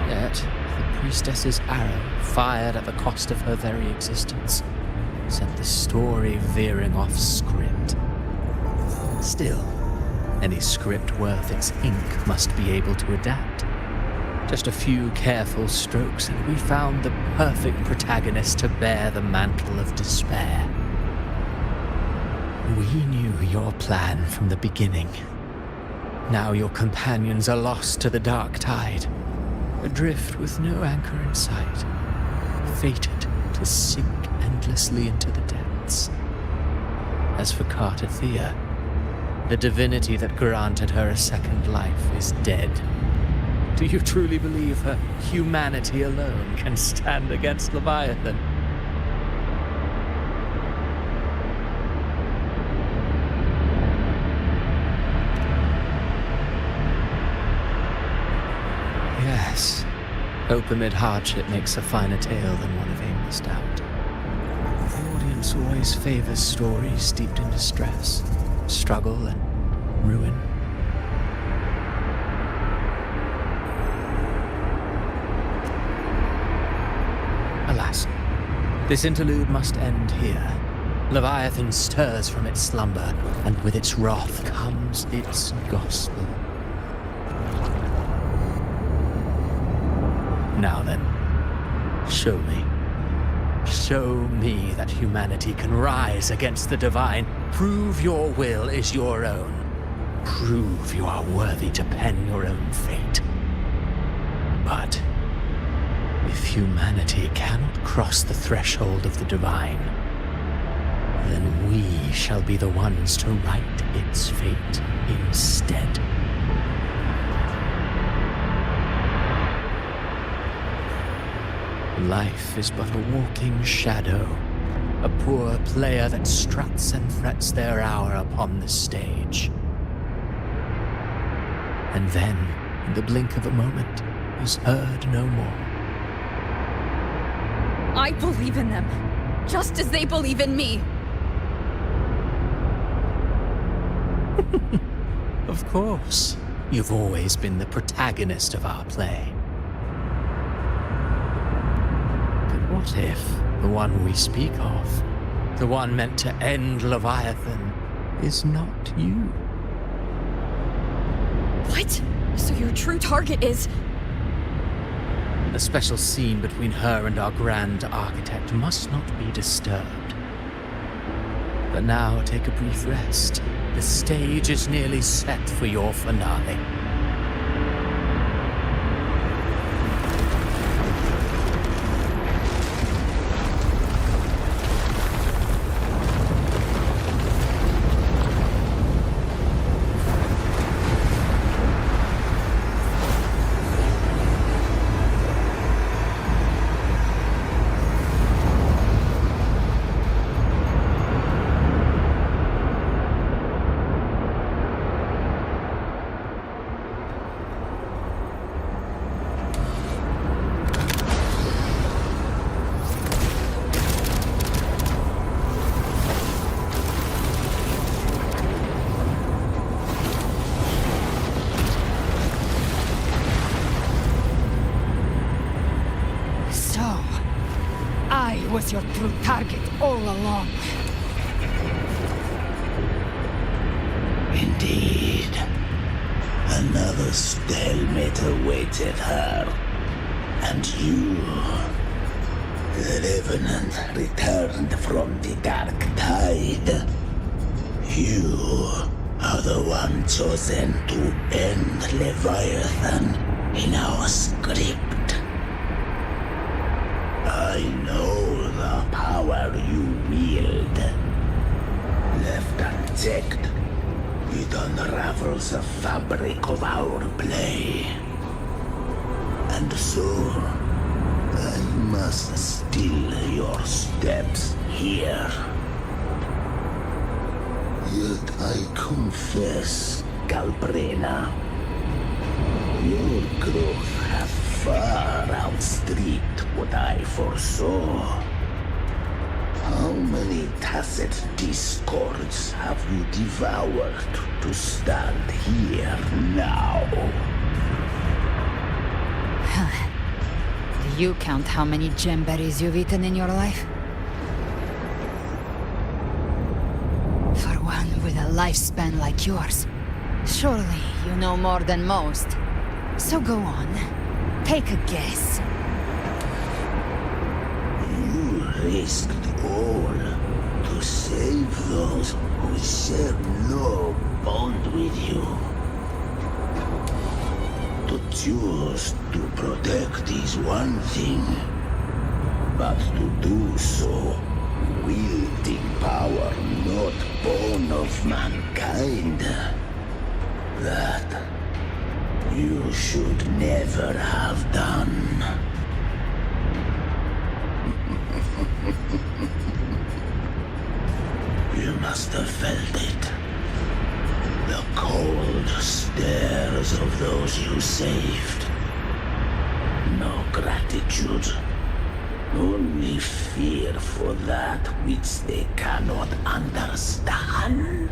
Yet, the priestess's arrow, fired at the cost of her very existence, sent the story veering off script. Still, any script worth its ink must be able to adapt. Just a few careful strokes, and we found the perfect protagonist to bear the mantle of despair. We knew your plan from the beginning. Now your companions are lost to the dark tide, adrift with no anchor in sight, fated to sink endlessly into the depths. As for Cartathea, the divinity that granted her a second life is dead. Do you truly believe her humanity alone can stand against Leviathan? Yes, hope amid hardship makes a finer tale than one of aimless doubt. The audience always favors stories steeped in distress, struggle, and ruin. Alas, this interlude must end here. Leviathan stirs from its slumber, and with its wrath comes its gospel. Now then, show me. Show me that humanity can rise against the divine. Prove your will is your own. Prove you are worthy to pen your own fate. But if humanity cannot cross the threshold of the divine, then we shall be the ones to write its fate instead. Life is but a walking shadow, a poor player that struts and frets their hour upon the stage. And then, in the blink of a moment, is heard no more. I believe in them, just as they believe in me. Of course. You've always been the protagonist of our play. But what if the one we speak of, the one meant to end Leviathan, is not you? What? So your true target is... The special scene between her and our grand architect must not be disturbed. But now take a brief rest. The stage is nearly set for your finale. Was your true target all along. Indeed. Another stalemate awaited her. And you, the Revenant, returned from the Dark Tide. You are the one chosen to end Leviathan in our script. I know the power you wield. Left unchecked, it unravels the fabric of our play. And so, I must still your steps here. Yet I confess, Calbrena, your growth hath far outstripped what I foresaw. How many tacit discords have you devoured to stand here now? Do you count how many gemberries you've eaten in your life? For one with a lifespan like yours, surely you know more than most. So go on, take a guess. You risked all to save those who share no bond with you. To choose to protect is one thing, but to do so wielding power not born of mankind, that you should never have done. You must have felt it. The cold stares of those you saved. No gratitude. Only fear for that which they cannot understand.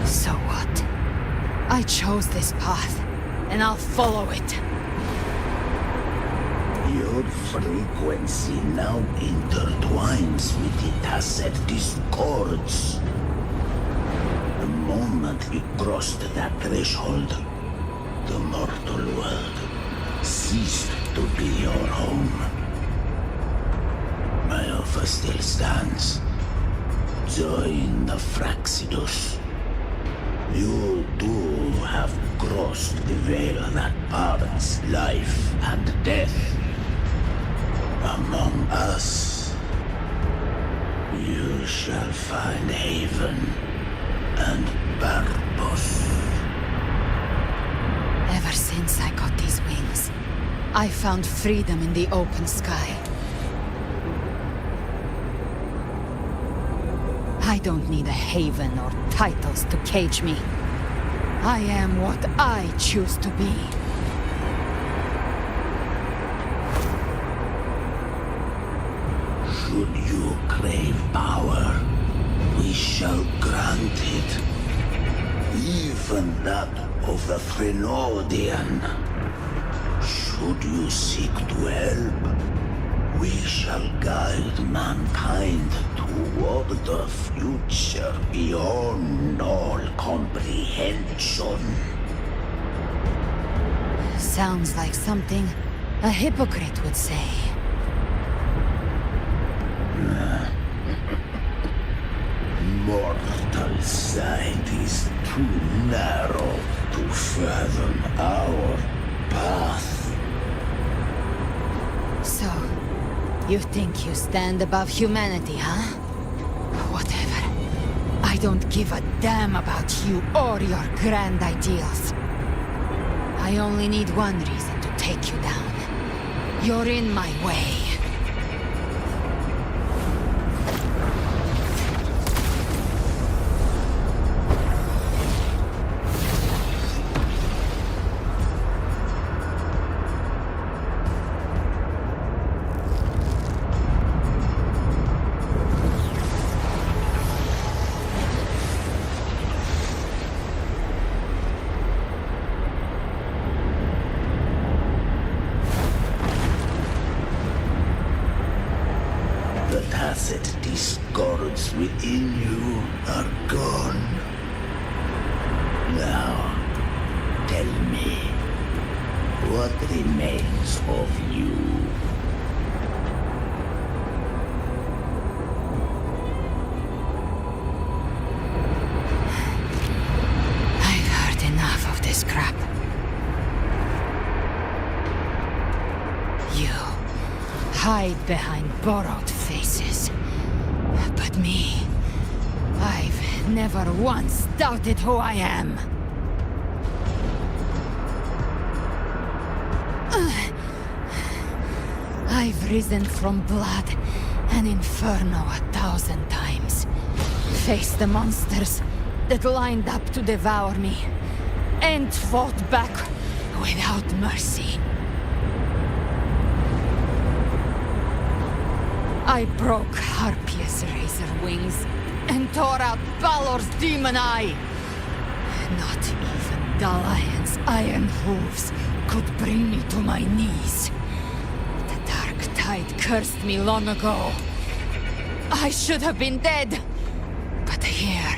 So what? I chose this path, and I'll follow it. Your frequency now intertwines with the tacit discords. The moment you crossed that threshold, the mortal world ceased to be your home. My offer still stands. Join the Fraxidus. You too have crossed the veil that parts life and death. Among us, you shall find haven and purpose. Ever since I got these wings, I found freedom in the open sky. I don't need a haven or titles to cage me. I am what I choose to be. Should you crave power, we shall grant it. Even that of the Threnodian. Should you seek to help, we shall guide mankind toward the future beyond all comprehension. Sounds like something a hypocrite would say. Mortal sight is too narrow to fathom our path. So, you think you stand above humanity, huh? Whatever. I don't give a damn about you or your grand ideals. I only need one reason to take you down. You're in my way. The tacit discords within you are gone. Now, tell me, what remains of you? I've heard enough of this crap. You hide behind borrowed faces. But me, I've never once doubted who I am. I've risen from blood and inferno 1,000 times. Faced the monsters that lined up to devour me, and fought back without mercy. I broke Harpia's razor wings and tore out Balor's demon eye. Not even Dalahan's iron hooves could bring me to my knees. The dark tide cursed me long ago. I should have been dead, but here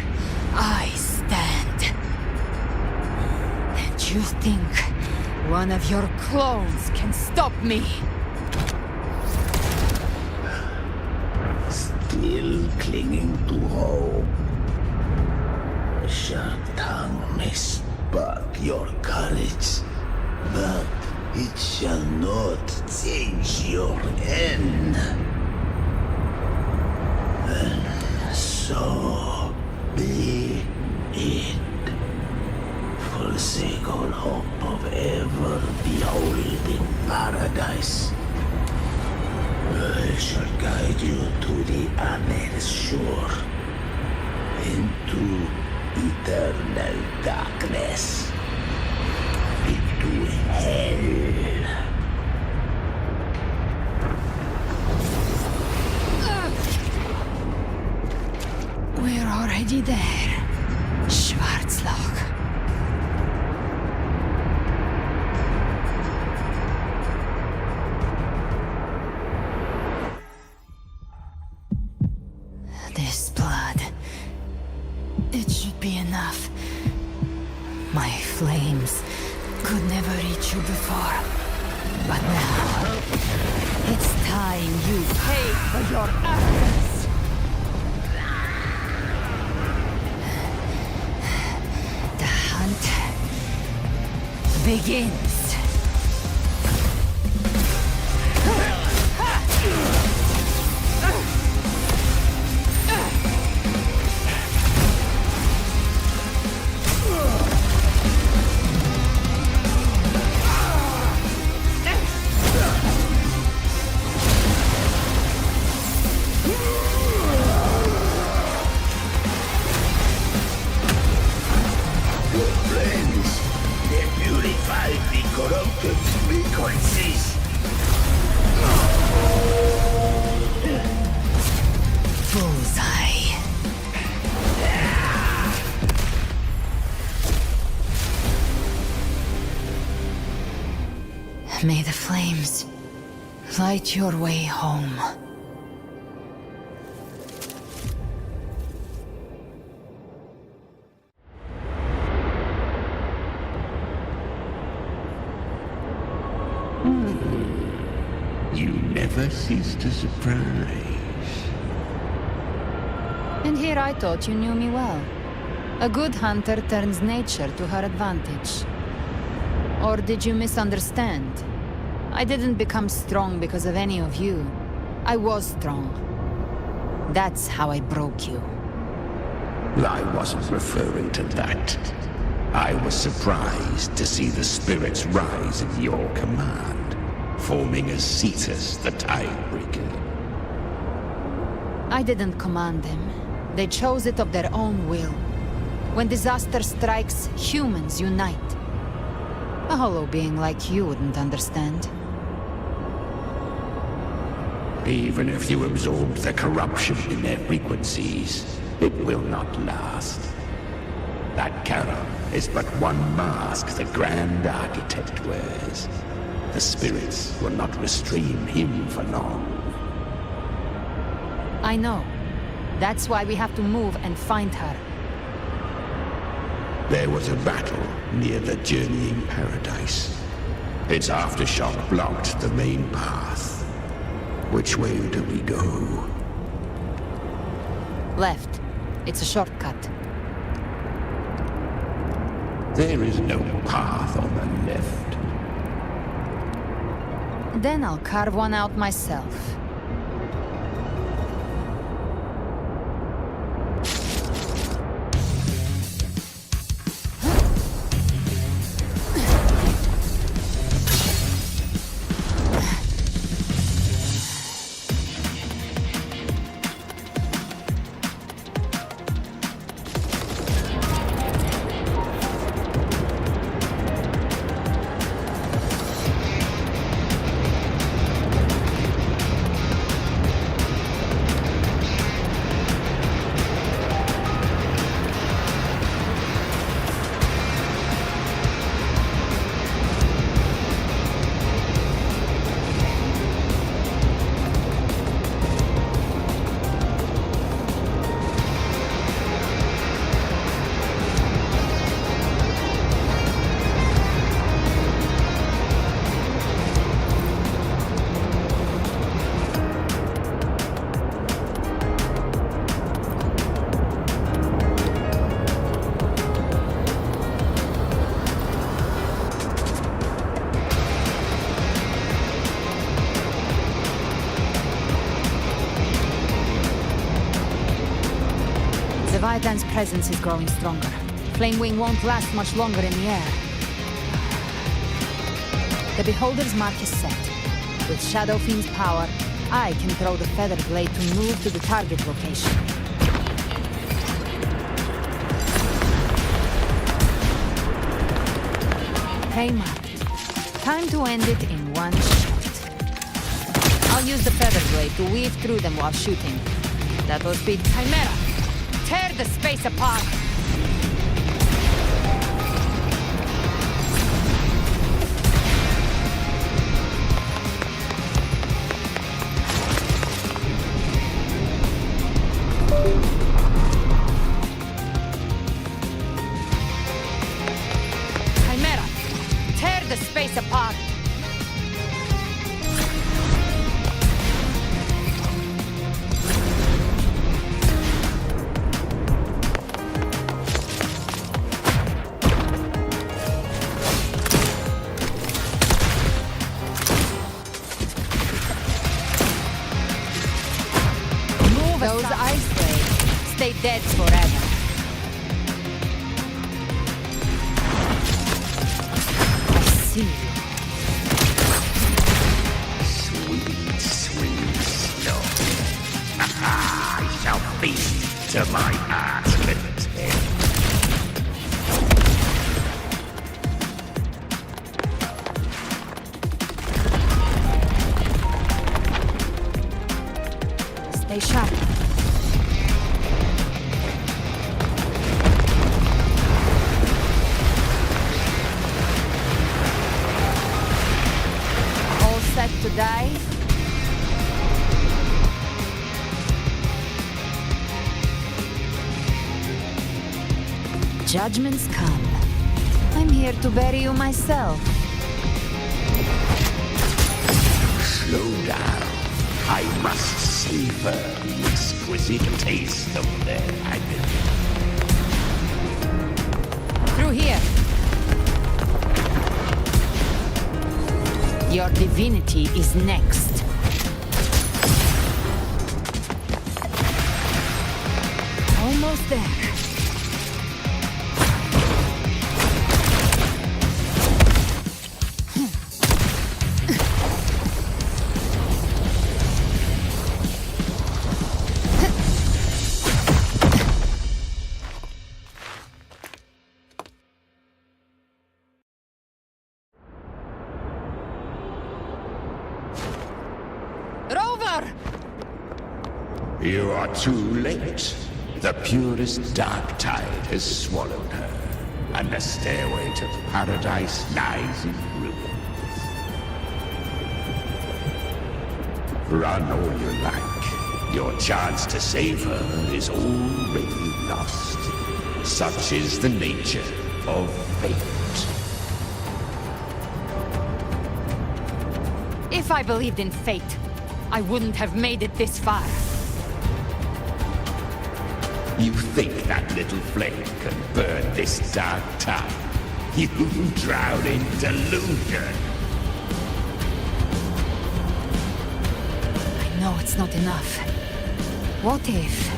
I stand. And you think one of your clones can stop me? Still clinging to hope. A sharp tongue may spark your courage, but it shall not change your end. And so be it. Forsake all hope of ever beholding paradise. I shall guide you to the Aner's shore, into eternal darkness, into hell. We're already there, Schwarzloch. This blood, it should be enough. My flames could never reach you before, but now it's time you pay for your arrogance. The hunt begins. May the flames light your way home. never cease to surprise. And here I thought you knew me well. A good hunter turns nature to her advantage. Or did you misunderstand? I didn't become strong because of any of you. I was strong. That's how I broke you. I wasn't referring to that. I was surprised to see the spirits rise at your command, forming as Cetus the Tidebreaker. I didn't command them. They chose it of their own will. When disaster strikes, humans unite. A hollow being like you wouldn't understand. Even if you absorb the corruption in their frequencies, it will not last. That Kara is but one mask the Grand Architect wears. The spirits will not restrain him for long. I know. That's why we have to move and find her. There was a battle near the Journeying Paradise. Its aftershock blocked the main path. Which way do we go? Left. It's a shortcut. There is no path on the left. Then I'll carve one out myself. Leviathan's presence is growing stronger. Flamewing won't last much longer in the air. The Beholder's mark is set. With Shadow Fiend's power, I can throw the Feather Blade to move to the target location. Okay, marked. Time to end it in one shot. I'll use the Feather Blade to weave through them while shooting. That will speed Chimera! Tear the space apart! Chimera! Tear the space apart! Those ice blades stay dead forever. I see you. Sweet, sweet snow. I shall feast to my heart's content. Stay sharp. All set to die? Judgments come. I'm here to bury you myself. Slow down. I must savor the exquisite taste of their agony. Through here. Your divinity is next. Almost there. You are too late. The purest dark tide has swallowed her, and the stairway to paradise lies in ruins. Run all you like. Your chance to save her is already lost. Such is the nature of fate. If I believed in fate, I wouldn't have made it this far. You think that little flame can burn this dark tide? You drown in delusion. I know it's not enough. What if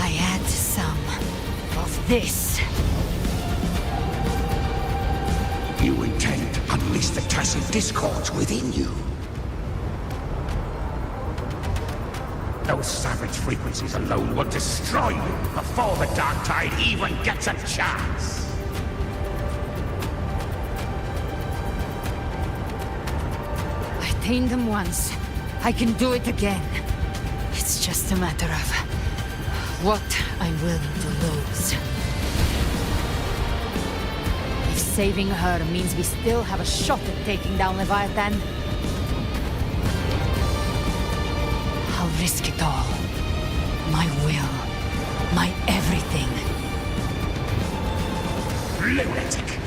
I add some of this? You intend to unleash the tacit discords within you. Those savage frequencies alone will destroy you before the dark tide even gets a chance. I tamed them once. I can do it again. It's just a matter of what I'm willing to lose. If saving her means we still have a shot at taking down Leviathan, I'll risk it all. My will. My everything. Lunatic!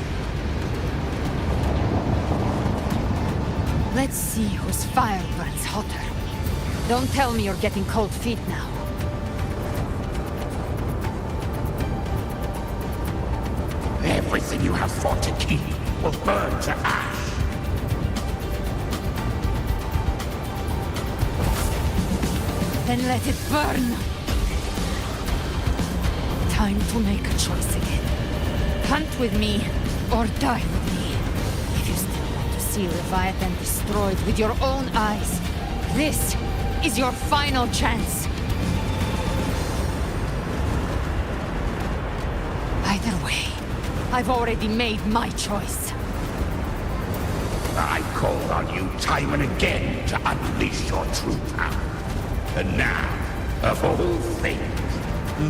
Let's see whose fire burns hotter. Don't tell me you're getting cold feet now. Everything you have fought to keep will burn to ash. Then let it burn! Time to make a choice again. Hunt with me, or die with me. If you still want to see Leviathan destroyed with your own eyes, this is your final chance. Either way, I've already made my choice. I called on you time and again to unleash your true power. And now, of all things,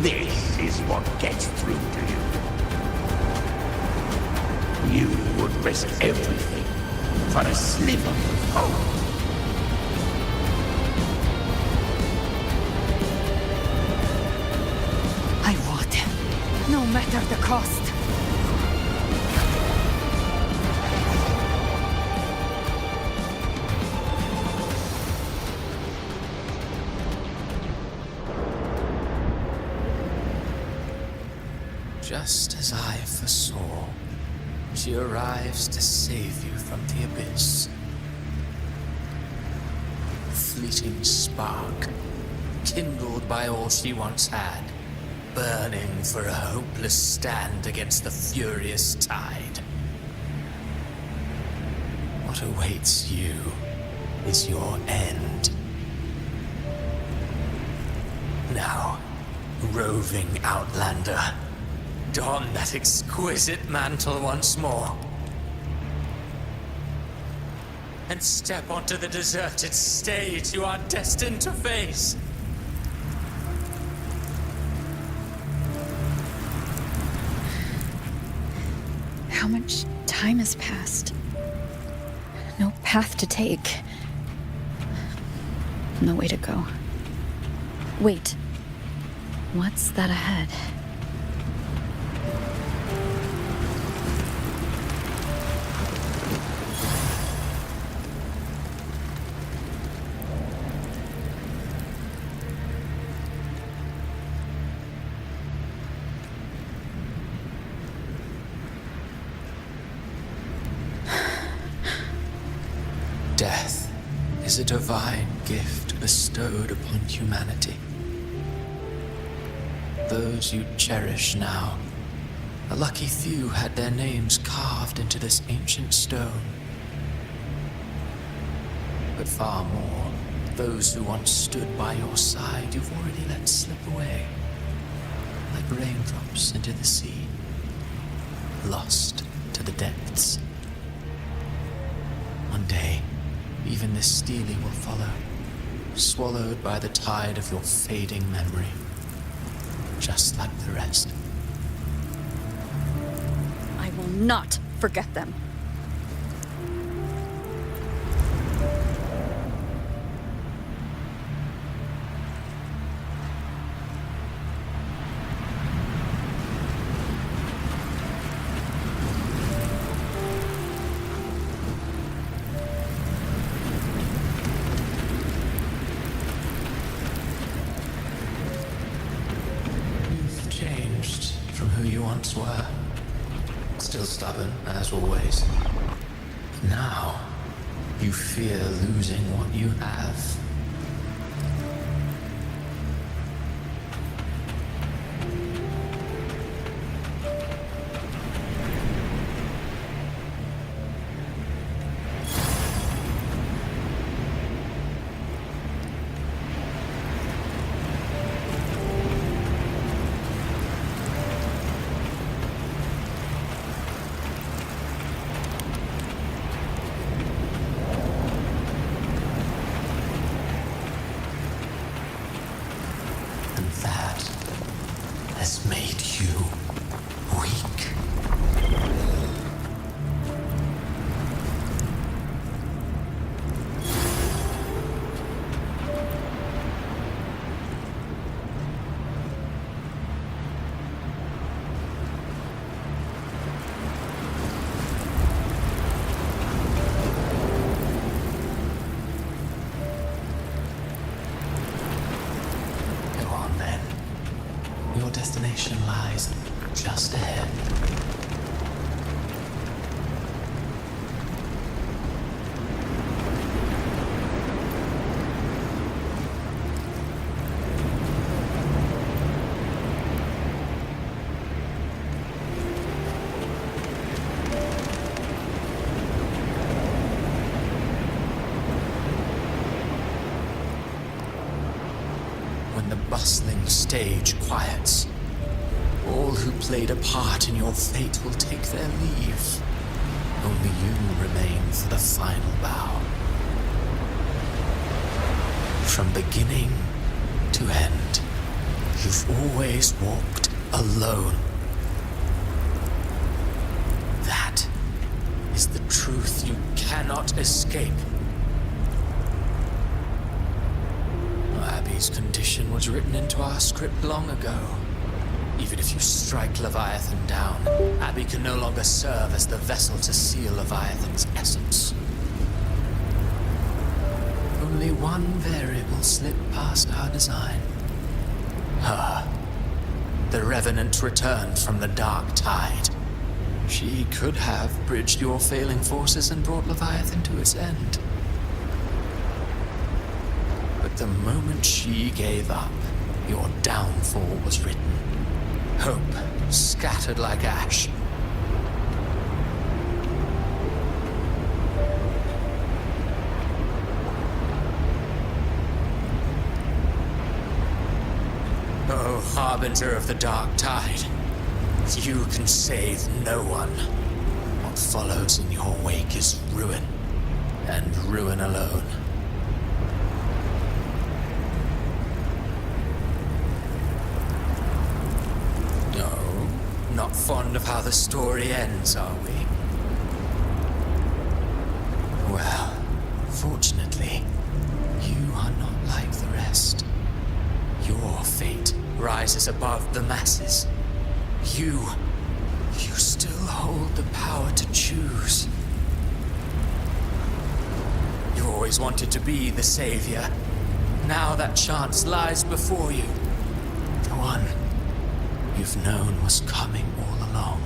this is what gets through to you. You would risk everything for a sliver of hope. I would, no matter the cost. Just as I foresaw, she arrives to save you from the abyss. A fleeting spark, kindled by all she once had, burning for a hopeless stand against the furious tide. What awaits you is your end. Now, roving outlander, don that exquisite mantle once more. And step onto the deserted stage you are destined to face. How much time has passed? No path to take. No way to go. Wait. What's that ahead? is a divine gift bestowed upon humanity. Those you cherish now, a lucky few had their names carved into this ancient stone. But far more, those who once stood by your side you've already let slip away, like raindrops into the sea, lost to the depths. One day, even this steeling will follow, swallowed by the tide of your fading memory, just like the rest. I will not forget them. Were still stubborn as always. Now you fear losing what you have. Your destination lies just ahead. When the bustling stage quiets, all who played a part in your fate will take their leave. Only you remain for the final bow. From beginning to end, you've always walked alone. That is the truth you cannot escape. Abby's condition was written into our script long ago. Even if you strike Leviathan down, Abby can no longer serve as the vessel to seal Leviathan's essence. Only one variable slipped past our design. Her. The Revenant returned from the dark tide. She could have bridged your failing forces and brought Leviathan to its end. But the moment she gave up, your downfall was written. Hope scattered like ash. Oh, harbinger of the dark tide, you can save no one. What follows in your wake is ruin, and ruin alone. Not fond of how the story ends, are we? Well, fortunately, you are not like the rest. Your fate rises above the masses. You still hold the power to choose. You always wanted to be the savior. Now that chance lies before you. The one you've known was coming all along.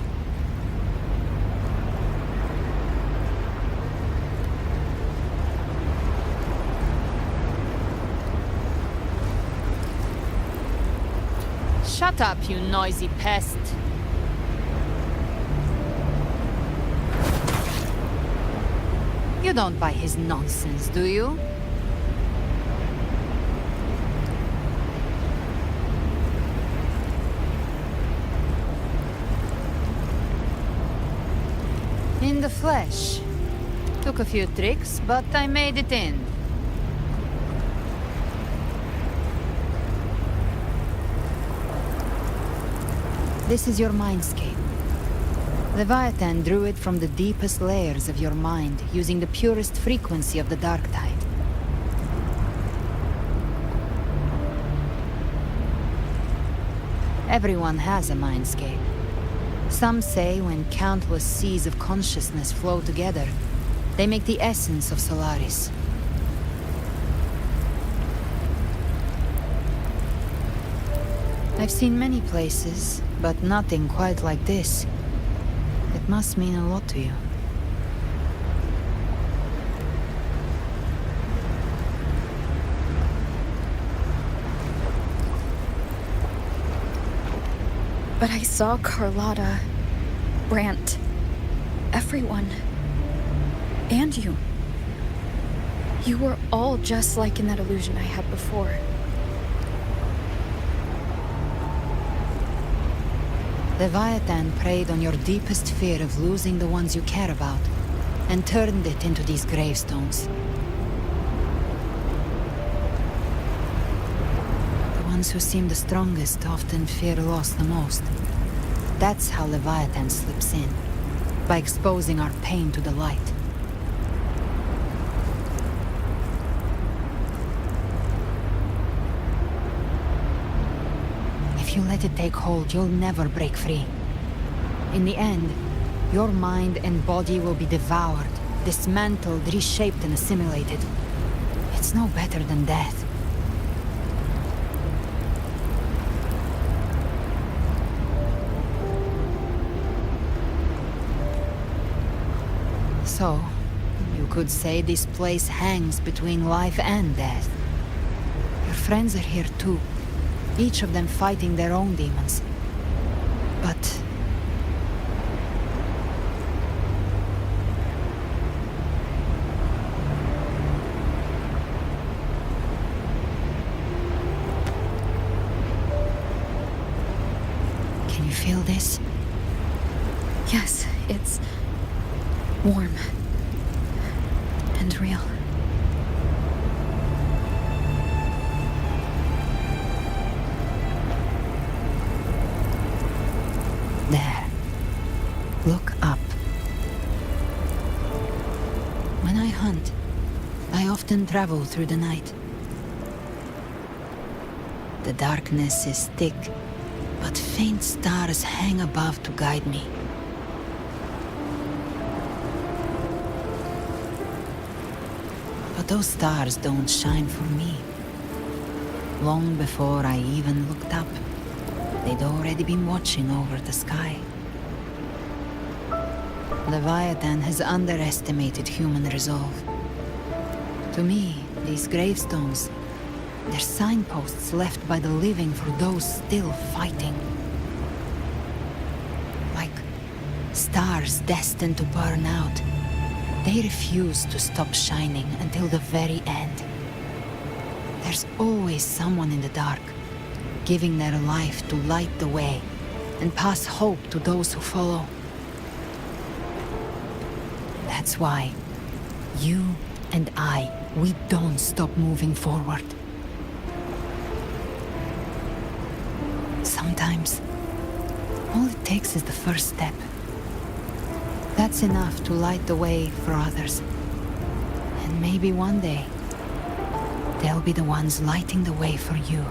Shut up, you noisy pest. You don't buy his nonsense, do you? In the flesh. Took a few tricks, but I made it in. This is your mindscape. Leviathan drew it from the deepest layers of your mind, using the purest frequency of the dark tide. Everyone has a mindscape. Some say when countless seas of consciousness flow together, they make the essence of Solaris. I've seen many places, but nothing quite like this. It must mean a lot to you. But I saw Carlotta, Brant, everyone. And you. You were all just like in that illusion I had before. Leviathan preyed on your deepest fear of losing the ones you care about, and turned it into these gravestones. The ones who seem the strongest often fear loss the most. That's how Leviathan slips in, by exposing our pain to the light. If you let it take hold, you'll never break free. In the end, your mind and body will be devoured, dismantled, reshaped, and assimilated. It's no better than death. So, you could say this place hangs between life and death. Your friends are here too. Each of them fighting their own demons. But... can you feel this? Yes, it's warm and real. There. Look up. When I hunt, I often travel through the night. The darkness is thick, but faint stars hang above to guide me. But those stars don't shine for me. Long before I even looked up, they'd already been watching over the sky. Leviathan has underestimated human resolve. To me, these gravestones, they're signposts left by the living for those still fighting. Like stars destined to burn out, they refuse to stop shining until the very end. There's always someone in the dark, giving their life to light the way and pass hope to those who follow. That's why you and I, we don't stop moving forward. Sometimes, all it takes is the first step. That's enough to light the way for others. And maybe one day, they'll be the ones lighting the way for you.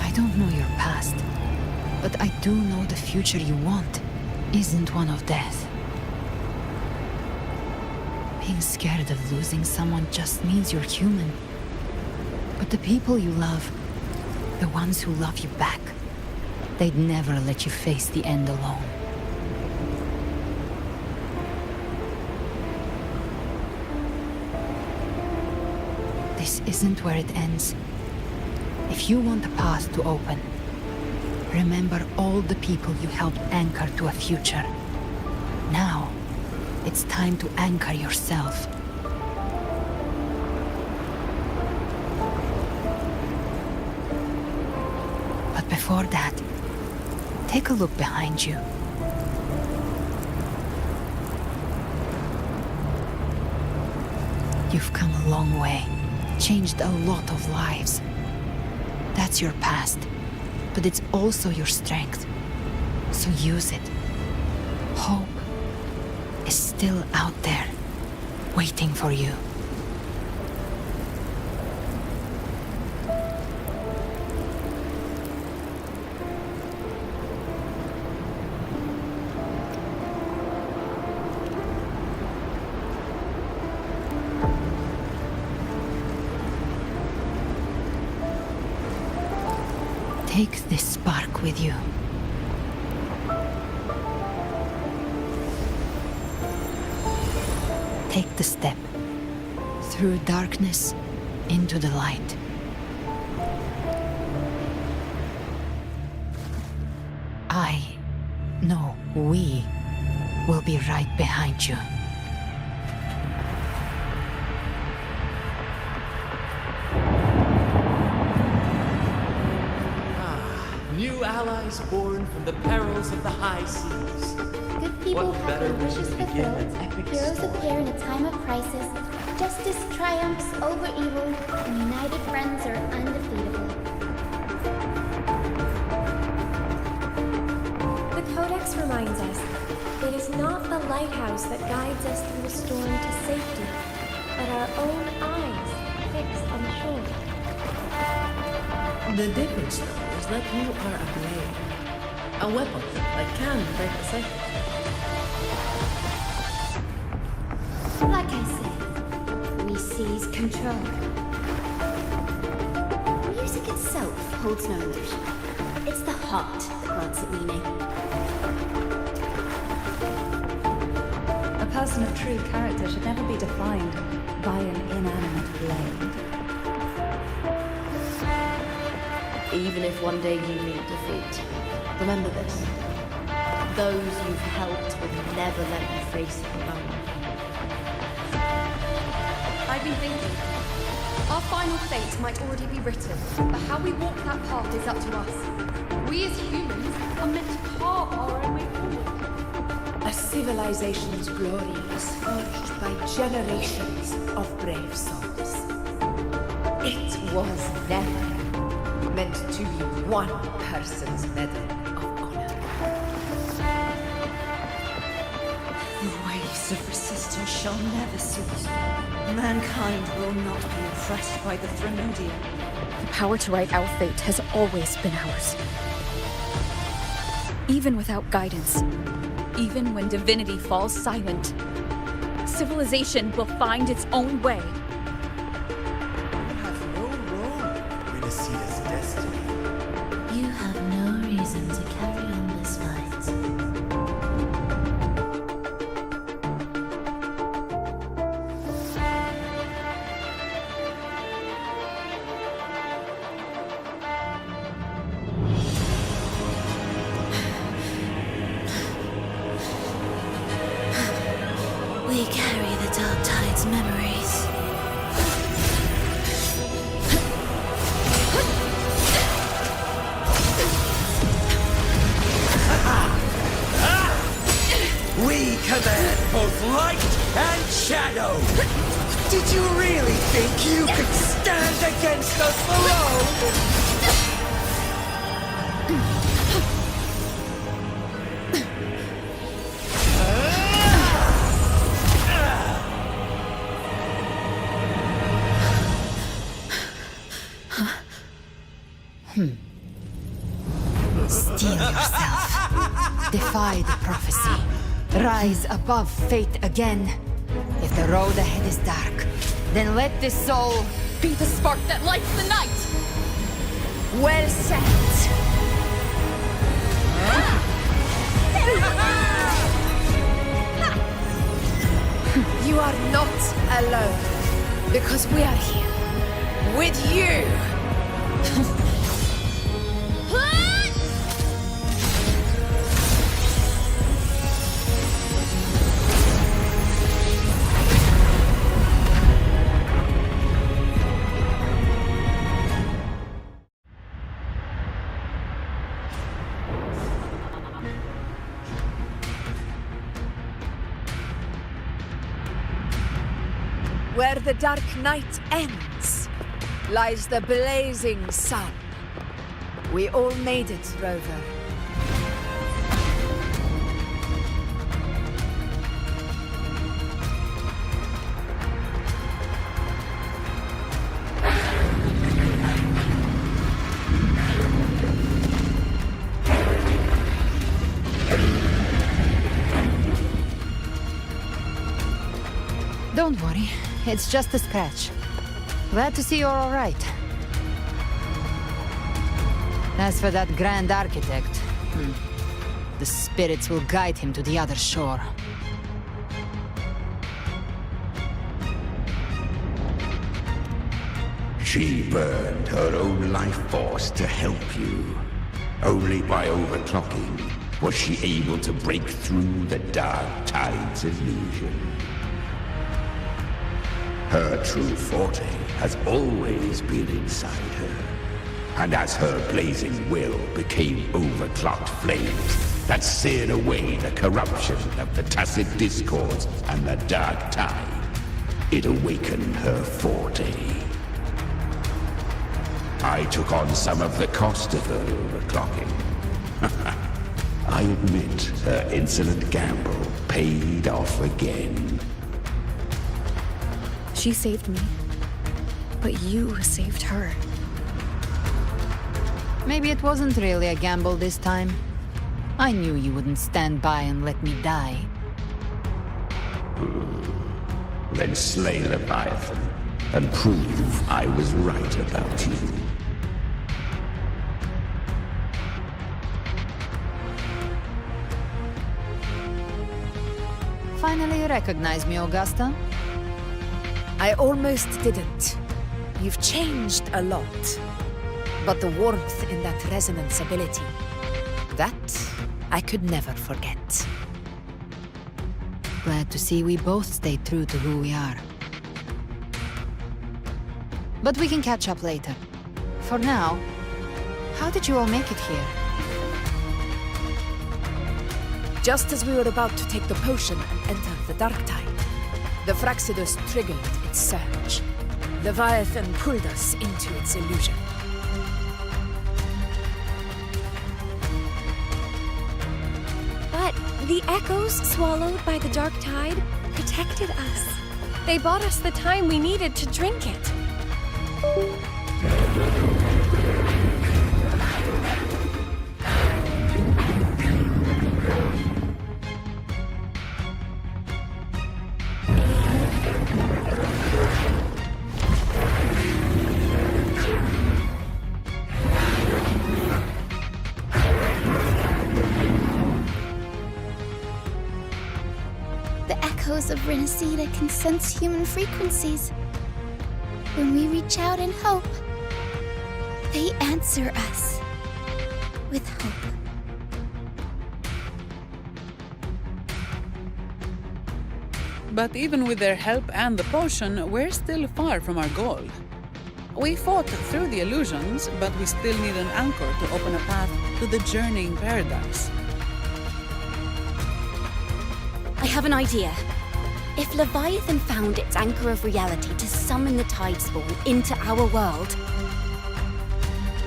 I don't know your past, but I do know the future you want isn't one of death. Being scared of losing someone just means you're human. But the people you love, The ones who love you back. They'd never let you face the end alone. This isn't where it ends. If you want the path to open, remember all the people you helped anchor to a future. Now, it's time to anchor yourself. But before that, take a look behind you. You've come a long way, changed a lot of lives. That's your past, but it's also your strength. So use it. Hope is still out there, waiting for you. Take this spark with you. Take the step through darkness into the light. We will be right behind you. New allies born from the perils of the high seas. Good people What have better their way wishes to begin fulfilled. an epic Heroes story? appear in a time of crisis. Justice triumphs over evil, and united friends are undefeatable. The Codex reminds us, it is not the lighthouse that guides us through the storm to safety, but our own eyes fixed on the shore. The difference, though, is that you are a blade. A weapon that can break the cycle. Like I said, we seize control. Music itself holds no emotion. It's the heart that grants it meaning. A person of true character should never be defined by an inanimate blade. Even if one day you meet defeat, remember this. Those you've helped will never let you face it alone. I've been thinking. Our final fate might already be written, but how we walk that path is up to us. We as humans are meant to carve our own way forward. A civilization's glory is forged by generations of brave souls. It was never meant to be one person's medal of honor. The waves of resistance shall never cease. Mankind will not be oppressed by the Threnodian. The power to write our fate has always been ours. Even without guidance, even when divinity falls silent, civilization will find its own way. Rinascita's destiny. You have no reason to carry on this fight. We carry the Dark Tide's memories. We command both light and shadow! Did you really think you could stand against us alone? Steel yourself. Defy the prophecy. Rise above fate again. If the road ahead is dark, then let this soul be the spark that lights the night! Well said. You are not alone, because we are here with you. Where the dark night ends, lies the blazing sun. We all made it, Rover. Don't worry, it's just a scratch. Glad to see you're all right. As for that Grand Architect, the spirits will guide him to the other shore. She burned her own life force to help you. Only by overclocking was she able to break through the Dark Tide's illusion. Her true forte has always been inside her. And as her blazing will became overclocked flames that seared away the corruption of the tacit discords and the Dark Tide, it awakened her forte. I took on some of the cost of her overclocking. I admit her insolent gamble paid off again. She saved me, but you saved her. Maybe it wasn't really a gamble this time. I knew you wouldn't stand by and let me die. Then slay Leviathan and prove I was right about you. Finally recognize me, Augusta? I almost didn't. You've changed a lot. But the warmth in that resonance ability, that I could never forget. Glad to see we both stayed true to who we are. But we can catch up later. For now, how did you all make it here? Just as we were about to take the potion and enter the Dark Tide, the Fraxidus triggered its surge. Leviathan pulled us into its illusion. But the echoes swallowed by the Dark Tide protected us. They bought us the time we needed to drink it. Of Rinascita can sense human frequencies. When we reach out in hope, they answer us with hope. But even with their help and the potion, we're still far from our goal. We fought through the illusions, but we still need an anchor to open a path to the journeying paradise. I have an idea. If Leviathan found its anchor of reality to summon the Tidespawn into our world,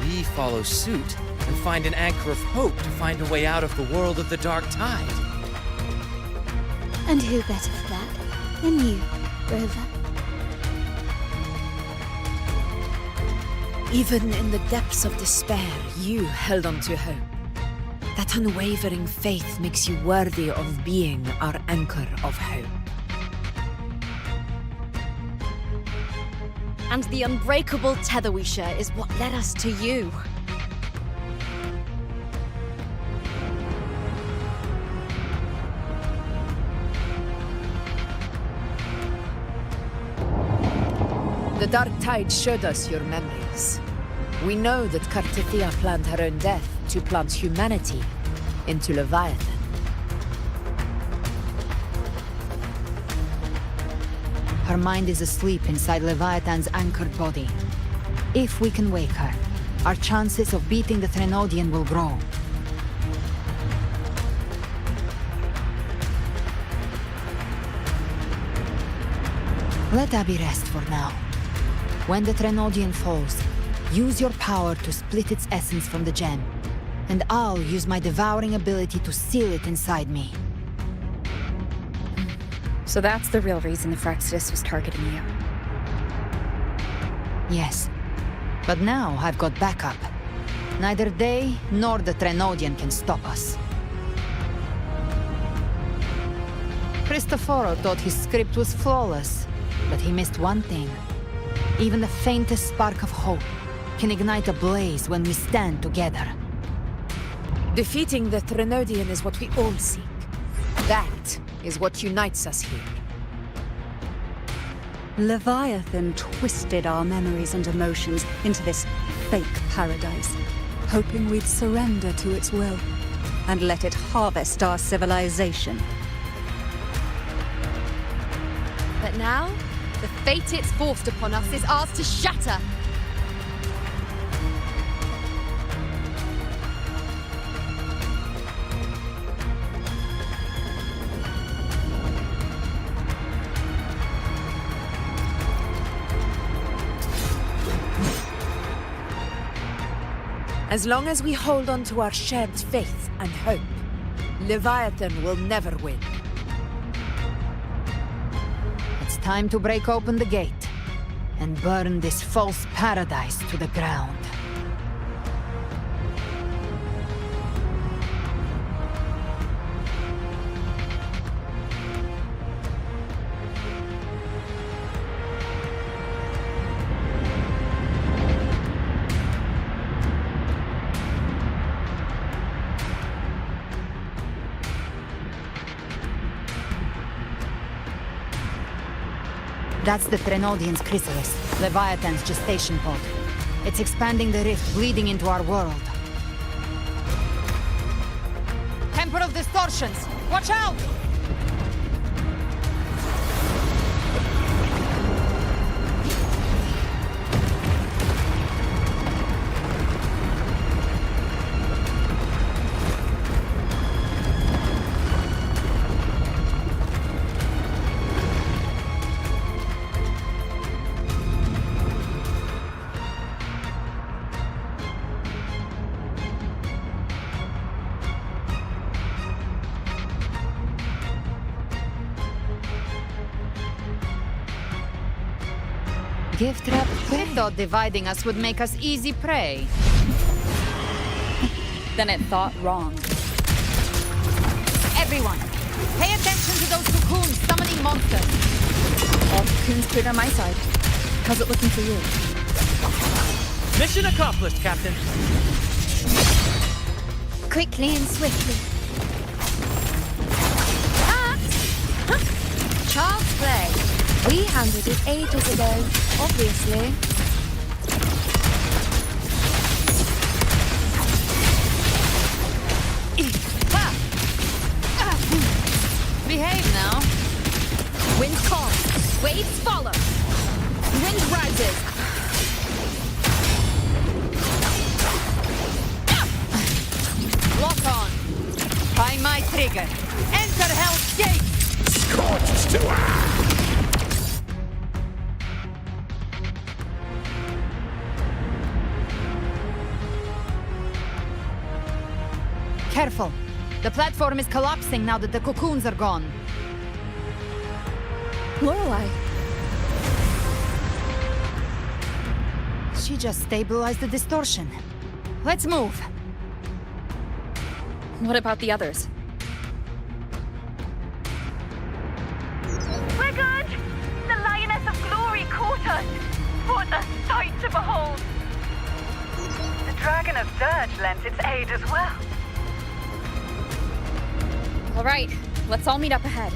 we follow suit and find an anchor of hope to find a way out of the world of the Dark Tide. And who better for that than you, Rover? Even in the depths of despair, you held on to hope. That unwavering faith makes you worthy of being our anchor of hope. and the unbreakable tether we share is what led us to you. The Dark Tide showed us your memories. We know that Kartithia planned her own death to plant humanity into Leviathan. Her mind is asleep inside Leviathan's anchored body. If we can wake her, our chances of beating the Threnodian will grow. Let Abby rest for now. When the Threnodian falls, use your power to split its essence from the gem, and I'll use my devouring ability to seal it inside me. So that's the real reason the Phrexidus was targeting you. Yes. But now I've got backup. Neither they nor the Threnodian can stop us. Cristoforo thought his script was flawless, but he missed one thing. Even the faintest spark of hope can ignite a blaze when we stand together. Defeating the Threnodian is what we all seek. That is what unites us here. Leviathan twisted our memories and emotions into this fake paradise, hoping we'd surrender to its will and let it harvest our civilization. But now, the fate it's forced upon us is ours to shatter. As long as we hold on to our shared faith and hope, Leviathan will never win. It's time to break open the gate and burn this false paradise to the ground. That's the Threnodian's chrysalis, Leviathan's gestation pod. It's expanding the rift, bleeding into our world. Temper of Distortions! Watch out! Gift wrap. They thought dividing us would make us easy prey. Then it thought wrong. Everyone, pay attention to those cocoons summoning monsters. All cocoons cleared on my side. How's it looking for you? Mission accomplished, Captain. Quickly and swiftly. Child's play. We handled it ages ago, obviously. Behave now. Wind calms, waves follow. Wind rises. Lock on. By my trigger. Enter Hell's Gate. Scorched to earth. Careful. The platform is collapsing now that the cocoons are gone. Lorelei. She just stabilized the distortion. Let's move. What about the others? We're good! The Lioness of Glory caught us! What a sight to behold! The Dragon of Dirge lent its aid as well. All right, let's all meet up ahead.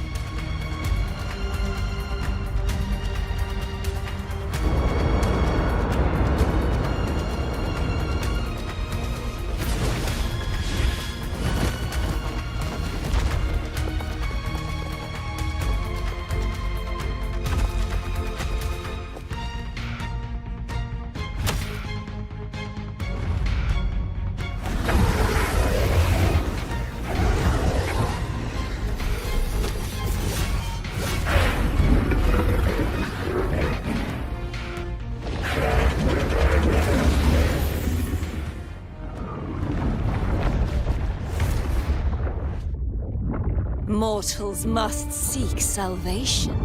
Mortals must seek salvation.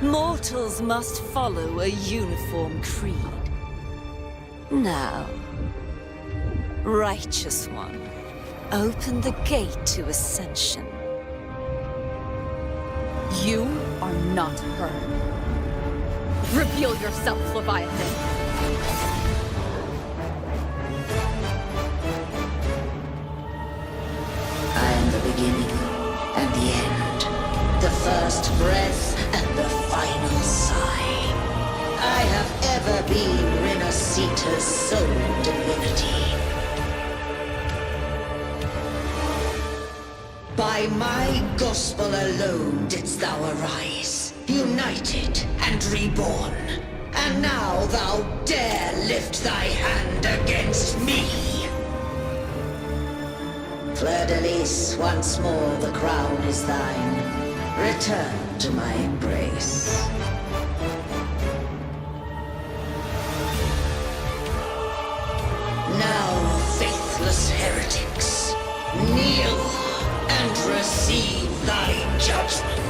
Mortals must follow a uniform creed. Now, Righteous One, open the gate to ascension. You are not her. Reveal yourself, Leviathan. I am the beginning and the end, the first breath and the final sigh. I have ever been Rinascita's sole divinity. By my gospel alone didst thou arise, united and reborn. And now thou dare lift thy hand against me. Fleur-de-Lis, once more the crown is thine. Return to my embrace. Now, faithless heretics, kneel and receive thy judgment.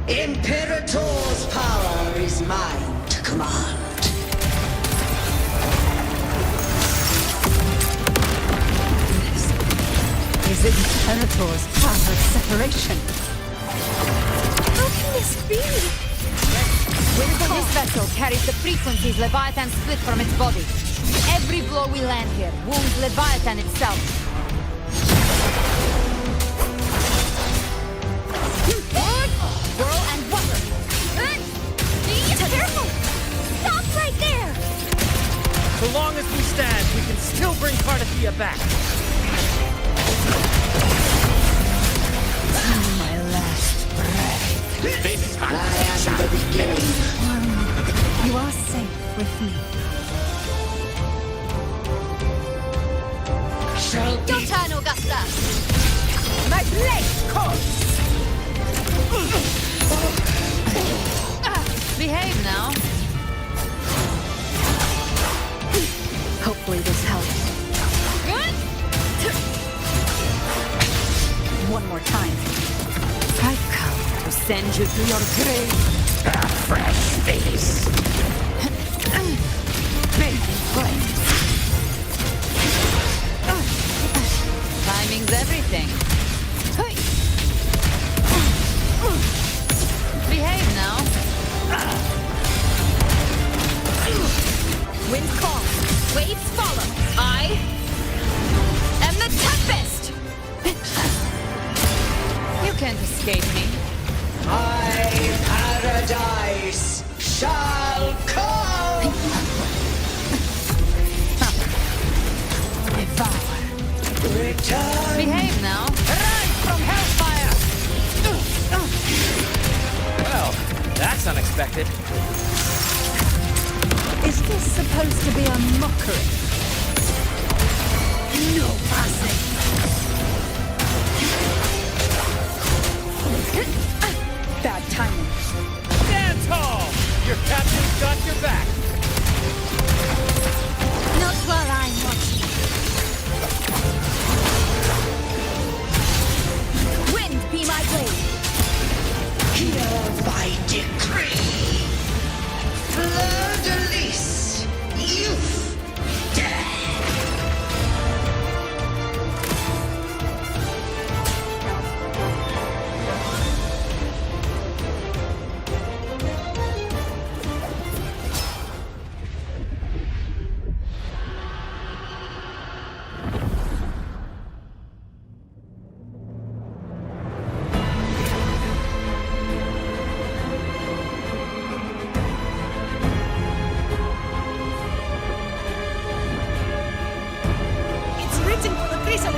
Imperator's power is mine to command. Is it Imperator's power of separation? How can this be? This vessel carries the frequencies Leviathan split from its body. Every blow we land here wounds Leviathan itself. Whirl and Wuthering. Be careful! Stop right there! So long as we stand, we can still bring Cardathia back. My last breath. This time, I am the beginning. You are safe with me. Your turn, Augusta! My blade calls! Behave now. Hopefully this helps. One more time. I've come to send you to your grave. A fresh face. Big flames. Timing's everything. Behave now. Wind calls, waves follow. I am the Tempest! You can't escape me. My paradise shall come! Devour. Return! Behave now. Rise from hellfire! Well, that's unexpected. Is this supposed to be a mockery? No passing! Bad timing. Stand tall! Your captain's got your back. Not while I'm watching. Wind be my blade. Hear my decree! Fleur-de-Lis, youth, dead!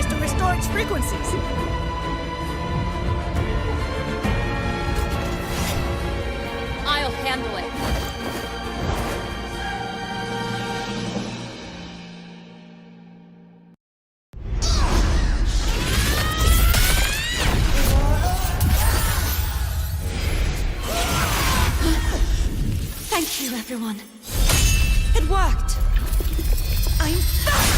To restore its frequencies. I'll handle it. Thank you, everyone. everyone. It worked! I'm back!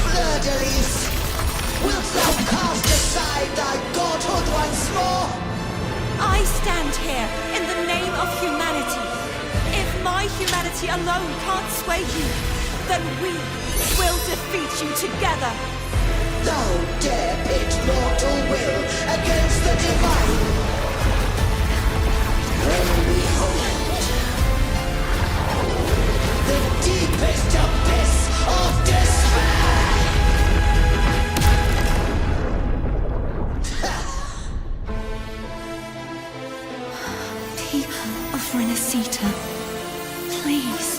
Fleur-de-Lis, wilt thou cast aside thy godhood once more? I stand here in the name of humanity. If my humanity alone can't sway you, then we will defeat you together. Thou dare pit mortal will against the divine. When we hold the deepest abyss of despair. People of Rinascita, please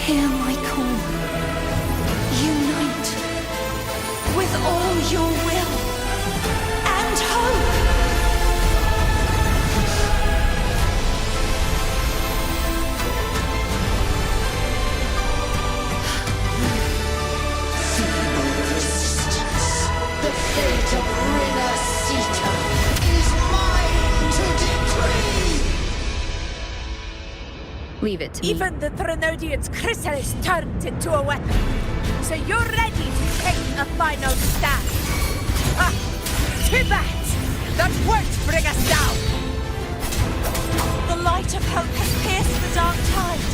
hear my call. Unite with all your will and hope. Feeble resistance. The fate of Rinascita is mine to decree. Leave it to me. Even the Threnodian's chrysalis turned into a weapon. So you're ready to take a final stand. Ah, too bad. That won't bring us down. The light of hope has pierced the dark tide.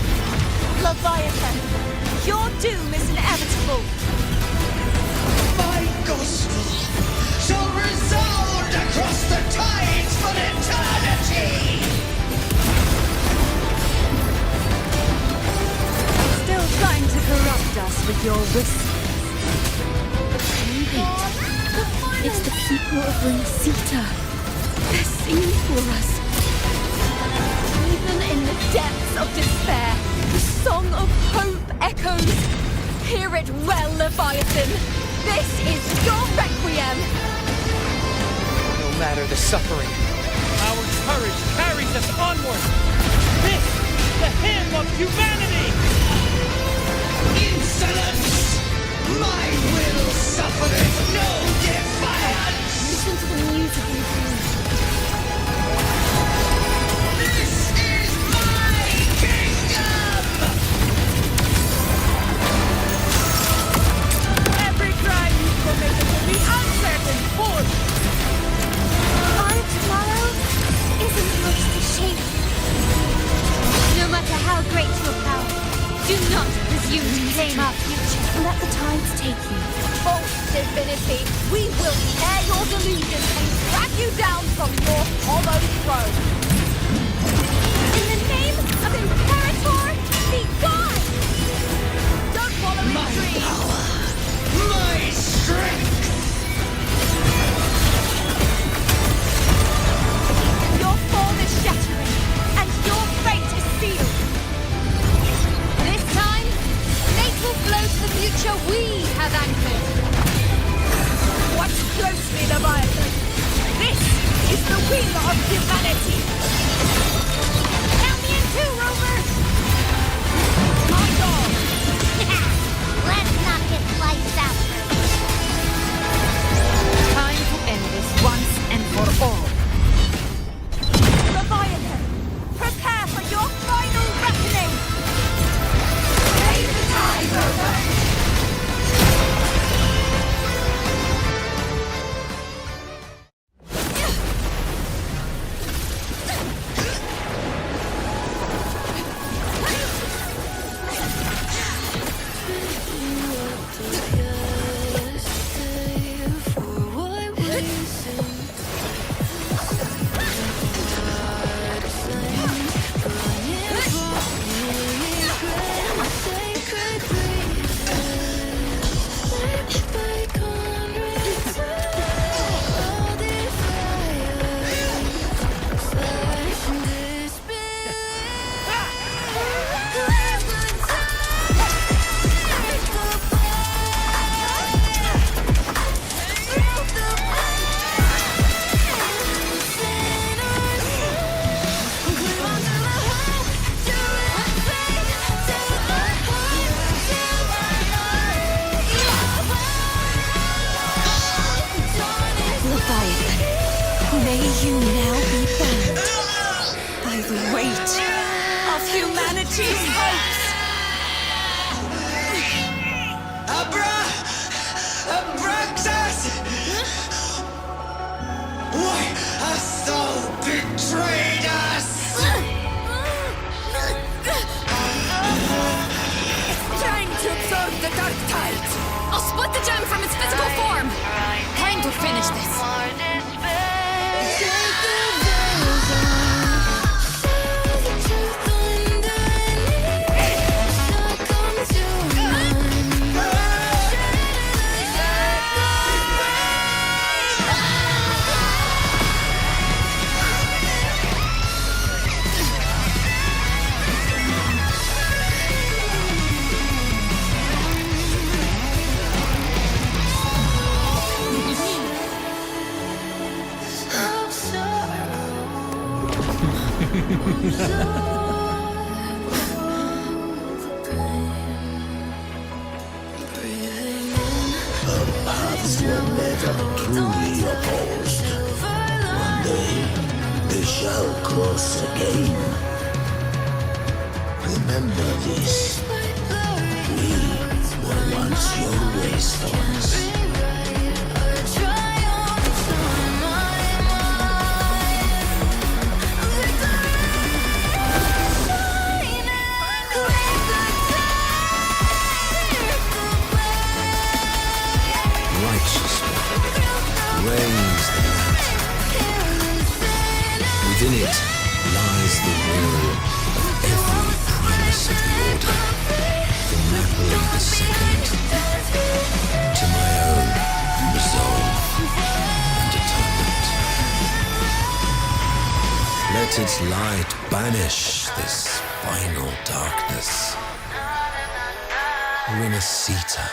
Leviathan, your doom is inevitable. My gospel shall resound across the tides for eternity. Still trying to corrupt us with your whispers. Wait. It's the people of Rinascita. They're singing for us. Even in the depths of despair, the song of hope echoes. Hear it well, Leviathan. This is your requiem. No matter the suffering, our courage carries us onward. This is the hymn of humanity. Insolence! My will suffereth no defiance! Listen to the music we sing. This is my kingdom! Every crime you committed will be uncertain for. Our tomorrow isn't yours to shape. No matter how great your power, do not presume to claim our future. Let the tides take you. False divinity, we will tear your delusions and drag you down from your hollow throne. In the name of Imperator, be gone! Don't follow in My dreams. power! My strength! Your form is shattering, and your fate is sealed. This time, fate will flow to the future we have anchored. Watch closely, Leviathan. This is the will of humanity. Count me in too, Rover! My dog. Let's not get lights out. Time to end this once and for all. Leviathan, prepare for your final reckoning. Pay the tide, Rover. May you now be bound by the weight of humanity's hopes. Abraxas! Why has Sol betrayed us? It's trying to absorb the dark tide. I'll split the gem from its physical form! Time to finish this. Our paths were never truly opposed. One day, they shall cross again. Remember this. We were once your wastelands. Reigns the land. Within it lies the will of every primus of the Order, from Napoli II to my own resolve and atonement. Let its light banish this final darkness. Rinascita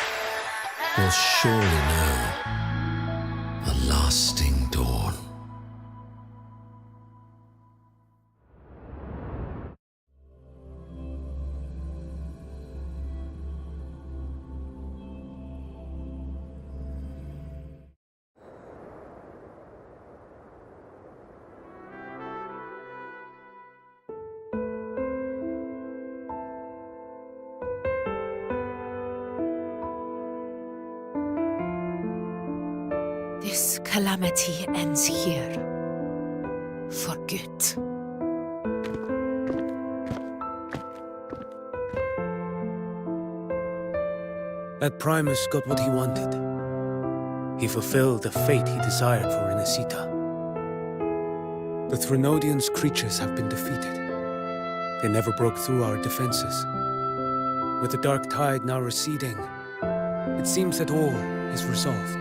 will surely know a lasting dawn. This calamity ends here. For good. That Primus got what he wanted. He fulfilled the fate he desired for Rinascita. The Threnodians' creatures have been defeated. They never broke through our defenses. With the dark tide now receding, it seems that all is resolved.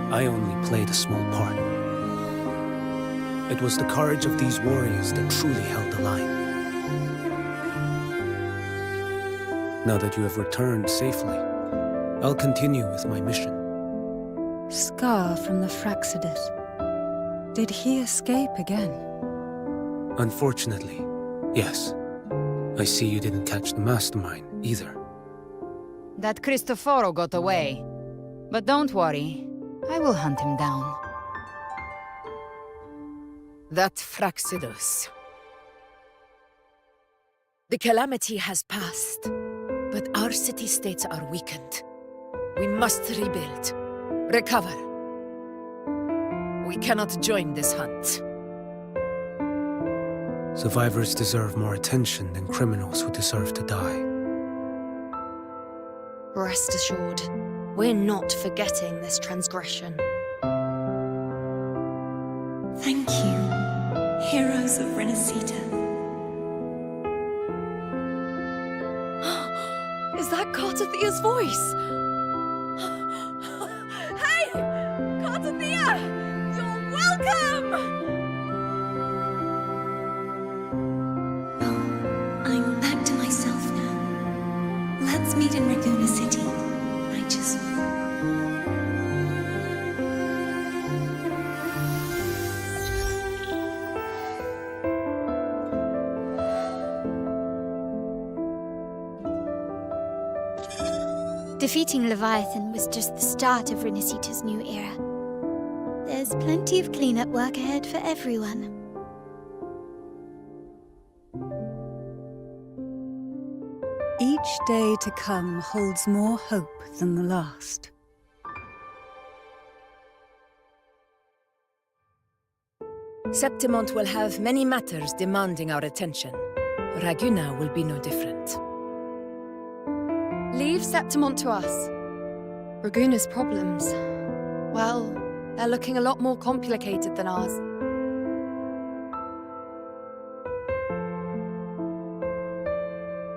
I only played a small part. It was the courage of these warriors that truly held the line. Now that you have returned safely, I'll continue with my mission. Scar from the Fraxidus. Did he escape again? Unfortunately, yes. I see you didn't catch the mastermind either. That Cristoforo got away. But don't worry, I will hunt him down. That Fraxidus. The calamity has passed, but our city-states are weakened. We must rebuild, recover. We cannot join this hunt. Survivors deserve more attention than criminals who deserve to die. Rest assured, we're not forgetting this transgression. Thank you, heroes of Rinascita. Is that Cartathia's voice? Hey! Cartathia! You're welcome! I'm back to myself now. Let's meet in Raguna City, righteous one. Defeating Leviathan was just the start of Rinascita's new era. There's plenty of cleanup work ahead for everyone. Each day to come holds more hope than the last. Septimont will have many matters demanding our attention. Raguna will be no different. Leave Septimont to us. Raguna's problems, well, they're looking a lot more complicated than ours.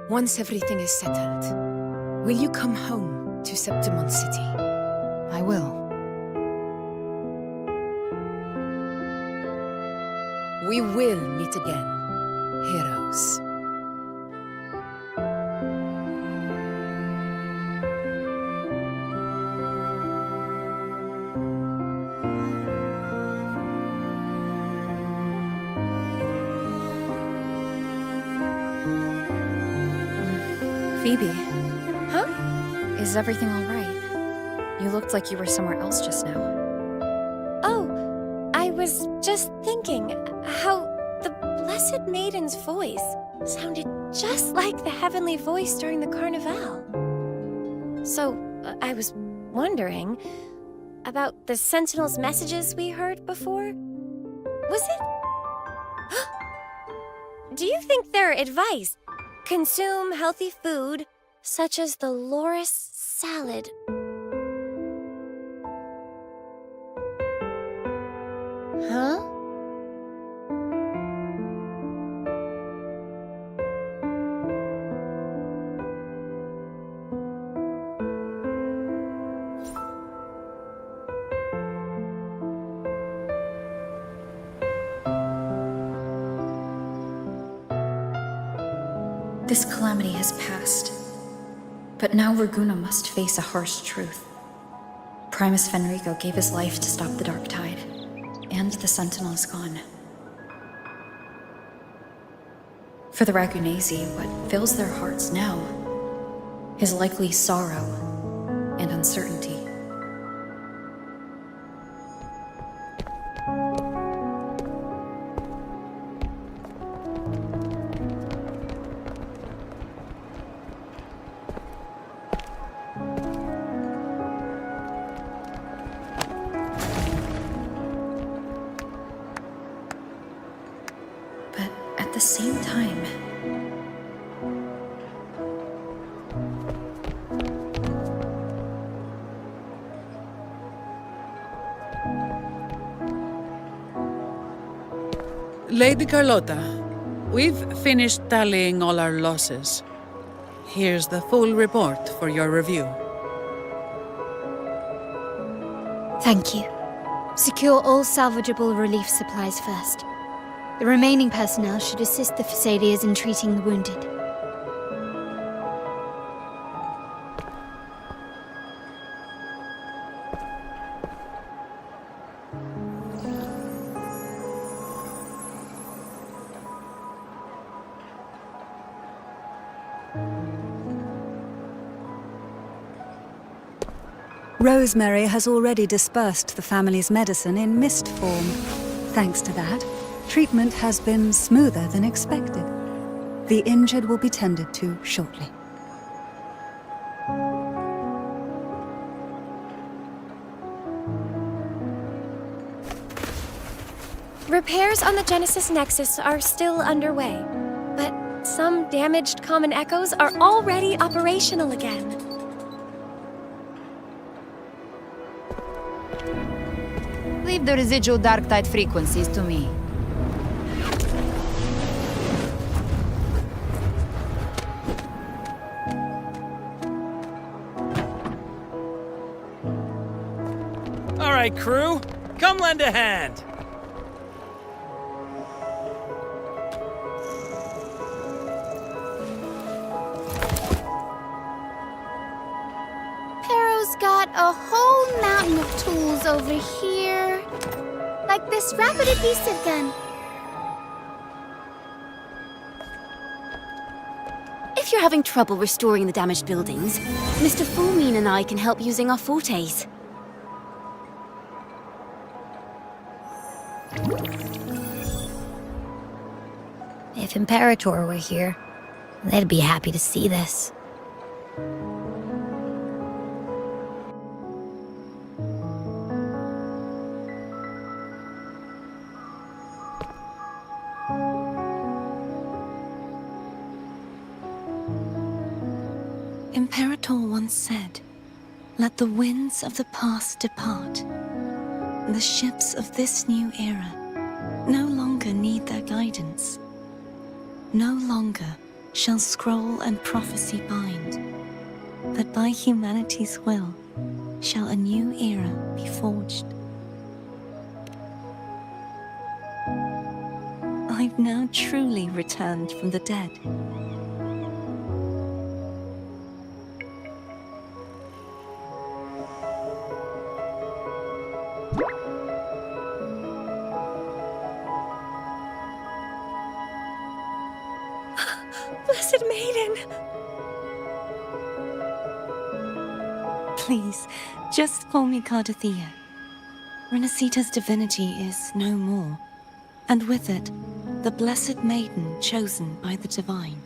Once everything is settled, will you come home to Septimont City? I will. We will meet again, heroes. Phoebe. Huh? Is everything all right? You looked like you were somewhere else just now. Oh, I was just thinking how the Blessed Maiden's voice sounded just like the heavenly voice during the Carnival. So, I was wondering about the Sentinel's messages we heard before. Was it? Do you think their advice? Consume healthy food, such as the loris salad. Huh? This calamity has passed, but now Raguna must face a harsh truth. Primus Fenrico gave his life to stop the Dark Tide, and the Sentinel is gone. For the Ragunesi, what fills their hearts now is likely sorrow and uncertainty. At the same time, Lady Carlotta, we've finished tallying all our losses. Here's the full report for your review. Thank you. Secure all salvageable relief supplies first. The remaining personnel should assist the Phasaelians in treating the wounded. Rosemary has already dispersed the family's medicine in mist form. Thanks to that, treatment has been smoother than expected. The injured will be tended to shortly. Repairs on the Genesis Nexus are still underway, but some damaged common echoes are already operational again. Leave the residual dark tide frequencies to me. All right, crew, come lend a hand. Pero's got a whole mountain of tools over here. Like this rapid adhesive gun. If you're you're having trouble restoring the damaged buildings, Mr. Fulmine and I can help using our fortes. If Imperator were here, they'd be happy to see this. Imperator once said, "Let the winds of the past depart. The ships of this new era no longer need their guidance. No longer shall scroll and prophecy bind, but by humanity's will shall a new era be forged." I've now truly returned from the dead. Blessed Maiden! Please, just call me Cardathea. Rinascita's divinity is no more, and with it, the Blessed Maiden chosen by the Divine.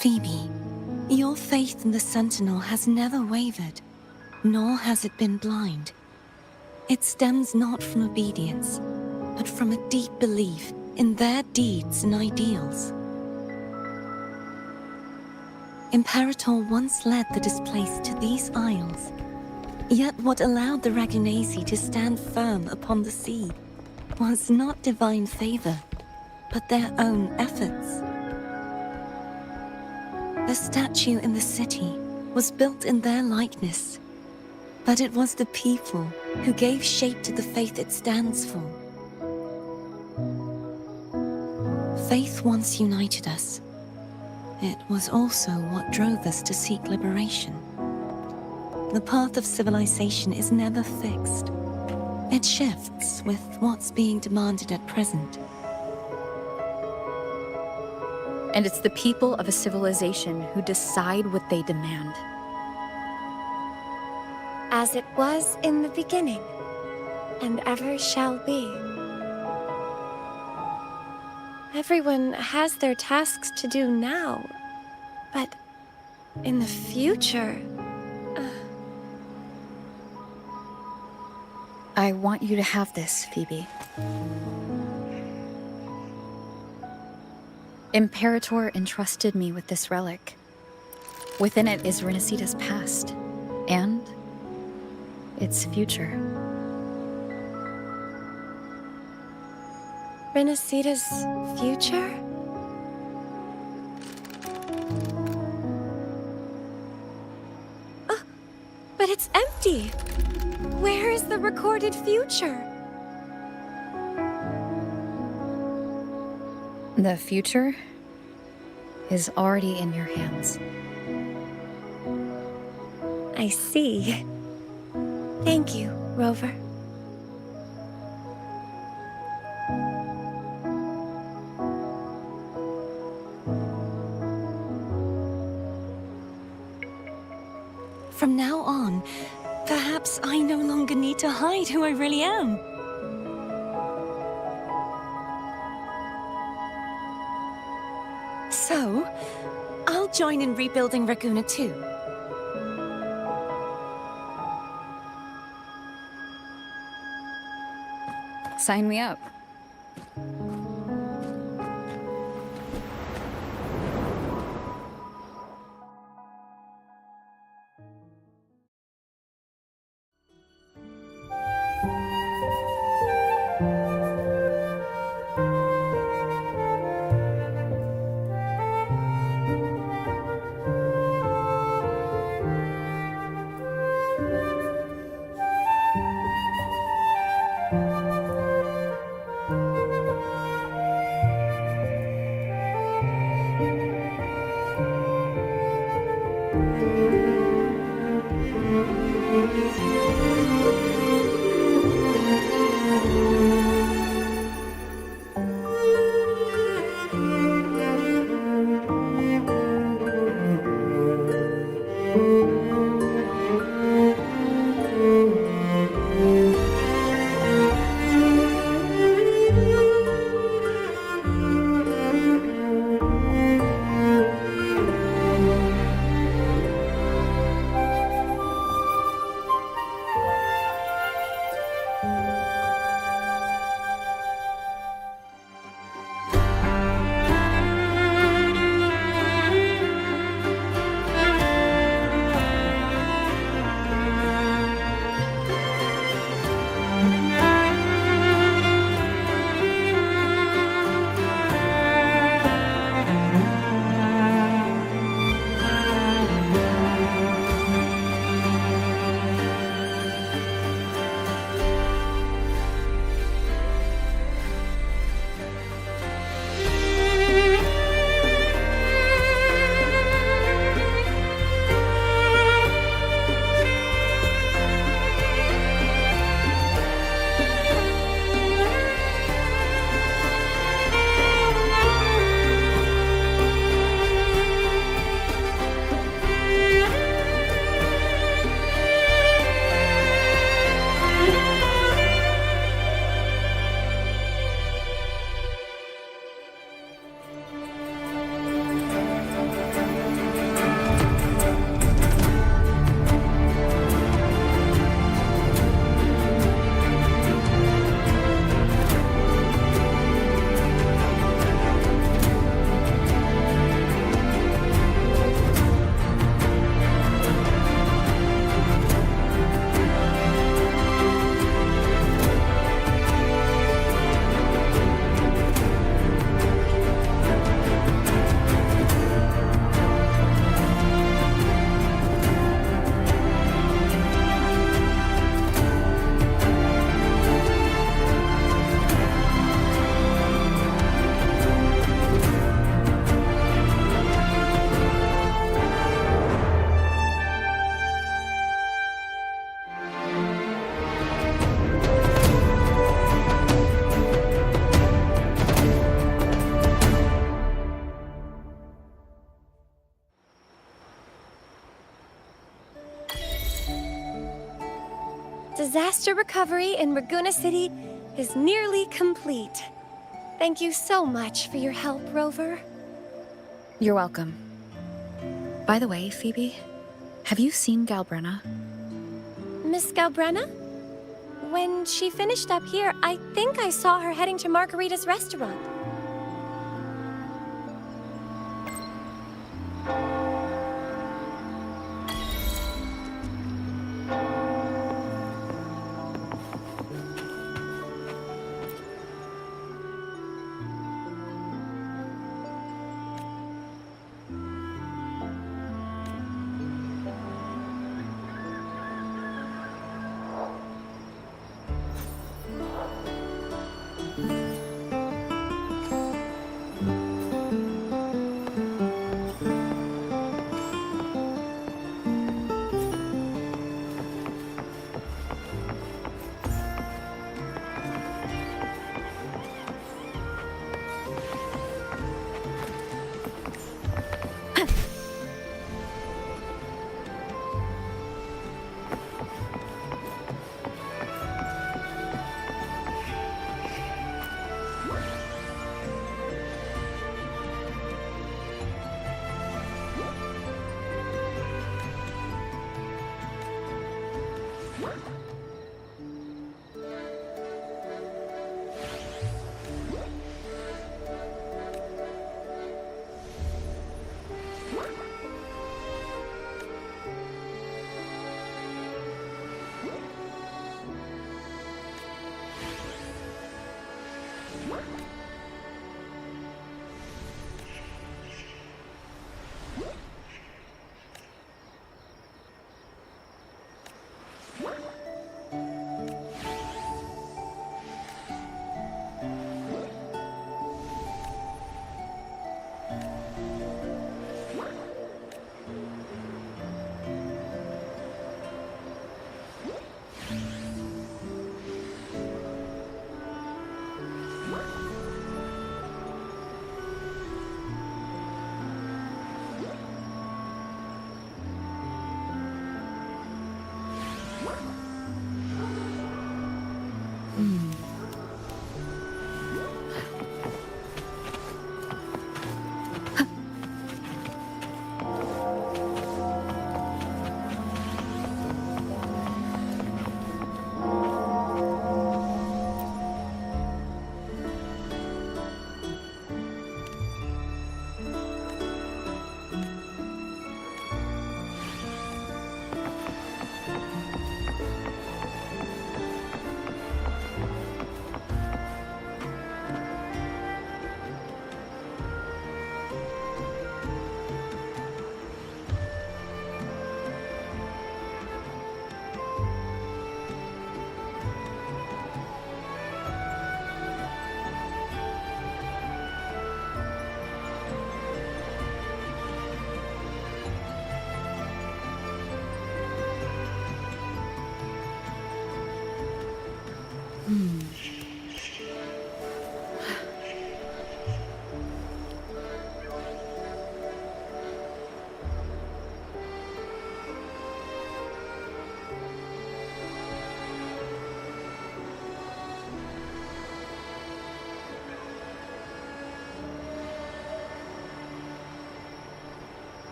Phoebe, your faith in the Sentinel has never wavered, nor has it been blind. It stems not from obedience, but from a deep belief in their deeds and ideals. Imperator once led the displaced to these isles, yet what allowed the Ragunasi to stand firm upon the sea was not divine favor, but their own efforts. The statue in the city was built in their likeness, but it was the people who gave shape to the faith it stands for. Faith once united us. It was also what drove us to seek liberation. The path of civilization is never fixed. It shifts with what's being demanded at present. And it's the people of a civilization who decide what they demand. As it was in the beginning, and ever shall be. Everyone has their tasks to do now, but in the future... I want you to have this, Phoebe. Imperator entrusted me with this relic. Within it is Rinascita's past, and its future. Rinascita's future? Oh, but it's empty! Where is the recorded future? The future is already in your hands. I see. Thank you, Rover. From now on, perhaps I no longer need to hide who I really am. So, I'll join in rebuilding Raguna too. Sign me up. Disaster recovery in Raguna City is nearly complete. Thank you so much for your help, Rover. You're welcome. By the way, Phoebe, have you seen Galbrenna? Miss Galbrenna? When she finished up here, I think I saw her heading to Margarita's restaurant.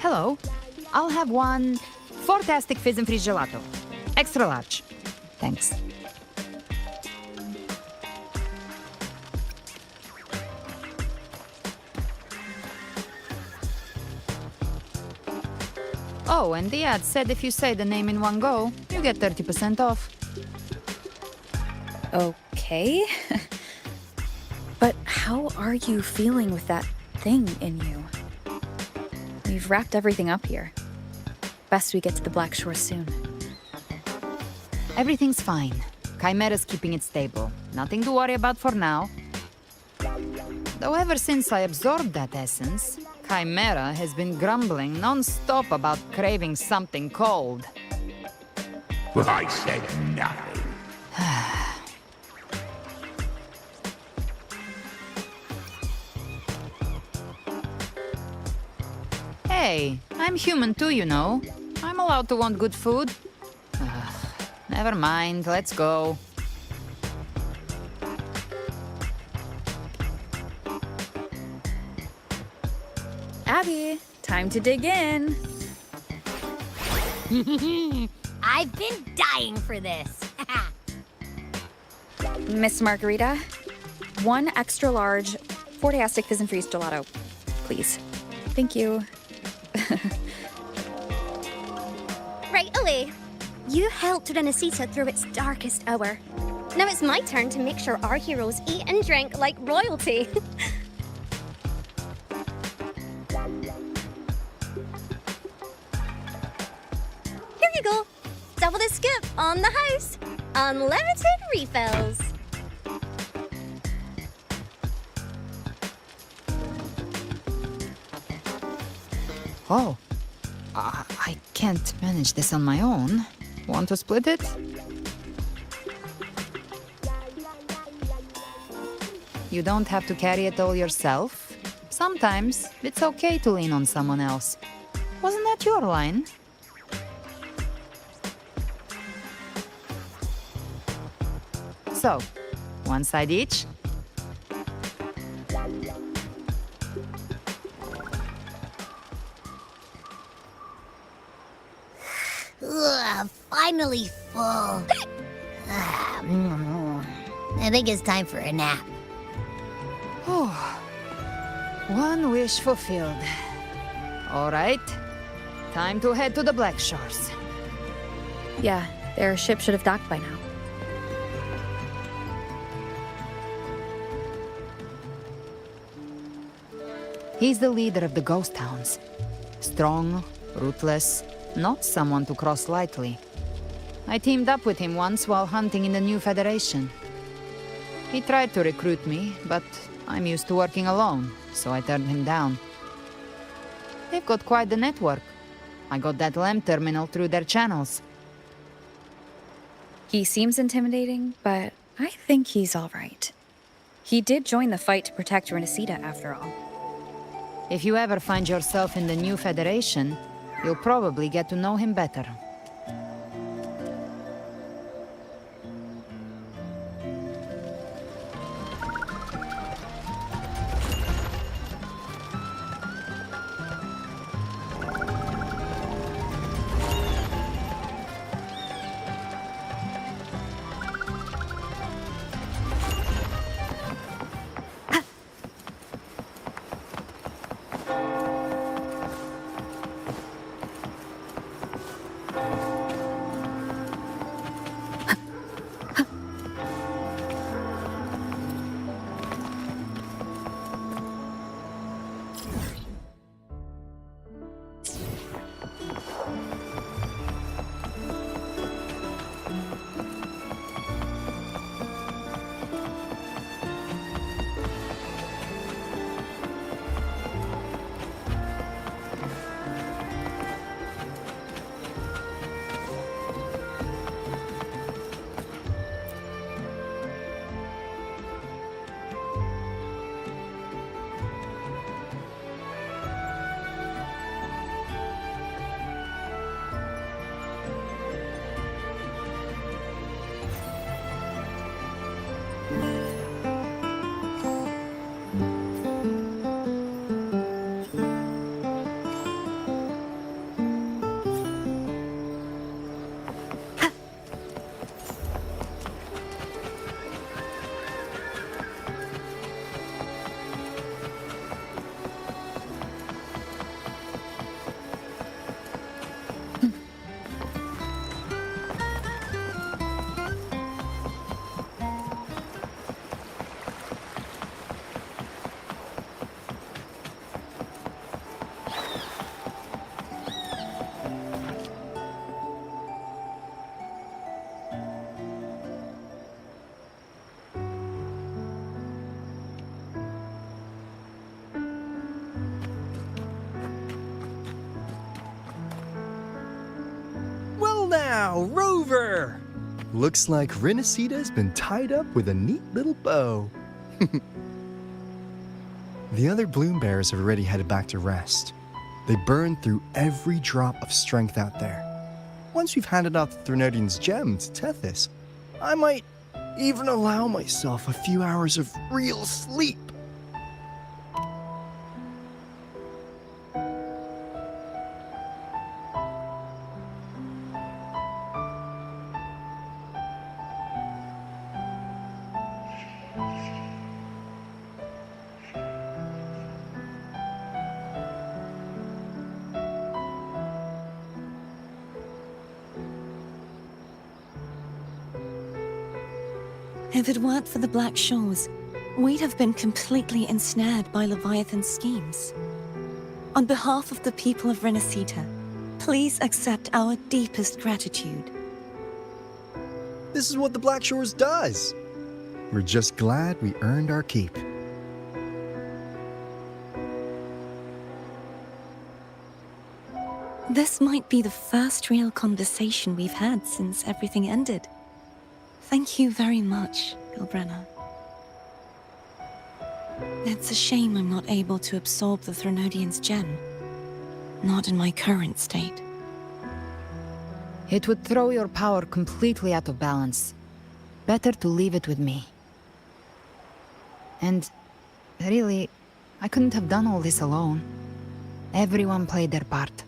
Hello. I'll have one fantastic fizz and freeze gelato. Extra large. Thanks. Oh, and the ad said if you say the name in one go, you get 30% off. Okay. But how are you feeling with that thing in you? We've wrapped everything up here. Best we get to the Black Shore soon. Everything's fine. Chimera's keeping it stable. Nothing to worry about for now. Though ever since I absorbed that essence, Chimera has been grumbling non-stop about craving something cold. I said nothing. Hey, I'm human too, you know. I'm allowed to want good food. Never mind, let's go. Abby, time to dig in. I've been dying for this. Miss Margarita, one extra large Fortastic Fizz and Freeze gelato, please. Thank you. Right away. You helped Rinascita through its darkest hour. Now it's my turn to make sure our heroes eat and drink like royalty. Here you go. Double the scoop on the house. Unlimited refills. Oh, I can't manage this on my own. Want to split it? You don't have to carry it all yourself. Sometimes it's okay to lean on someone else. Wasn't that your line? So, one side each. Ugh, finally full. I think it's time for a nap. One wish fulfilled. All right, time to head to the Black Shores. Yeah, their ship should have docked by now. He's the leader of the ghost towns. Strong, ruthless, not someone to cross lightly. I teamed up with him once while hunting in the new Federation. He tried to recruit me, but I'm used to working alone, so I turned him down. They've got quite the network. I got that LEM terminal through their channels. He seems intimidating, but I think he's all right. He did join the fight to protect Rinascita, after all. If you ever find yourself in the new Federation, you'll probably get to know him better. now, Rover! Looks like Rinascita's been tied up with a neat little bow. The other bloom bearers have already headed back to rest. They burned through every drop of strength out there. Once we've handed out the Threnodian's gem to Tethys, I might even allow myself a few hours of real sleep. If it weren't for the Black Shores, we'd have been completely ensnared by Leviathan's schemes. On behalf of the people of Rinascita, please accept our deepest gratitude. This is what the Black Shores does. We're just glad we earned our keep. This might be the first real conversation we've had since everything ended. Thank you very much, Gilbrenna. It's a shame I'm not able to absorb the Threnodian's gem. Not in my current state. It would throw your power completely out of balance. Better to leave it with me. And really, I couldn't have done all this alone. Everyone played their part.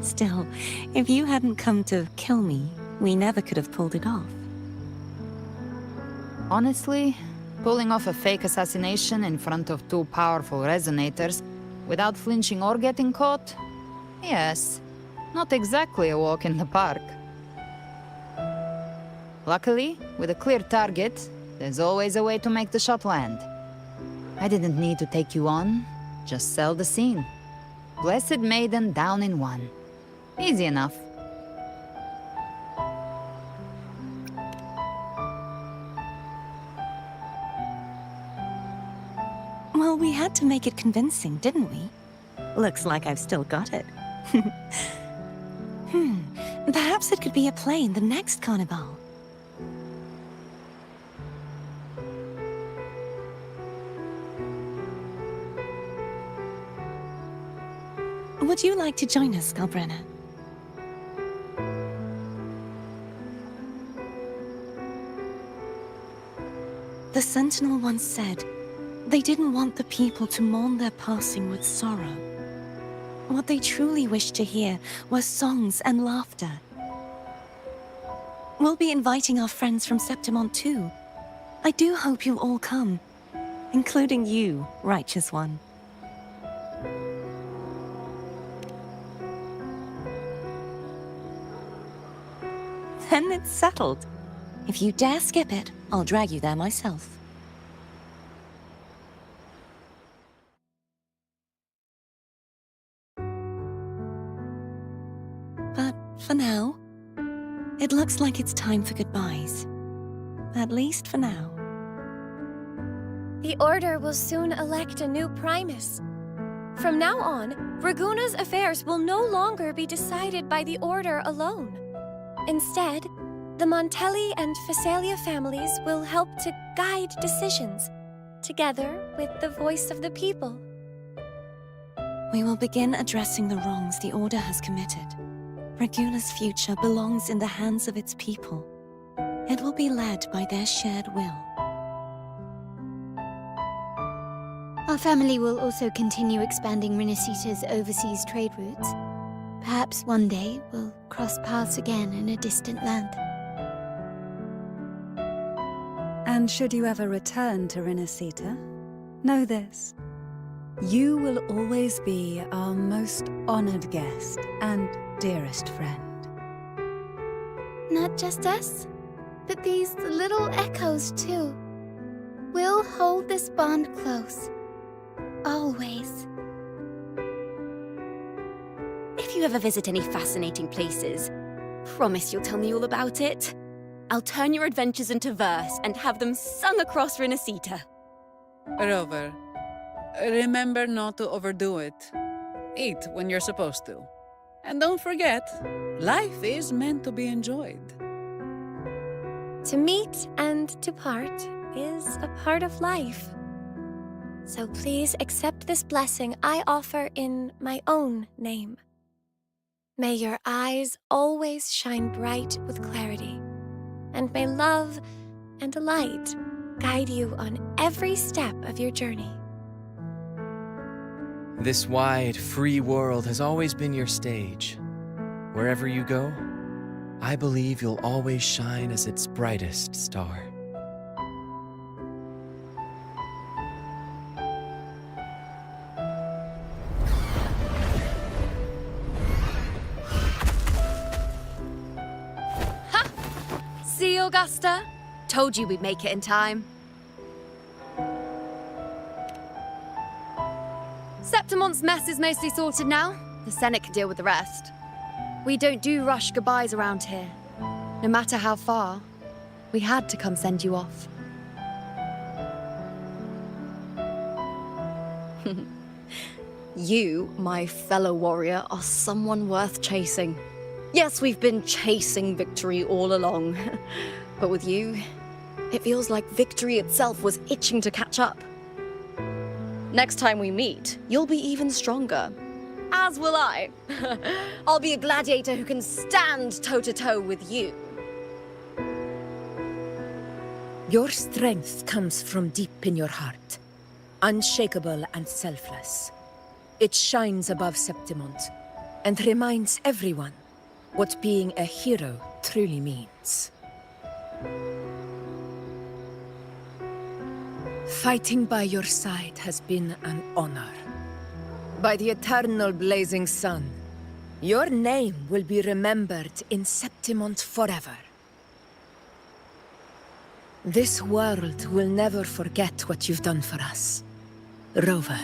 Still, if you hadn't come to kill me, we never could have pulled it off. Honestly, pulling off a fake assassination in front of two powerful resonators without flinching or getting caught? Yes, not exactly a walk in the park. Luckily, with a clear target, there's always a way to make the shot land. I didn't need to take you on, just sell the scene. Blessed Maiden down in one. Easy enough. Well, we had to make it convincing, didn't we? Looks like I've still got it. Perhaps it could be a play in the next carnival. Would you like to join us, Gilbrenna? The Sentinel once said, they didn't want the people to mourn their passing with sorrow. What they truly wished to hear were songs and laughter. We'll be inviting our friends from Septimont too. I do hope you'll all come, including you, Righteous One. Then it's settled. If you dare skip it, I'll drag you there myself. But for now, it looks like it's time for goodbyes. At least for now. The Order will soon elect a new Primus. From now on, Raguna's affairs will no longer be decided by the Order alone. Instead, the Montelli and Phasalia families will help to guide decisions, together with the voice of the people. We will begin addressing the wrongs the Order has committed. Raguna's future belongs in the hands of its people. It will be led by their shared will. Our family will also continue expanding Rinascita's overseas trade routes. Perhaps one day we'll cross paths again in a distant land. And should you ever return to Rinascita, know this. You will always be our most honored guest and dearest friend. Not just us, but these little echoes too. We'll hold this bond close. Always. If you ever visit any fascinating places, promise you'll tell me all about it. I'll turn your adventures into verse and have them sung across Rinascita. Rover, remember not to overdo it. Eat when you're supposed to. And don't forget, life is meant to be enjoyed. To meet and to part is a part of life. So please accept this blessing I offer in my own name. May your eyes always shine bright with clarity, and may love and light guide you on every step of your journey. This wide, free world has always been your stage. Wherever you go, I believe you'll always shine as its brightest star. See, Augusta? Told you we'd make it in time. Septimon's mess is mostly sorted now. The Senate can deal with the rest. We don't do rush goodbyes around here. No matter how far, we had to come send you off. You, my fellow warrior, are someone worth chasing. Yes, we've been chasing victory all along. But with you, it feels like victory itself was itching to catch up. Next time we meet, you'll be even stronger. As will I. I'll be a gladiator who can stand toe-to-toe with you. Your strength comes from deep in your heart, unshakable and selfless. It shines above Septimont and reminds everyone what being a hero truly means. Fighting by your side has been an honor. By the eternal blazing sun, your name will be remembered in Septimont forever. This world will never forget what you've done for us, Rover.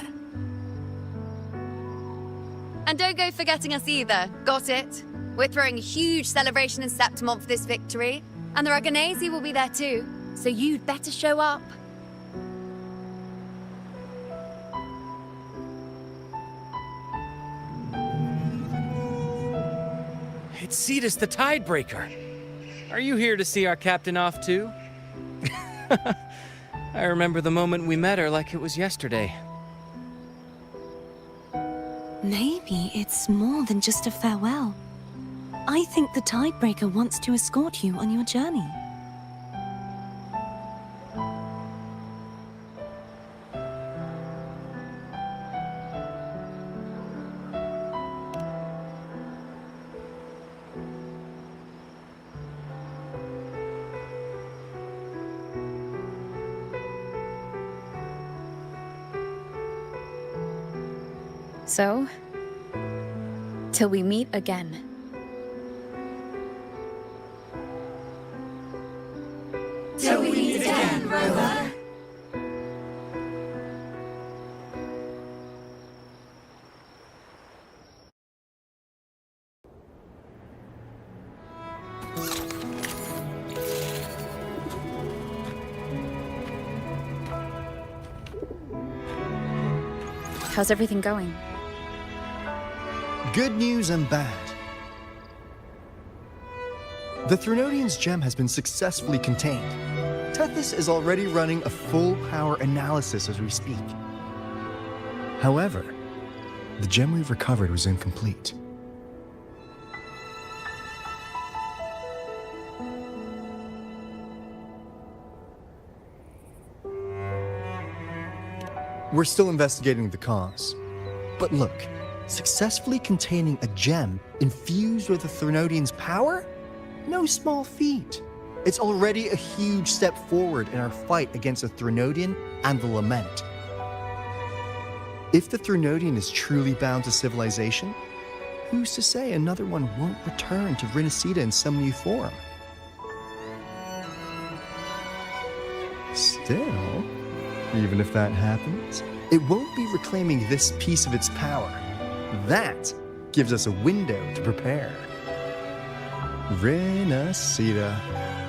And don't go forgetting us either, got it? We're throwing a huge celebration in Septimont for this victory, and the Aragonese will be there too, so you'd better show up. It's Cetus the Tidebreaker. Are you here to see our captain off too? I remember the moment we met her like it was yesterday. Maybe it's more than just a farewell. I think the Tidebreaker wants to escort you on your journey. So, till we meet again. Till we meet again, Rover. How's everything going? Good news and bad. The Threnodian's gem has been successfully contained. Tethys is already running a full power analysis as we speak. However, the gem we've recovered was incomplete. We're still investigating the cause. But look, successfully containing a gem infused with the Threnodian's power? No small feat. It's already a huge step forward in our fight against the Threnodian and the Lament. If the Threnodian is truly bound to civilization, who's to say another one won't return to Rinascita in some new form? Still, even if that happens, it won't be reclaiming this piece of its power. That gives us a window to prepare. Rinascita,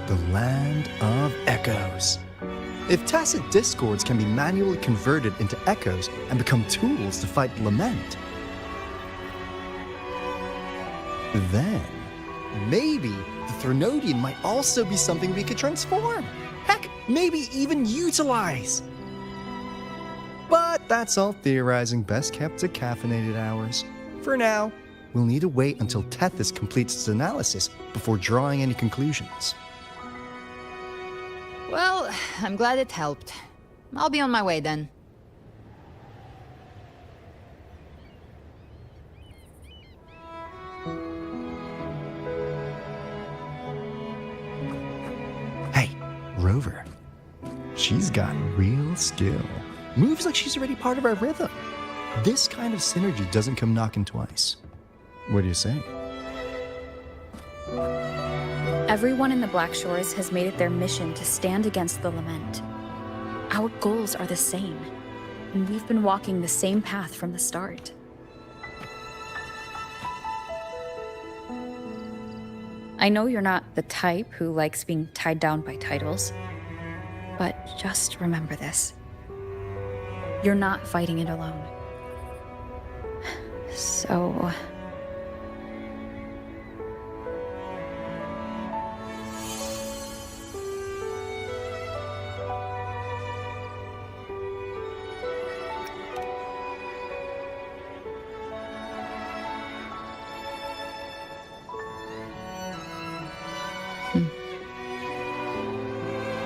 the land of echoes. If tacit discords can be manually converted into echoes and become tools to fight the Lament, Then, maybe the Threnodian might also be something we could transform. Heck, maybe even utilize. But that's all theorizing best kept to caffeinated hours. For now, we'll need to wait until Tethys completes its analysis before drawing any conclusions. Well, I'm glad it helped. I'll be on my way then. Hey, Rover. She's got real skill. Moves like she's already part of our rhythm. This kind of synergy doesn't come knocking twice. What do you say? Everyone in the Black Shores has made it their mission to stand against the Lament. Our goals are the same, and we've been walking the same path from the start. I know you're not the type who likes being tied down by titles, but just remember this. You're not fighting it alone. So...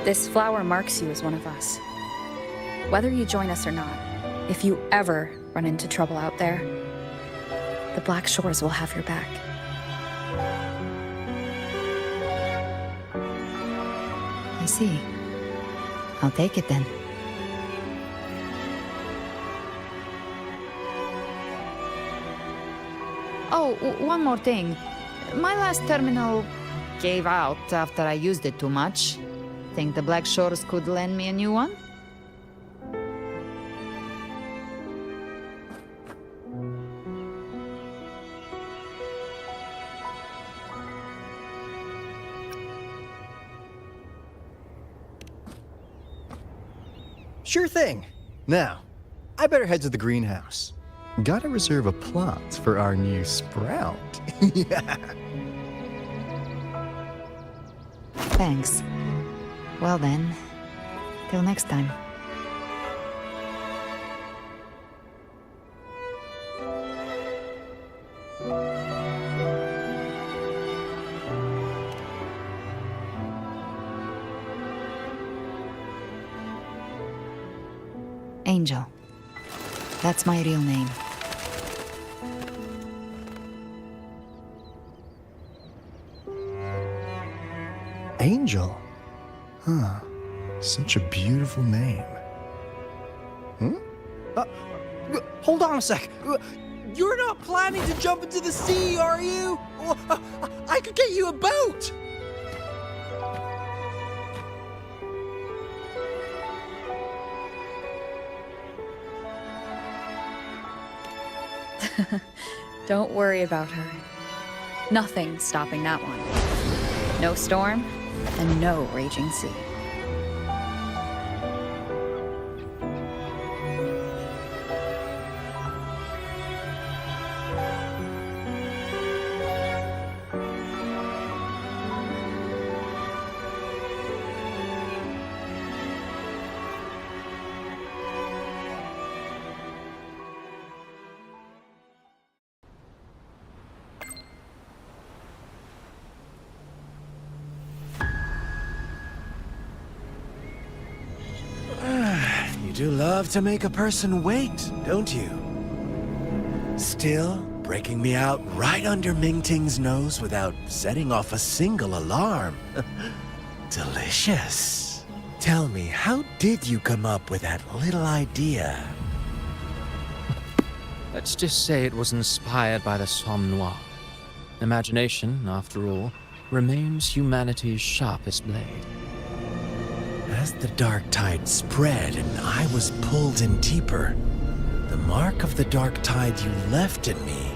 This flower marks you as one of us. Whether you join us or not, if you ever run into trouble out there, the Black Shores will have your back. I see. I'll take it then. Oh, one more thing. My last terminal gave out after I used it too much. Think the Black Shores could lend me a new one? Sure thing. Now, I better head to the greenhouse. Gotta reserve a plot for our new sprout. Yeah. Thanks. Well then, till next time. Angel. That's my real name. Angel? Huh. Such a beautiful name. Hold on a sec. You're not planning to jump into the sea, are you? I could get you a boat! Don't worry about her. Nothing's stopping that one. No storm, and no raging sea. You do love to make a person wait, don't you? Still breaking me out right under Mingting's nose without setting off a single alarm. Delicious. Tell me, how did you come up with that little idea? Let's just say it was inspired by the Somme Noir. Imagination, after all, remains humanity's sharpest blade. As the dark tide spread and I was pulled in deeper, the mark of the dark tide you left in me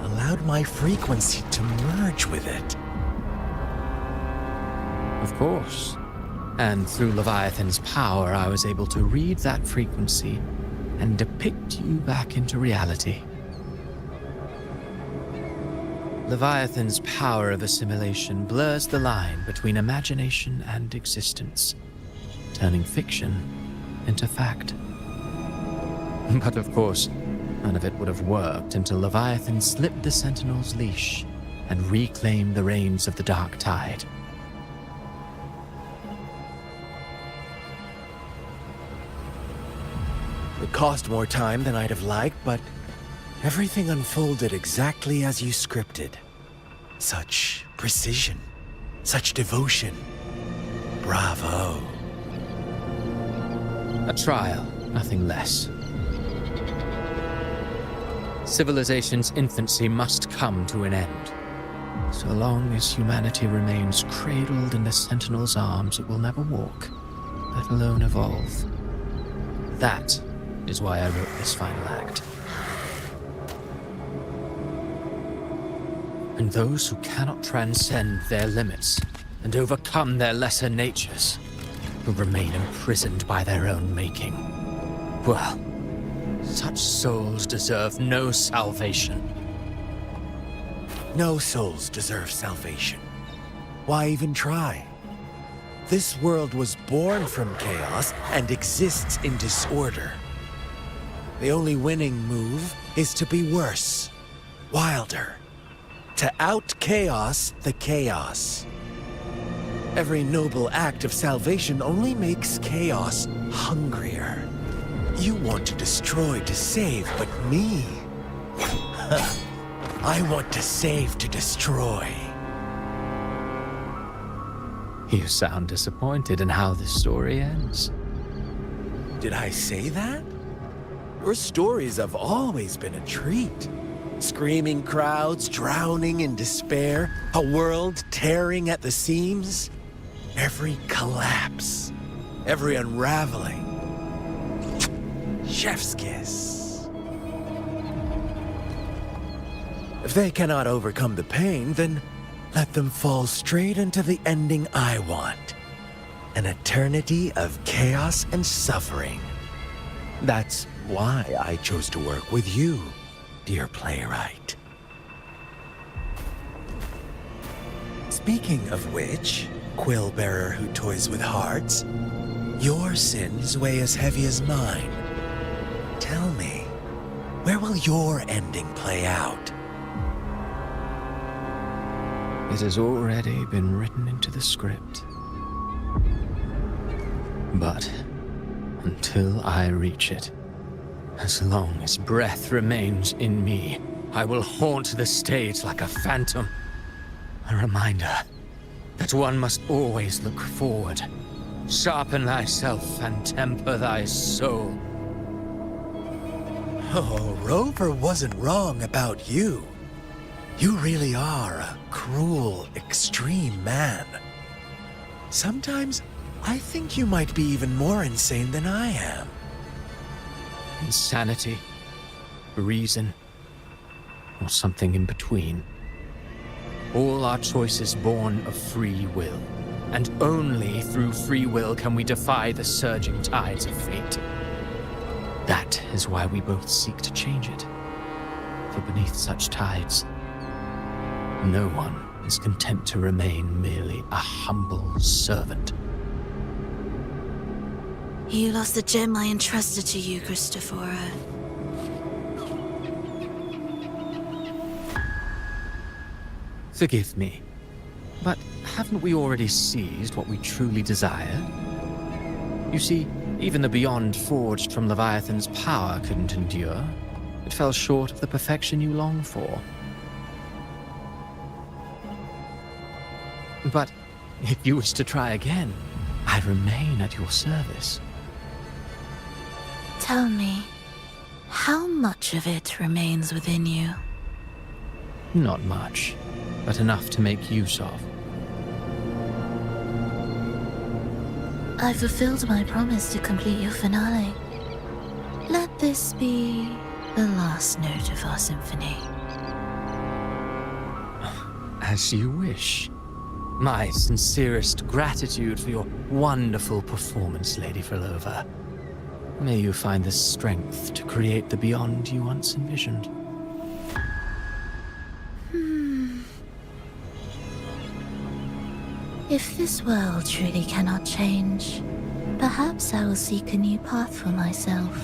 allowed my frequency to merge with it. Of course. And through Leviathan's power, I was able to read that frequency and depict you back into reality. Leviathan's power of assimilation blurs the line between imagination and existence, turning fiction into fact. But of course, none of it would have worked until Leviathan slipped the Sentinel's leash and reclaimed the reins of the Dark Tide. It cost more time than I'd have liked, but everything unfolded exactly as you scripted. Such precision, such devotion. Bravo. A trial, nothing less. Civilization's infancy must come to an end. So long as humanity remains cradled in the Sentinel's arms, it will never walk, let alone evolve. That is why I wrote this final act. And those who cannot transcend their limits and overcome their lesser natures will remain imprisoned by their own making. Well, such souls deserve no salvation. No souls deserve salvation. Why even try? This world was born from chaos and exists in disorder. The only winning move is to be worse, wilder, to out-chaos the chaos. Every noble act of salvation only makes chaos hungrier. You want to destroy to save, but me? I want to save to destroy. You sound disappointed in how this story ends. Did I say that? Your stories have always been a treat. Screaming crowds drowning in despair, a world tearing at the seams. Every collapse, every unraveling. Chef's kiss. If they cannot overcome the pain, then let them fall straight into the ending I want. An eternity of chaos and suffering. That's why I chose to work with you, dear playwright. Speaking of which, quill bearer who toys with hearts, your sins weigh as heavy as mine. Tell me, where will your ending play out? It has already been written into the script. But until I reach it, as long as breath remains in me, I will haunt the stage like a phantom. A reminder that one must always look forward. Sharpen thyself and temper thy soul. Oh, Rover wasn't wrong about you. You really are a cruel, extreme man. Sometimes I think you might be even more insane than I am. Insanity, reason, or something in between. All our choices born of free will, and only through free will can we defy the surging tides of fate. That is why we both seek to change it. For beneath such tides, no one is content to remain merely a humble servant. You lost the gem I entrusted to you, Christopher. Forgive me, but haven't we already seized what we truly desire? You see, even the beyond forged from Leviathan's power couldn't endure. It fell short of the perfection you long for. But if you wish to try again, I remain at your service. Tell me, how much of it remains within you? Not much, but enough to make use of. I fulfilled my promise to complete your finale. Let this be the last note of our symphony. As you wish. My sincerest gratitude for your wonderful performance, Lady Frolova. May you find the strength to create the beyond you once envisioned. If this world truly cannot change, perhaps I will seek a new path for myself.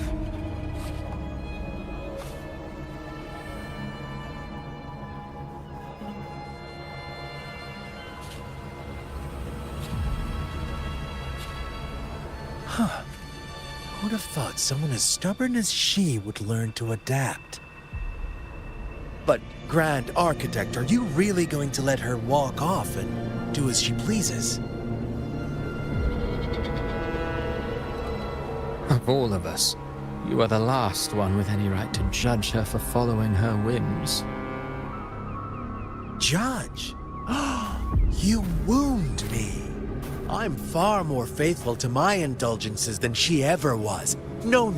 Huh. Who'd have thought someone as stubborn as she would learn to adapt? But, Grand Architect, are you really going to let her walk off and do as she pleases? Of all of us, you are the last one with any right to judge her for following her whims. Judge? You wound me. I'm far more faithful to my indulgences than she ever was. No.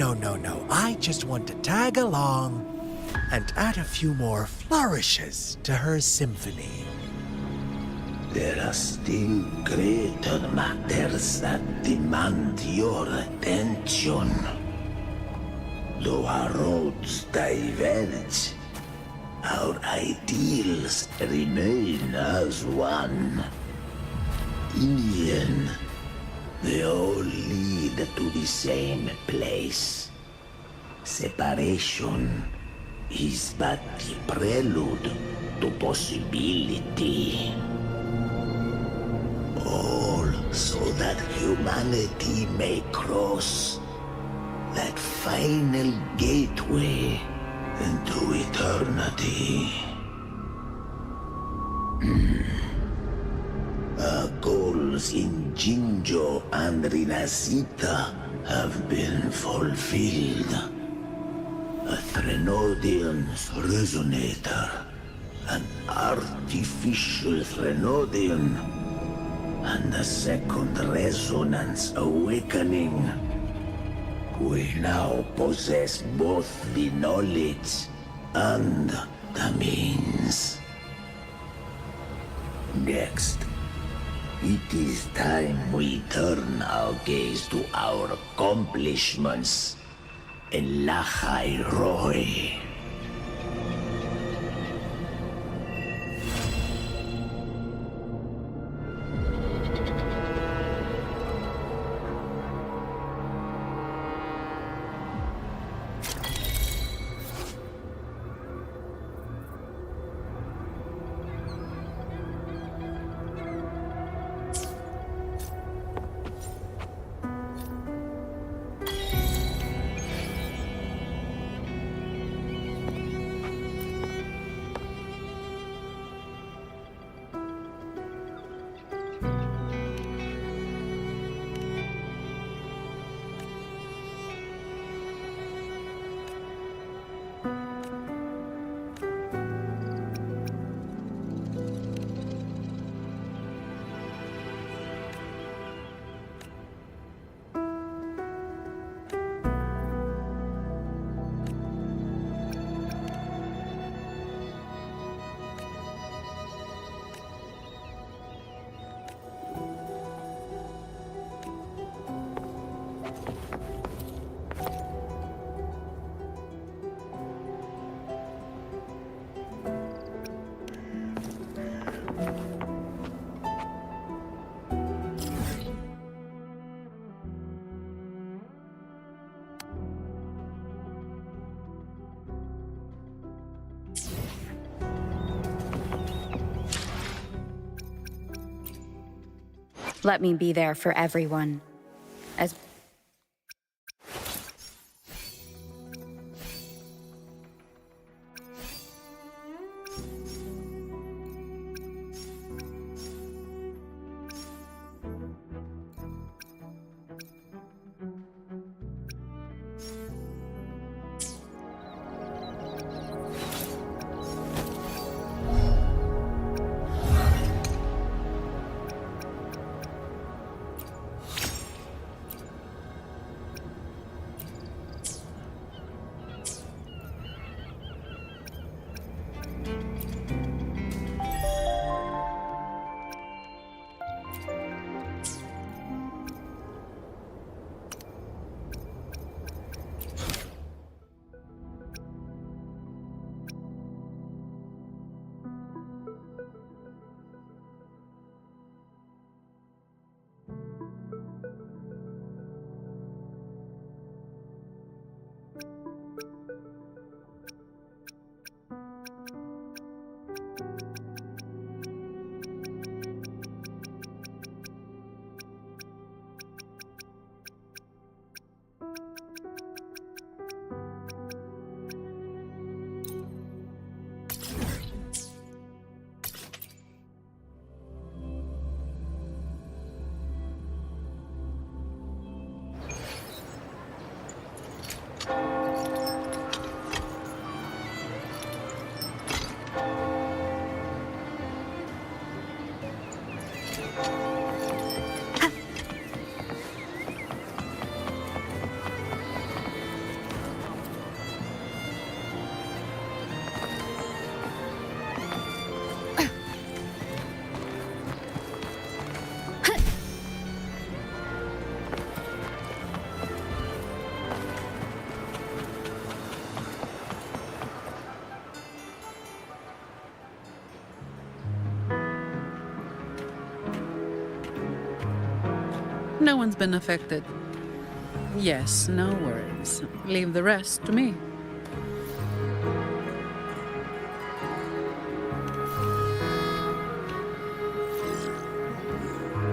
I just want to tag along and add a few more flourishes to her symphony. There are still greater matters that demand your attention. Though our roads diverge, our ideals remain as one. In the end, they all lead to the same place. Separation is but the prelude to possibility. All so that humanity may cross that final gateway into eternity. Our goals in Jinjo and Rinascita have been fulfilled. A Threnodian's resonator, an artificial Threnodian, and a second resonance awakening. We now possess both the knowledge and the means. Next, it is time we turn our gaze to our accomplishments in Lahai Roy. Let me be there for everyone. As No one's been affected. Yes, no worries. Leave the rest to me.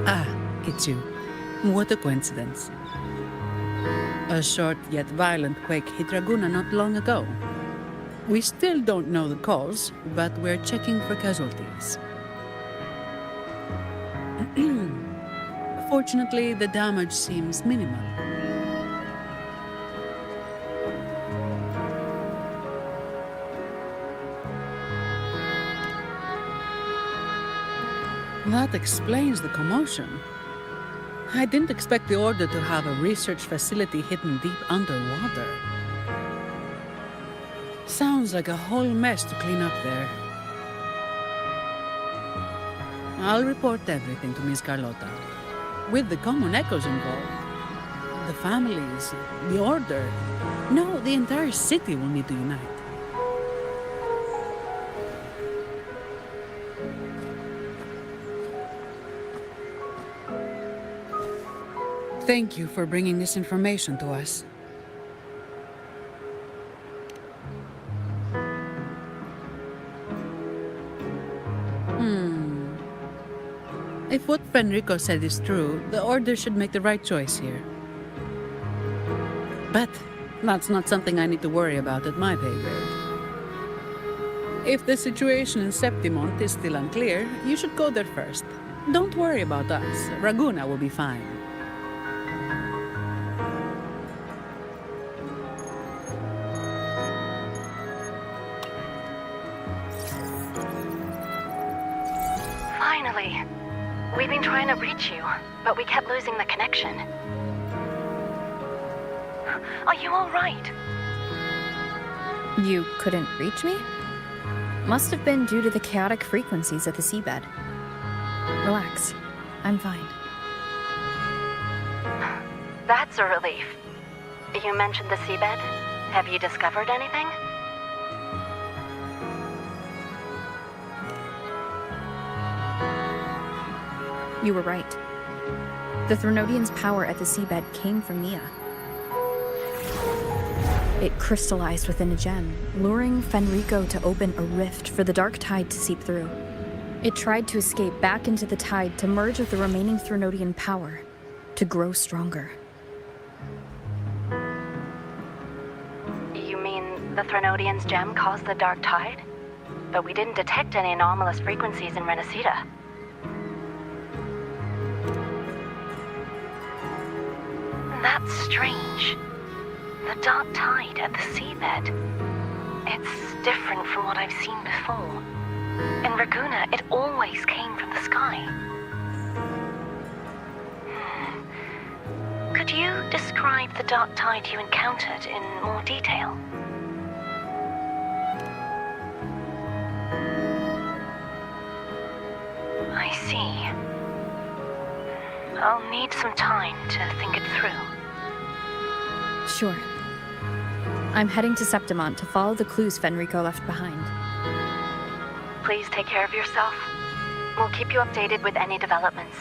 Ah, it's you. What a coincidence. A short yet violent quake hit Raguna not long ago. We still don't know the cause, but we're checking for casualties. Fortunately, the damage seems minimal. That explains the commotion. I didn't expect the Order to have a research facility hidden deep underwater. Sounds like a whole mess to clean up there. I'll report everything to Miss Carlotta. With the common echoes involved. The families, the Order. No, the entire city will need to unite. Thank you for bringing this information to us. If what Fenrico said is true, the Order should make the right choice here. But that's not something I need to worry about at my pay grade. If the situation in Septimont is still unclear, you should go there first. Don't worry about us. Raguna will be fine. Finally. We've been trying to reach you, but we kept losing the connection. Are you all right? You couldn't reach me? Must have been due to the chaotic frequencies at the seabed. Relax. I'm fine. That's a relief. You mentioned the seabed. Have you discovered anything? You were right. The Threnodian's power at the seabed came from Nia. It crystallized within a gem, luring Fenrico to open a rift for the dark tide to seep through. It tried to escape back into the tide to merge with the remaining Threnodian power, to grow stronger. You mean the Threnodian's gem caused the dark tide? But we didn't detect any anomalous frequencies in Rinascita. That's strange. The dark tide at the seabed. It's different from what I've seen before. In Raguna, it always came from the sky. Could you describe the dark tide you encountered in more detail? I see. I'll need some time to think it through. Sure. I'm heading to Septimont to follow the clues Fenrico left behind. Please take care of yourself. We'll keep you updated with any developments.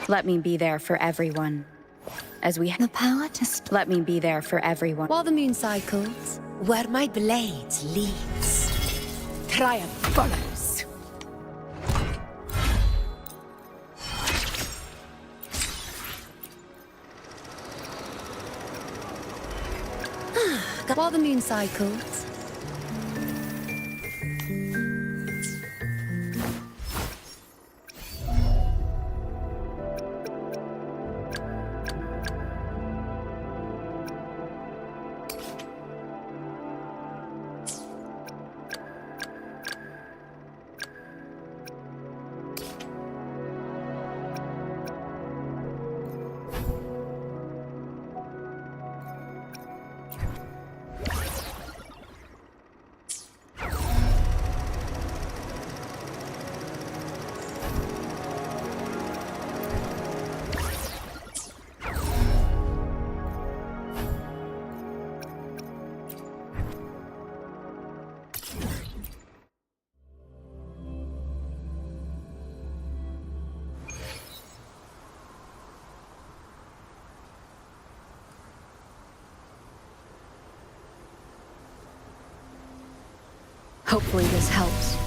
Let me be there for everyone. As we The power to let me be there for everyone. While the moon cycles, where my blade leads, triumph follows. While the moon cycles, Hopefully this helps.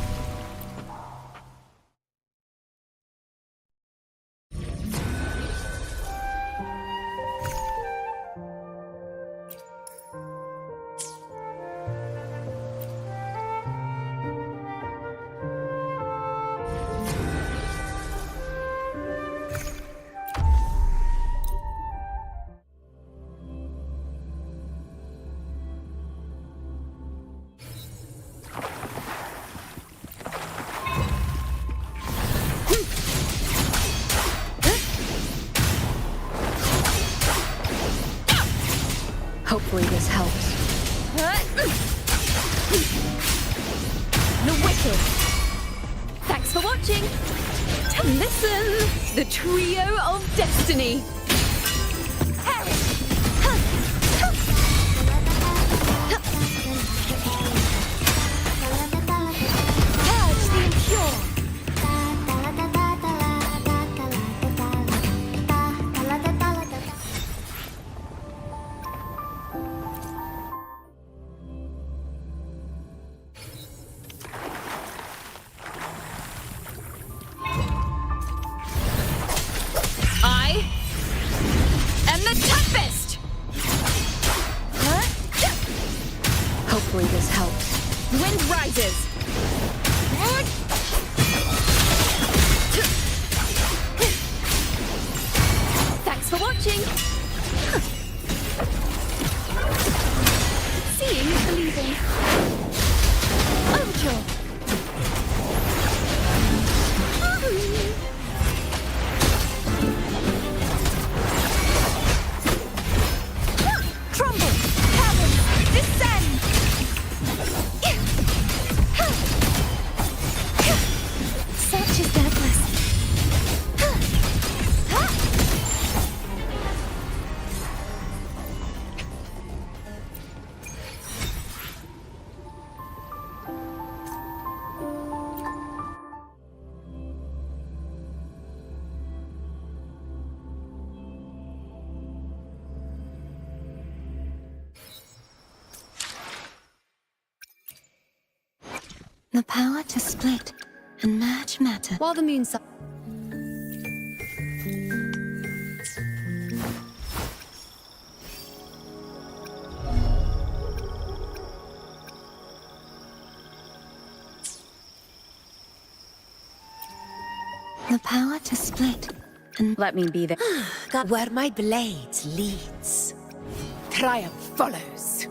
Hopefully this helps. the wicked. Thanks for watching. To listen, the trio of destiny. Purge the impure. I am the Tempest! Hopefully this helps. Wind rises! Thanks for watching! Seeing is believing. Overture! Crumble! Heaven! Descend! Such is their blessing. The power to split and merge matter. While the moon The power to split and let me be there. Where my blade leads, triumph follows.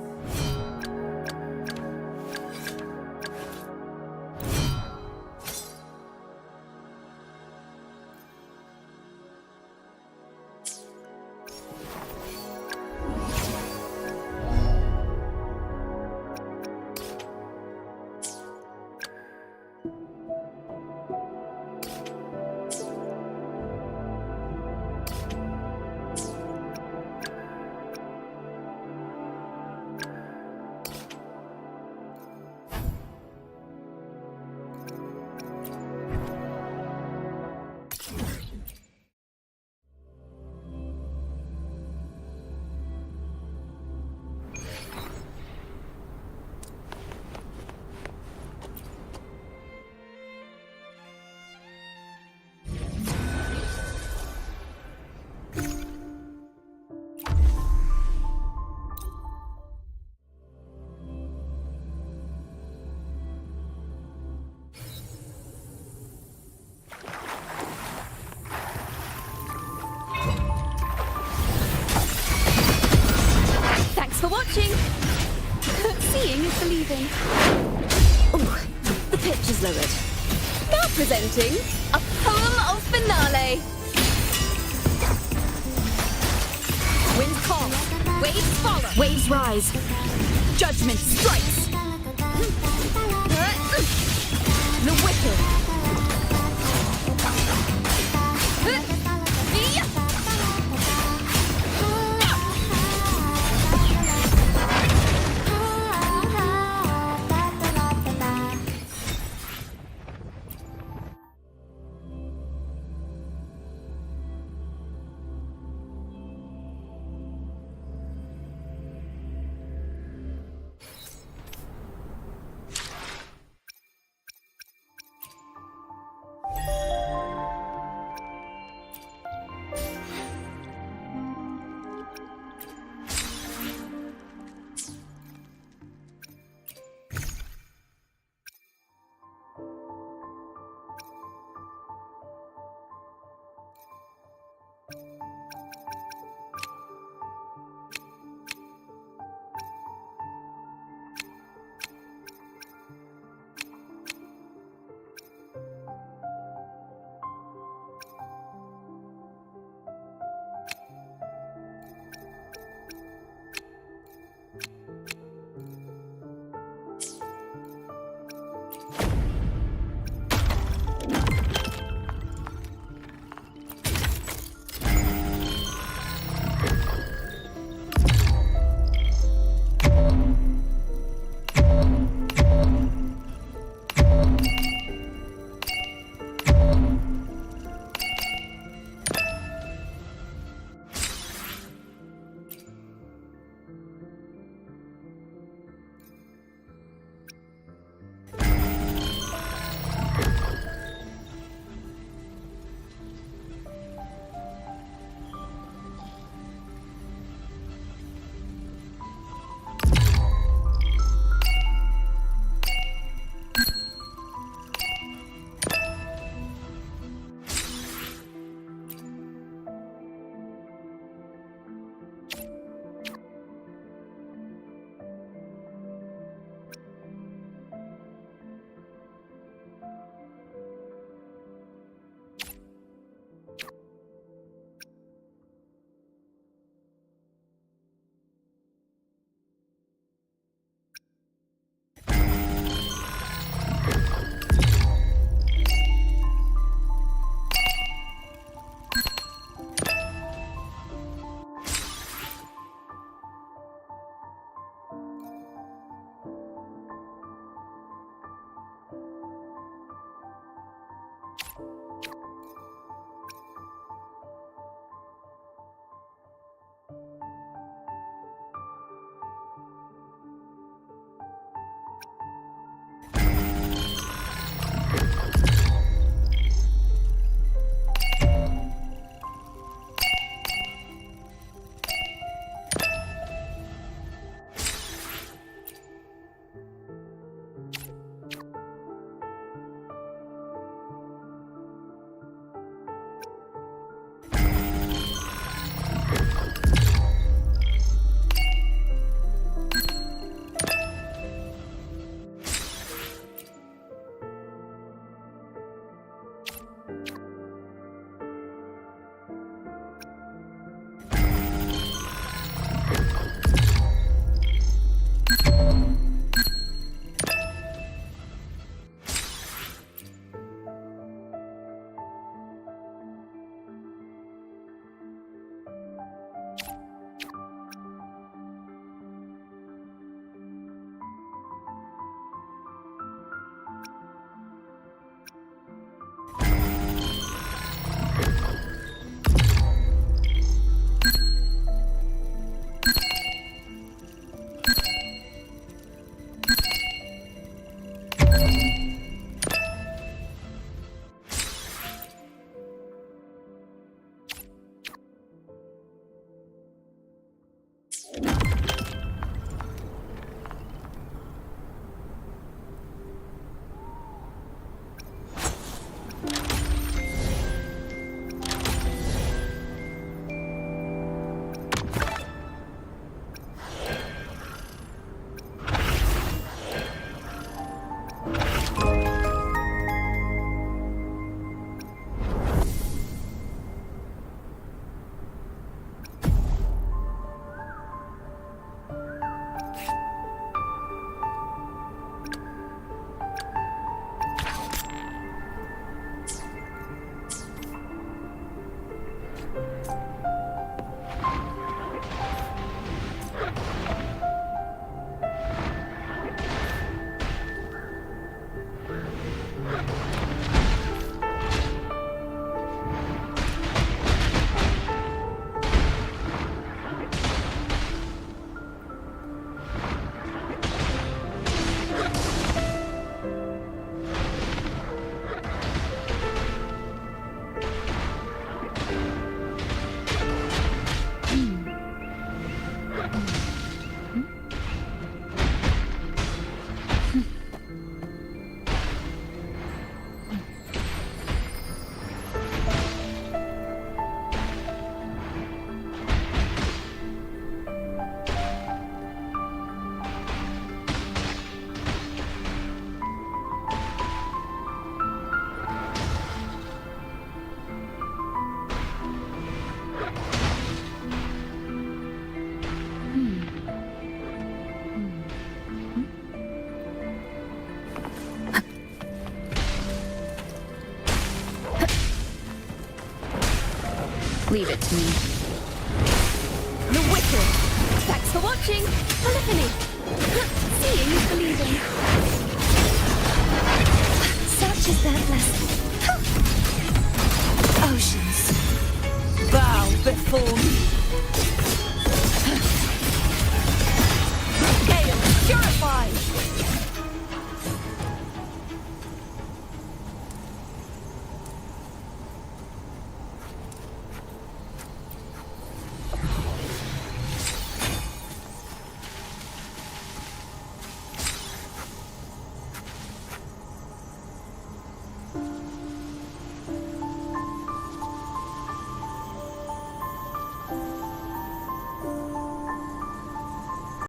Seeing is believing. Ooh, the pitch is lowered. Now presenting a poem of finale. Wind calls, waves follow. Waves rise. Judgment strikes. The wicked. Leave it to me. The Wicked! Thanks for watching! Polyphony!